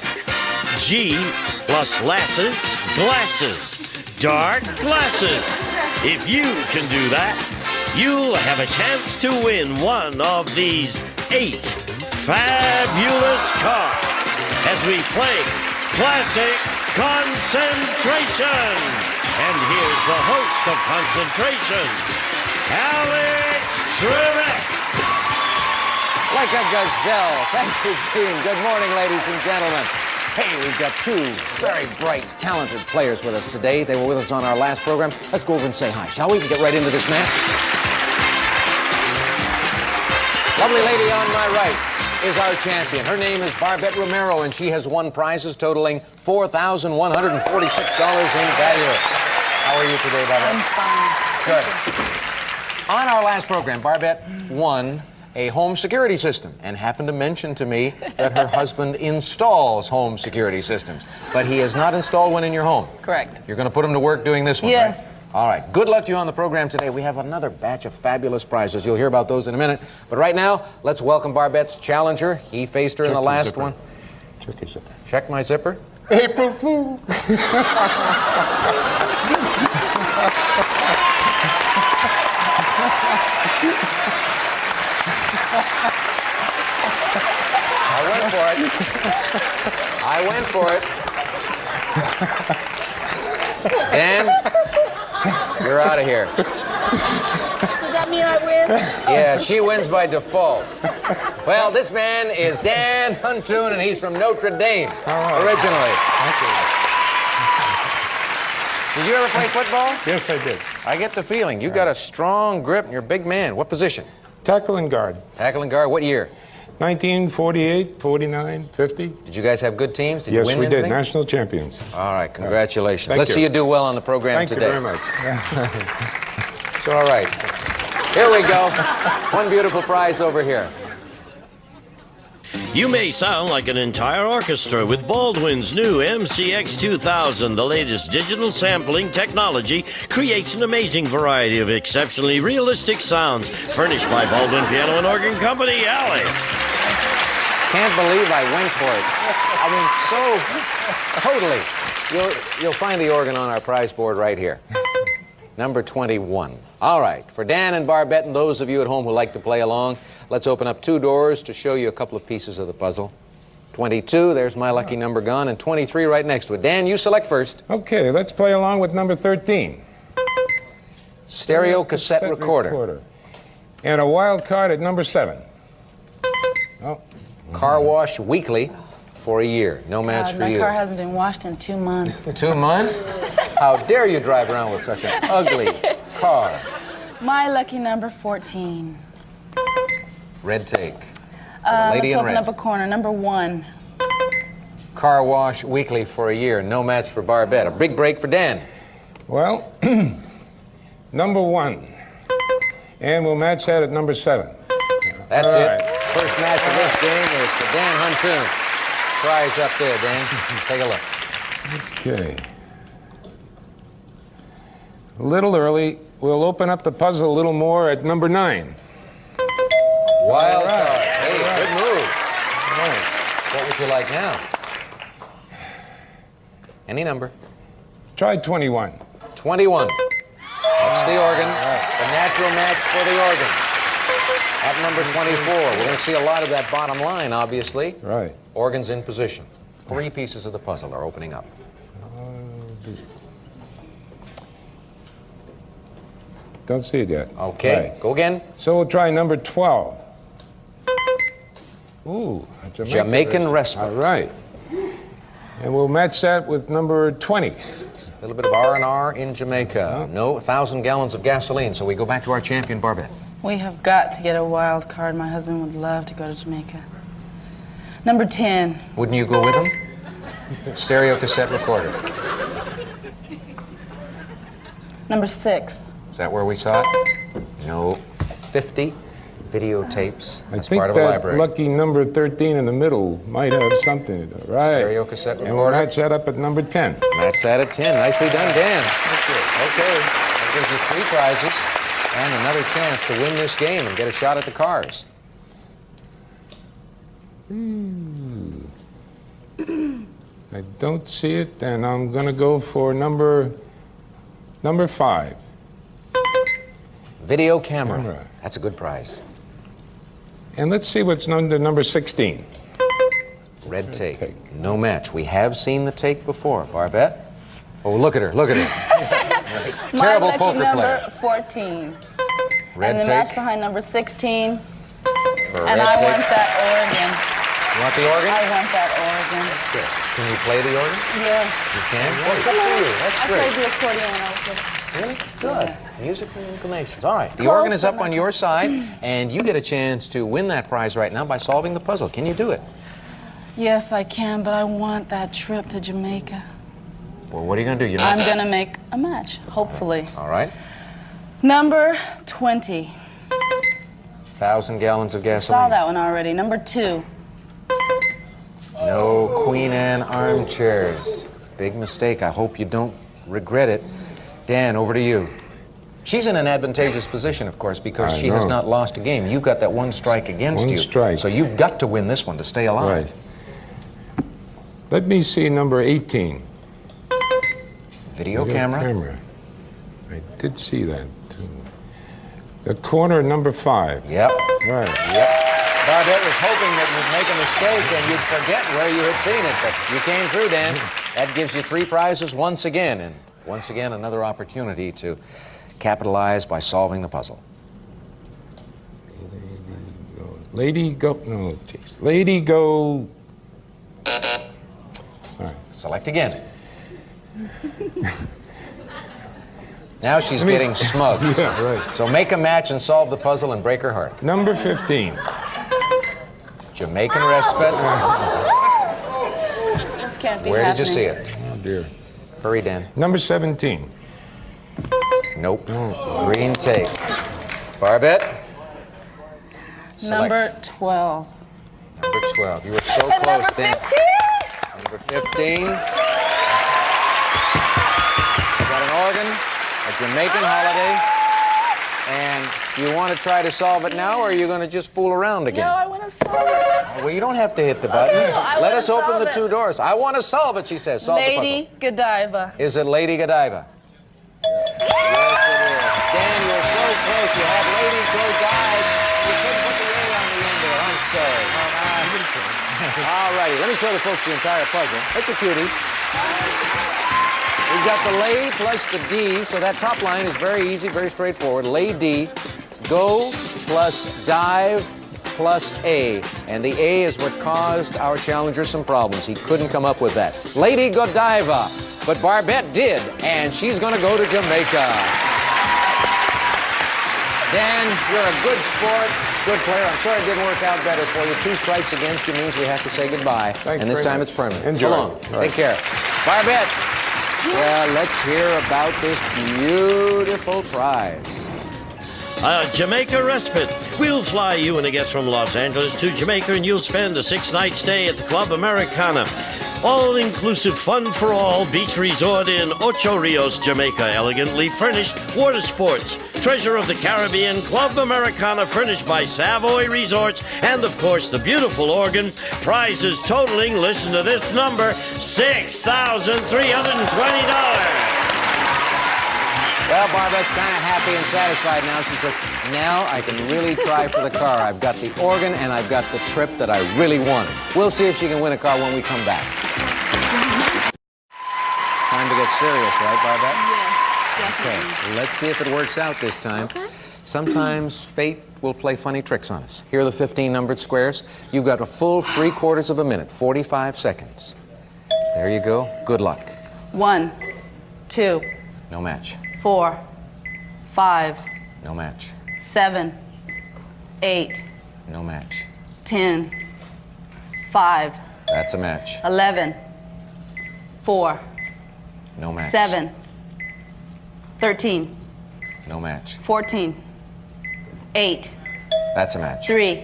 G plus lasses, glasses, dark glasses. If you can do that, you'll have a chance to win one of these 8 fabulous cars as we play Classic Concentration. And here's the host of Concentration, Alex Trebek. Like a gazelle. Thank you, Gene. Good morning, ladies and gentlemen. Hey, we've got 2 very bright, talented players with us today. They were with us on our last program. Let's go over and say hi, shall we? Get right into this match. Lovely lady on my right, is our champion. Her name is Barbette Romero, and she has won prizes totaling $4,146 in value. How are you today, Barbette? I'm fine. Good. On our last program, Barbette won a home security system and happened to mention to me that her husband installs home security systems, but he has not installed one in your home. Correct. You're going to put him to work doing this one, Yes. right? All right. Good luck to you on the program today. We have another batch of fabulous prizes. You'll hear about those in a minute. But right now, let's welcome Barbette's challenger. He faced her in the last one. Check your zipper. Check my zipper. April Fool. I went for it. Dan, you're out of here. Does that mean I win? Yeah, she wins by default. Well, this man is Dan Huntoon, and he's from Notre Dame, originally. Thank you. Did you ever play football? Yes, I did. I get the feeling. You got a strong grip, and you're a big man. What position? Tackle and guard. Tackle and guard. What year? 1948, 49, 50. Did you guys have good teams? Did Yes, you win we did. anything? National champions. All right, congratulations. Thank Let's you. see you do well on the program Thank today. you very much. It's all right. Here we go. One beautiful prize over here. You may sound like an entire orchestra with Baldwin's new MCX 2000. The latest digital sampling technology creates an amazing variety of exceptionally realistic sounds. Furnished by Baldwin Piano and Organ Company, Alex. Can't believe I went for it. I mean, so totally. You'll find the organ on our prize board right here. Number 21. All right, for Dan and Barbette and those of you at home who like to play along, let's open up 2 doors to show you a couple of pieces of the puzzle. 22, there's my lucky number gone, and 23 right next to it. Dan, you select first. Okay, let's play along with number 13. Stereo cassette recorder. And a wild card at number 7. Oh. Car wash weekly for a year. No match for my you. car hasn't been washed in 2 months. 2 months? How dare you drive around with such an ugly car? My lucky number 14. Red take. Lady Let's in open red. up a corner. Number 1. Car wash weekly for a year. No match for Barbette. A big break for Dan. Well, number 1. And we'll match that at number 7. That's All it. right. First match of this game is for Dan Huntoon. Prize up there, Dan. Take a look. Okay. A little early. We'll open up the puzzle a little more at number 9. Wild All right. card. Hey, All right. good move. All right. What would you like now? Any number. Try 21. 21. That's the organ. The natural match for the organ. At number 24, we're going to see a lot of that bottom line, obviously. Right. Organs in position. 3 pieces of the puzzle are opening up. Don't see it yet. Okay, Right. go again. So we'll try number 12. Ooh, a Jamaican respite. All right. And we'll match that with number 20. A little bit of R&R in Jamaica. No 1,000 gallons of gasoline, so we go back to our champion, Barbette. We have got to get a wild card. My husband would love to go to Jamaica. Number 10. Wouldn't you go with him? Stereo cassette recorder. Number 6. Is that where we saw it? No. 50 videotapes. I That's think part of a that library. lucky number 13 in the middle might have something to do. Right. Stereo cassette And we'll recorder. match that up at number 10. Match that at 10. Nicely done, Dan. Okay. That gives you 3 prizes and another chance to win this game and get a shot at the cars. I don't see it, and I'm going to go for number 5. Video camera. That's a good prize. And let's see what's under number 16. Red take. No match. We have seen the take before. Barbette? Oh, look at her. Look at her. Terrible My lucky poker number player. 14. Red and the take. match behind number 16. For And red I take. want that organ. You want the organ? I want that organ. Good. Can you play the organ? Yes. You can? Well, good for you. That's I great. played the accordion when I was little. Really? Good. Musical inclinations. All right. The Close, organ is up but on not- your side, and you get a chance to win that prize right now by solving the puzzle. Can you do it? Yes, I can, but I want that trip to Jamaica. Well, what are you going to do? I'm going to make a match, hopefully. All right. Number 20. 1,000 gallons of Saw gasoline. that one already. Number 2. No Queen Anne armchairs. Big mistake. I hope you don't regret it. Dan, over to you. She's in an advantageous position, of course, because I she has know. not lost a game. You've got that one strike against One you. strike. So you've got to win this one to stay alive. Right. Let me see number 18. Video camera. I did see that, too. The corner, number 5. Yep. Right. Yep. Barbette was hoping that you'd make a mistake and you'd forget where you had seen it, but you came through, Dan. That gives you 3 prizes once again, and once again, another opportunity to capitalize by solving the puzzle. Lady go, no, jeez. Lady go. Sorry. Select again. Now she's getting smug. Yeah, right. So make a match and solve the puzzle and break her heart. Number 15. Jamaican respite. This can't be Where did you happening. see it? Oh, dear. Hurry, Dan. Number 17. Nope. Green tape. Barbette. Select. Number 12. Number 12. You were so And close, number Dan. 15. Number 15. Got an organ, a Jamaican holiday. And you want to try to solve it now, or are you going to just fool around again? No, I want to solve it. Well, you don't have to hit the button. No, I Let wanna us open solve the it. 2 doors. I want to solve it, she says. Solve the Lady Godiva. puzzle. Is it Lady Godiva? Yes, it is. Dan, you were so close. You had Lady Godiva. You couldn't put the A on the end there. I'm sorry. All righty. Let me show the folks the entire puzzle. It's a cutie. We've got the lay plus the D, so that top line is very easy, very straightforward. Lay D, go plus dive plus A. And the A is what caused our challenger some problems. He couldn't come up with that. Lady Godiva. But Barbette did, and she's going to go to Jamaica. Dan, you're a good sport, good player. I'm sorry it didn't work out better for you. 2 strikes against you means we have to say goodbye. Thanks and this very time much. it's permanent. Enjoy. So long. Right. Take care. Barbette. Well, let's hear about this beautiful prize. Jamaica Respite. We'll fly you and a guest from Los Angeles to Jamaica, and you'll spend a 6-night stay at the Club Americana. All-inclusive fun for all beach resort in Ocho Rios, Jamaica. Elegantly furnished water sports. Treasure of the Caribbean Club Americana, furnished by Savoy Resorts. And, of course, the beautiful organ. Prizes totaling, listen to this number, $6,320. Well, Barbette's kind of happy and satisfied now. She says, now I can really try for the car. I've got the organ and I've got the trip that I really wanted. We'll see if she can win a car when we come back. Time to get serious, right, Barbette? Yes, definitely. Okay, let's see if it works out this time. Okay. Sometimes fate will play funny tricks on us. Here are the 15 numbered squares. You've got a full 3/4 of a minute, 45 seconds. There you go. Good luck. 1, 2, No match. 4, 5, No match. 7, 8, No match. 10, 5, That's a match. 11, 4, No match. 7, 13, No match. 14, 8, That's a match. 3,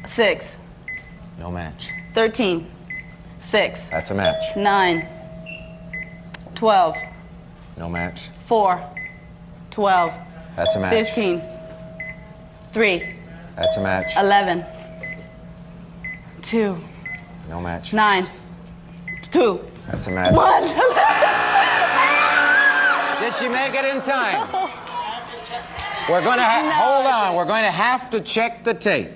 6, No match. 13, 6, That's a match. 9, 12, No match. 4, 12, That's a match. 15, 3, That's a match. 11, 2, No match. 9, 2, That's a match. 1. Did she make it in time? We're going to hold on. We're going to have to check the tape.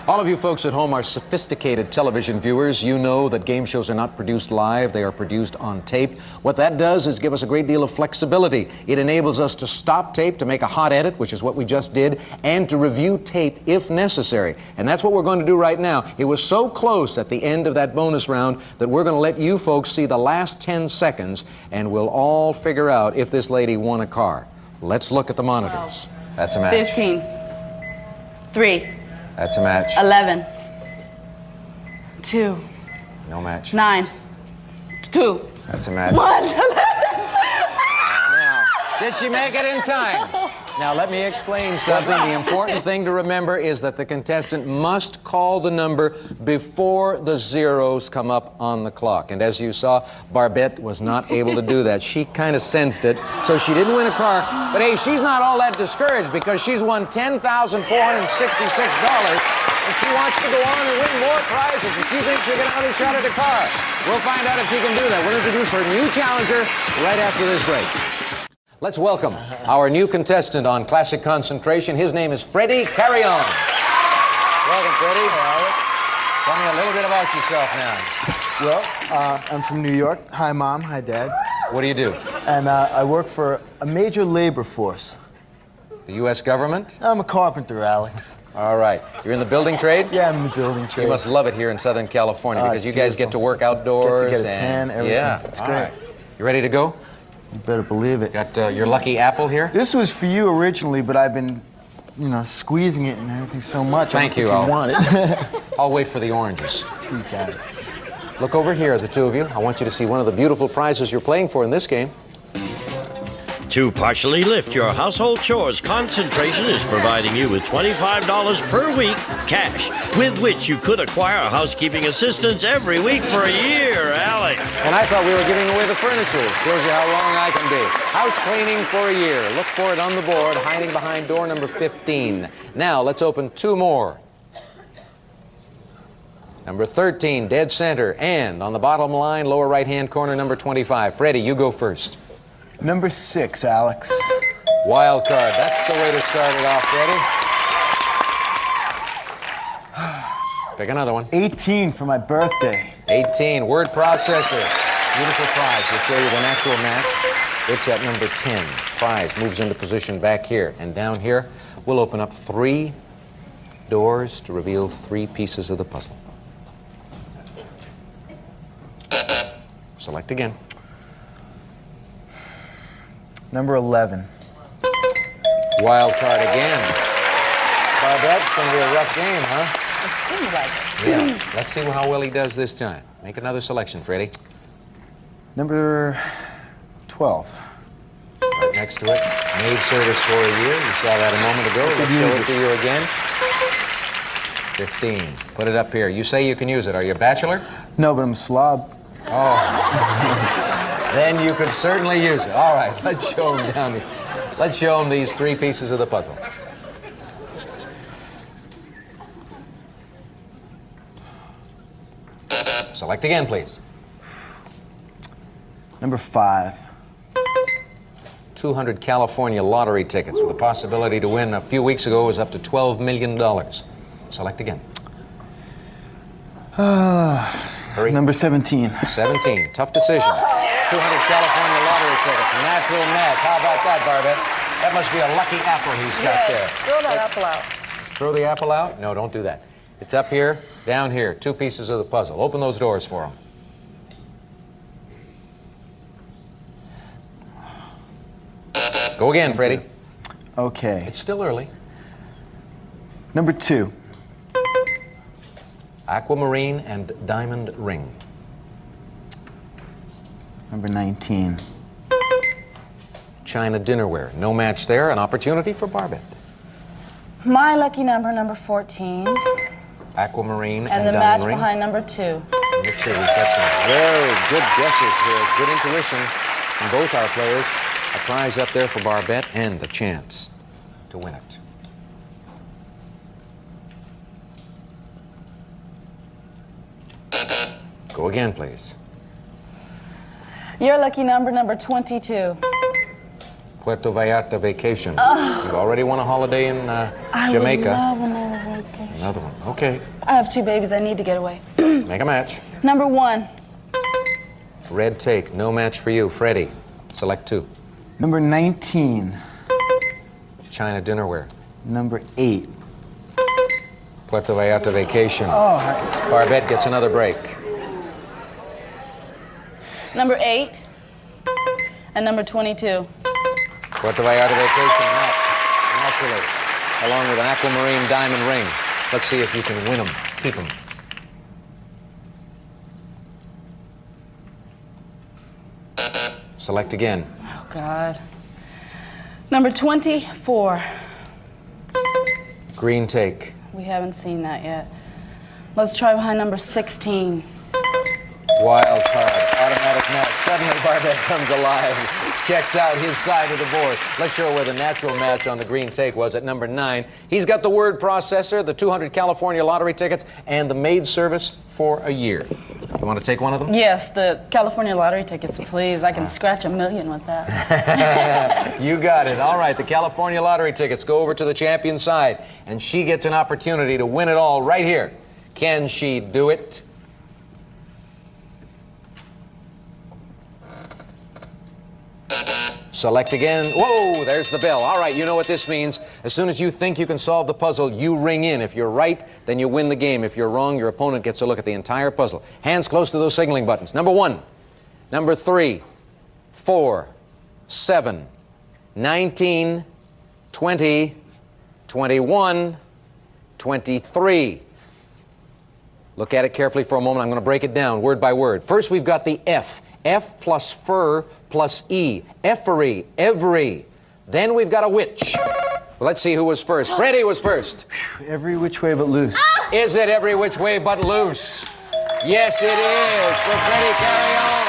All of you folks at home are sophisticated television viewers. You know that game shows are not produced live, they are produced on tape. What that does is give us a great deal of flexibility. It enables us to stop tape, to make a hot edit, which is what we just did, and to review tape if necessary. And that's what we're going to do right now. It was so close at the end of that bonus round that we're going to let you folks see the last 10 seconds, and we'll all figure out if this lady won a car. Let's look at the monitors. That's a match. 15. 3. That's a match. 11. 2. No match. 9. 2. That's a match. 1. Now, did she make it in time? Now, let me explain something. The important thing to remember is that the contestant must call the number before the zeros come up on the clock. And as you saw, Barbette was not able to do that. She kind of sensed it, so she didn't win a car. But hey, she's not all that discouraged because she's won $10,466, and she wants to go on and win more prizes, and she thinks she'll get another shot at the car. We'll find out if she can do that. We'll introduce her new challenger right after this break. Let's welcome our new contestant on Classic Concentration. His name is Freddie Carrion. Welcome, Freddie. Alex. Tell me a little bit about yourself now. Well, I'm from New York. Hi, Mom. Hi, Dad. What do you do? And I work for a major labor force. The U.S. government? I'm a carpenter, Alex. All right. You're in the building trade? Yeah, I'm in the building trade. You must love it here in Southern California because you guys get to work outdoors. Get to get a tan, everything. Yeah, it's all great. Right. You ready to go? You better believe it. Got your lucky apple here? This was for you originally, but I've been, you know, squeezing it and everything so much. Thank you. I want it. I'll wait for the oranges. You got it. Look over here, the two of you. I want you to see one of the beautiful prizes you're playing for in this game. To partially lift your household chores, Concentration is providing you with $25 per week cash, with which you could acquire a housekeeping assistant every week for a year, Alex. And I thought we were giving away the furniture. Shows you how wrong I can be. House cleaning for a year. Look for it on the board, hiding behind door number 15. Now, let's open two more. Number 13, dead center, and on the bottom line, lower right-hand corner, number 25. Freddie, you go first. Number 6, Alex. Wild card. That's the way to start it off, Freddie. Pick another one. 18 for my birthday. 18, word processor. Beautiful prize. We'll show you the natural match. It's at number 10. Prize moves into position back here. And down here, we'll open up 3 doors to reveal 3 pieces of the puzzle. Select again. Number 11. Wild card again. Barbette, it's going to be a rough game, huh? It seems like it. Yeah. Let's see how well he does this time. Make another selection, Freddie. Number 12. Right next to it. Maid service for a year. You saw that a moment ago. Let's show it to you again. 15. Put it up here. You say you can use it. Are you a bachelor? No, but I'm a slob. Oh. Then you could certainly use it. All right, let's show him down here. Let's show him these 3 pieces of the puzzle. Select again, please. Number 5. 200 California lottery tickets with the possibility to win a few weeks ago was up to $12 million. Select again. Hurry. Number 17. 17. Tough decision. 200 California lottery tickets. Natural match. How about that, Barbette? That must be a lucky apple he's got there. Throw that apple out. Throw the apple out? No, don't do that. It's up here, down here. 2 pieces of the puzzle. Open those doors for him. Go again, Freddie. Okay. It's still early. Number 2. Aquamarine and diamond ring. Number 19. China dinnerware. No match there. An opportunity for Barbette. My lucky number 14. Aquamarine And the diamond match ring. behind number 2. Number 2. We've got some very good guesses here. Good intuition from both our players. A prize up there for Barbette and a chance to win it. Go again, please. Your lucky number 22. Puerto Vallarta vacation. Oh. You've already won a holiday in Jamaica. I would love another vacation. Another one. Okay. I have 2 babies. I need to get away. Make a match. Number 1. Red take. No match for you. Freddie, select 2. Number 19. China dinnerware. Number 8. Puerto Vallarta vacation. Oh. Barbette gets another break. Number 8. And number 22. Puerto Vallarta vacation match. Naturally. Along with an aquamarine diamond ring. Let's see if you can win them. Keep them. Select again. Oh, God. Number 24. Green take. We haven't seen that yet. Let's try behind number 16. Wild card. Automatic match. Suddenly Barbette comes alive. Checks out his side of the board. Let's show where the natural match on the green take was at number 9. He's got the word processor, the 200 California lottery tickets, and the maid service for a year. You want to take one of them? Yes, the California lottery tickets, please. I can scratch $1 million with that. You got it. All right, the California lottery tickets go over to the champion side, and she gets an opportunity to win it all right here. Can she do it? Select again. Whoa, there's the bell. All right, you know what this means. As soon as you think you can solve the puzzle, you ring in. If you're right, then you win the game. If you're wrong, your opponent gets a look at the entire puzzle. Hands close to those signaling buttons. Number 1, number 3, 4, 7, 19, 20, 21, 23. Look at it carefully for a moment. I'm going to break it down word by word. First, we've got the F. F plus fur plus E. Effery, every. Then we've got a which. Let's see who was first. Freddie was first. Every which way but loose. Is it every which way but loose? Yes, it is. For Freddie Carrion.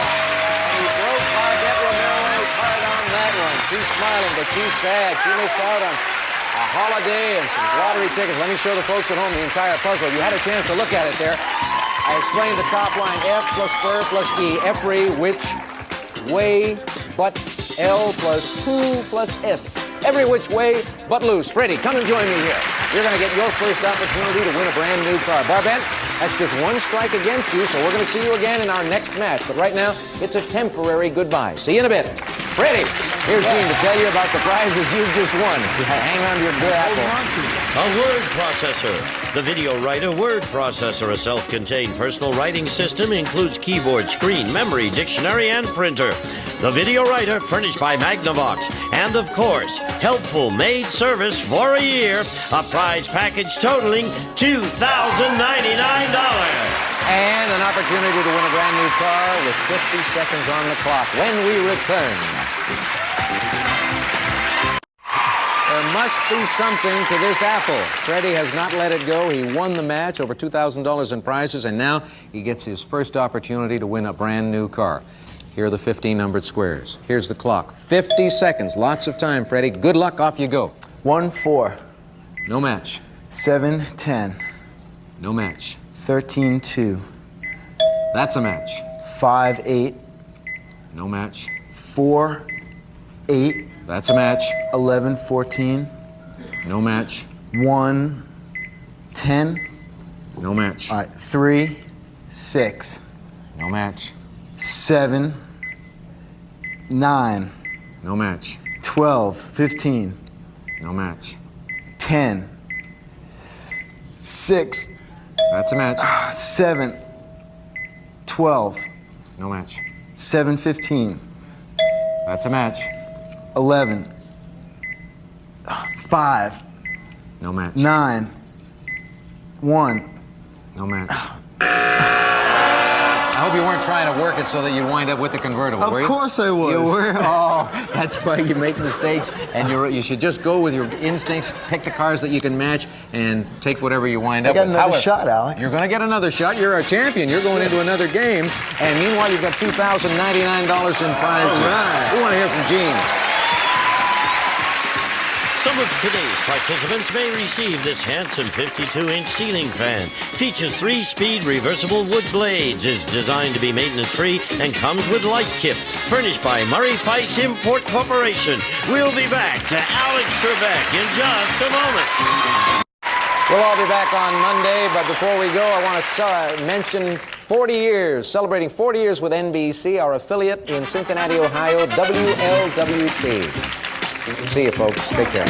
He broke Barbette Ramirez's heart on that one. She's smiling, but she's sad. She missed out on a holiday and some lottery tickets. Let me show the folks at home the entire puzzle. You had a chance to look at it there. I explained the top line, F plus fur plus E. Every which way but L plus who plus S. Every which way but loose. Freddie, come and join me here. You're going to get your first opportunity to win a brand new car. Barbette, that's just one strike against you, so we're going to see you again in our next match. But right now, it's a temporary goodbye. See you in a bit. Freddie, here's Gene to tell you about the prizes you've just won. Hang on to your good apple. A word processor. The Video Writer word processor, a self-contained personal writing system, includes keyboard, screen, memory, dictionary, and printer. The Video Writer, furnished by Magnavox. And of course, helpful maid service for a year. A prize package totaling $2,099. And an opportunity to win a brand new car with 50 seconds on the clock when we return. There must be something to this apple. Freddie has not let it go. He won the match, over $2,000 in prizes, and now he gets his first opportunity to win a brand new car. Here are the 15 numbered squares. Here's the clock. 50 seconds. Lots of time, Freddie. Good luck. Off you go. 1, 4. No match. 7, 10. No match. 13, 2. That's a match. 5, 8. No match. 4, 8. That's a match. 11, 14. No match. 1, 10. No match. All right, 3, 6. No match. 7, 9. No match. 12, 15. No match. 10. 6. That's a match. 7. 12. No match. 7, 15. That's a match. 11. 5. No match. 9. 1. No match. I hope you weren't trying to work it so that you wind up with the convertible, were you? Of course I was. You were? Oh, that's why you make mistakes, and you should just go with your instincts, pick the cars that you can match, and take whatever you wind up with. I got another shot, Alex. You're going to get another shot. You're our champion. You're going into another game, and meanwhile, you've got $2,099 in prizes. All right. We want to hear from Gene. Some of today's participants may receive this handsome 52-inch ceiling fan. Features 3-speed reversible wood blades, is designed to be maintenance-free, and comes with light kit. Furnished by Murray Feist Import Corporation. We'll be back to Alex Trebek in just a moment. We'll all be back on Monday, but before we go, I want to mention 40 years, celebrating 40 years with NBC, our affiliate in Cincinnati, Ohio, WLWT. See you, folks. Take care.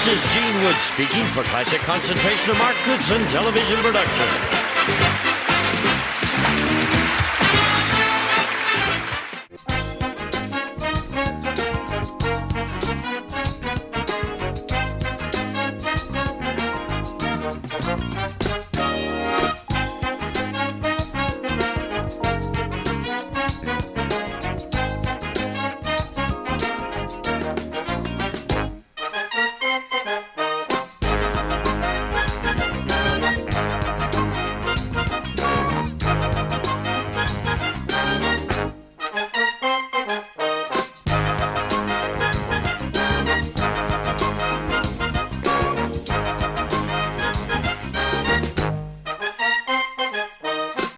This is Gene Wood speaking for Classic Concentration of Mark Goodson Television Production.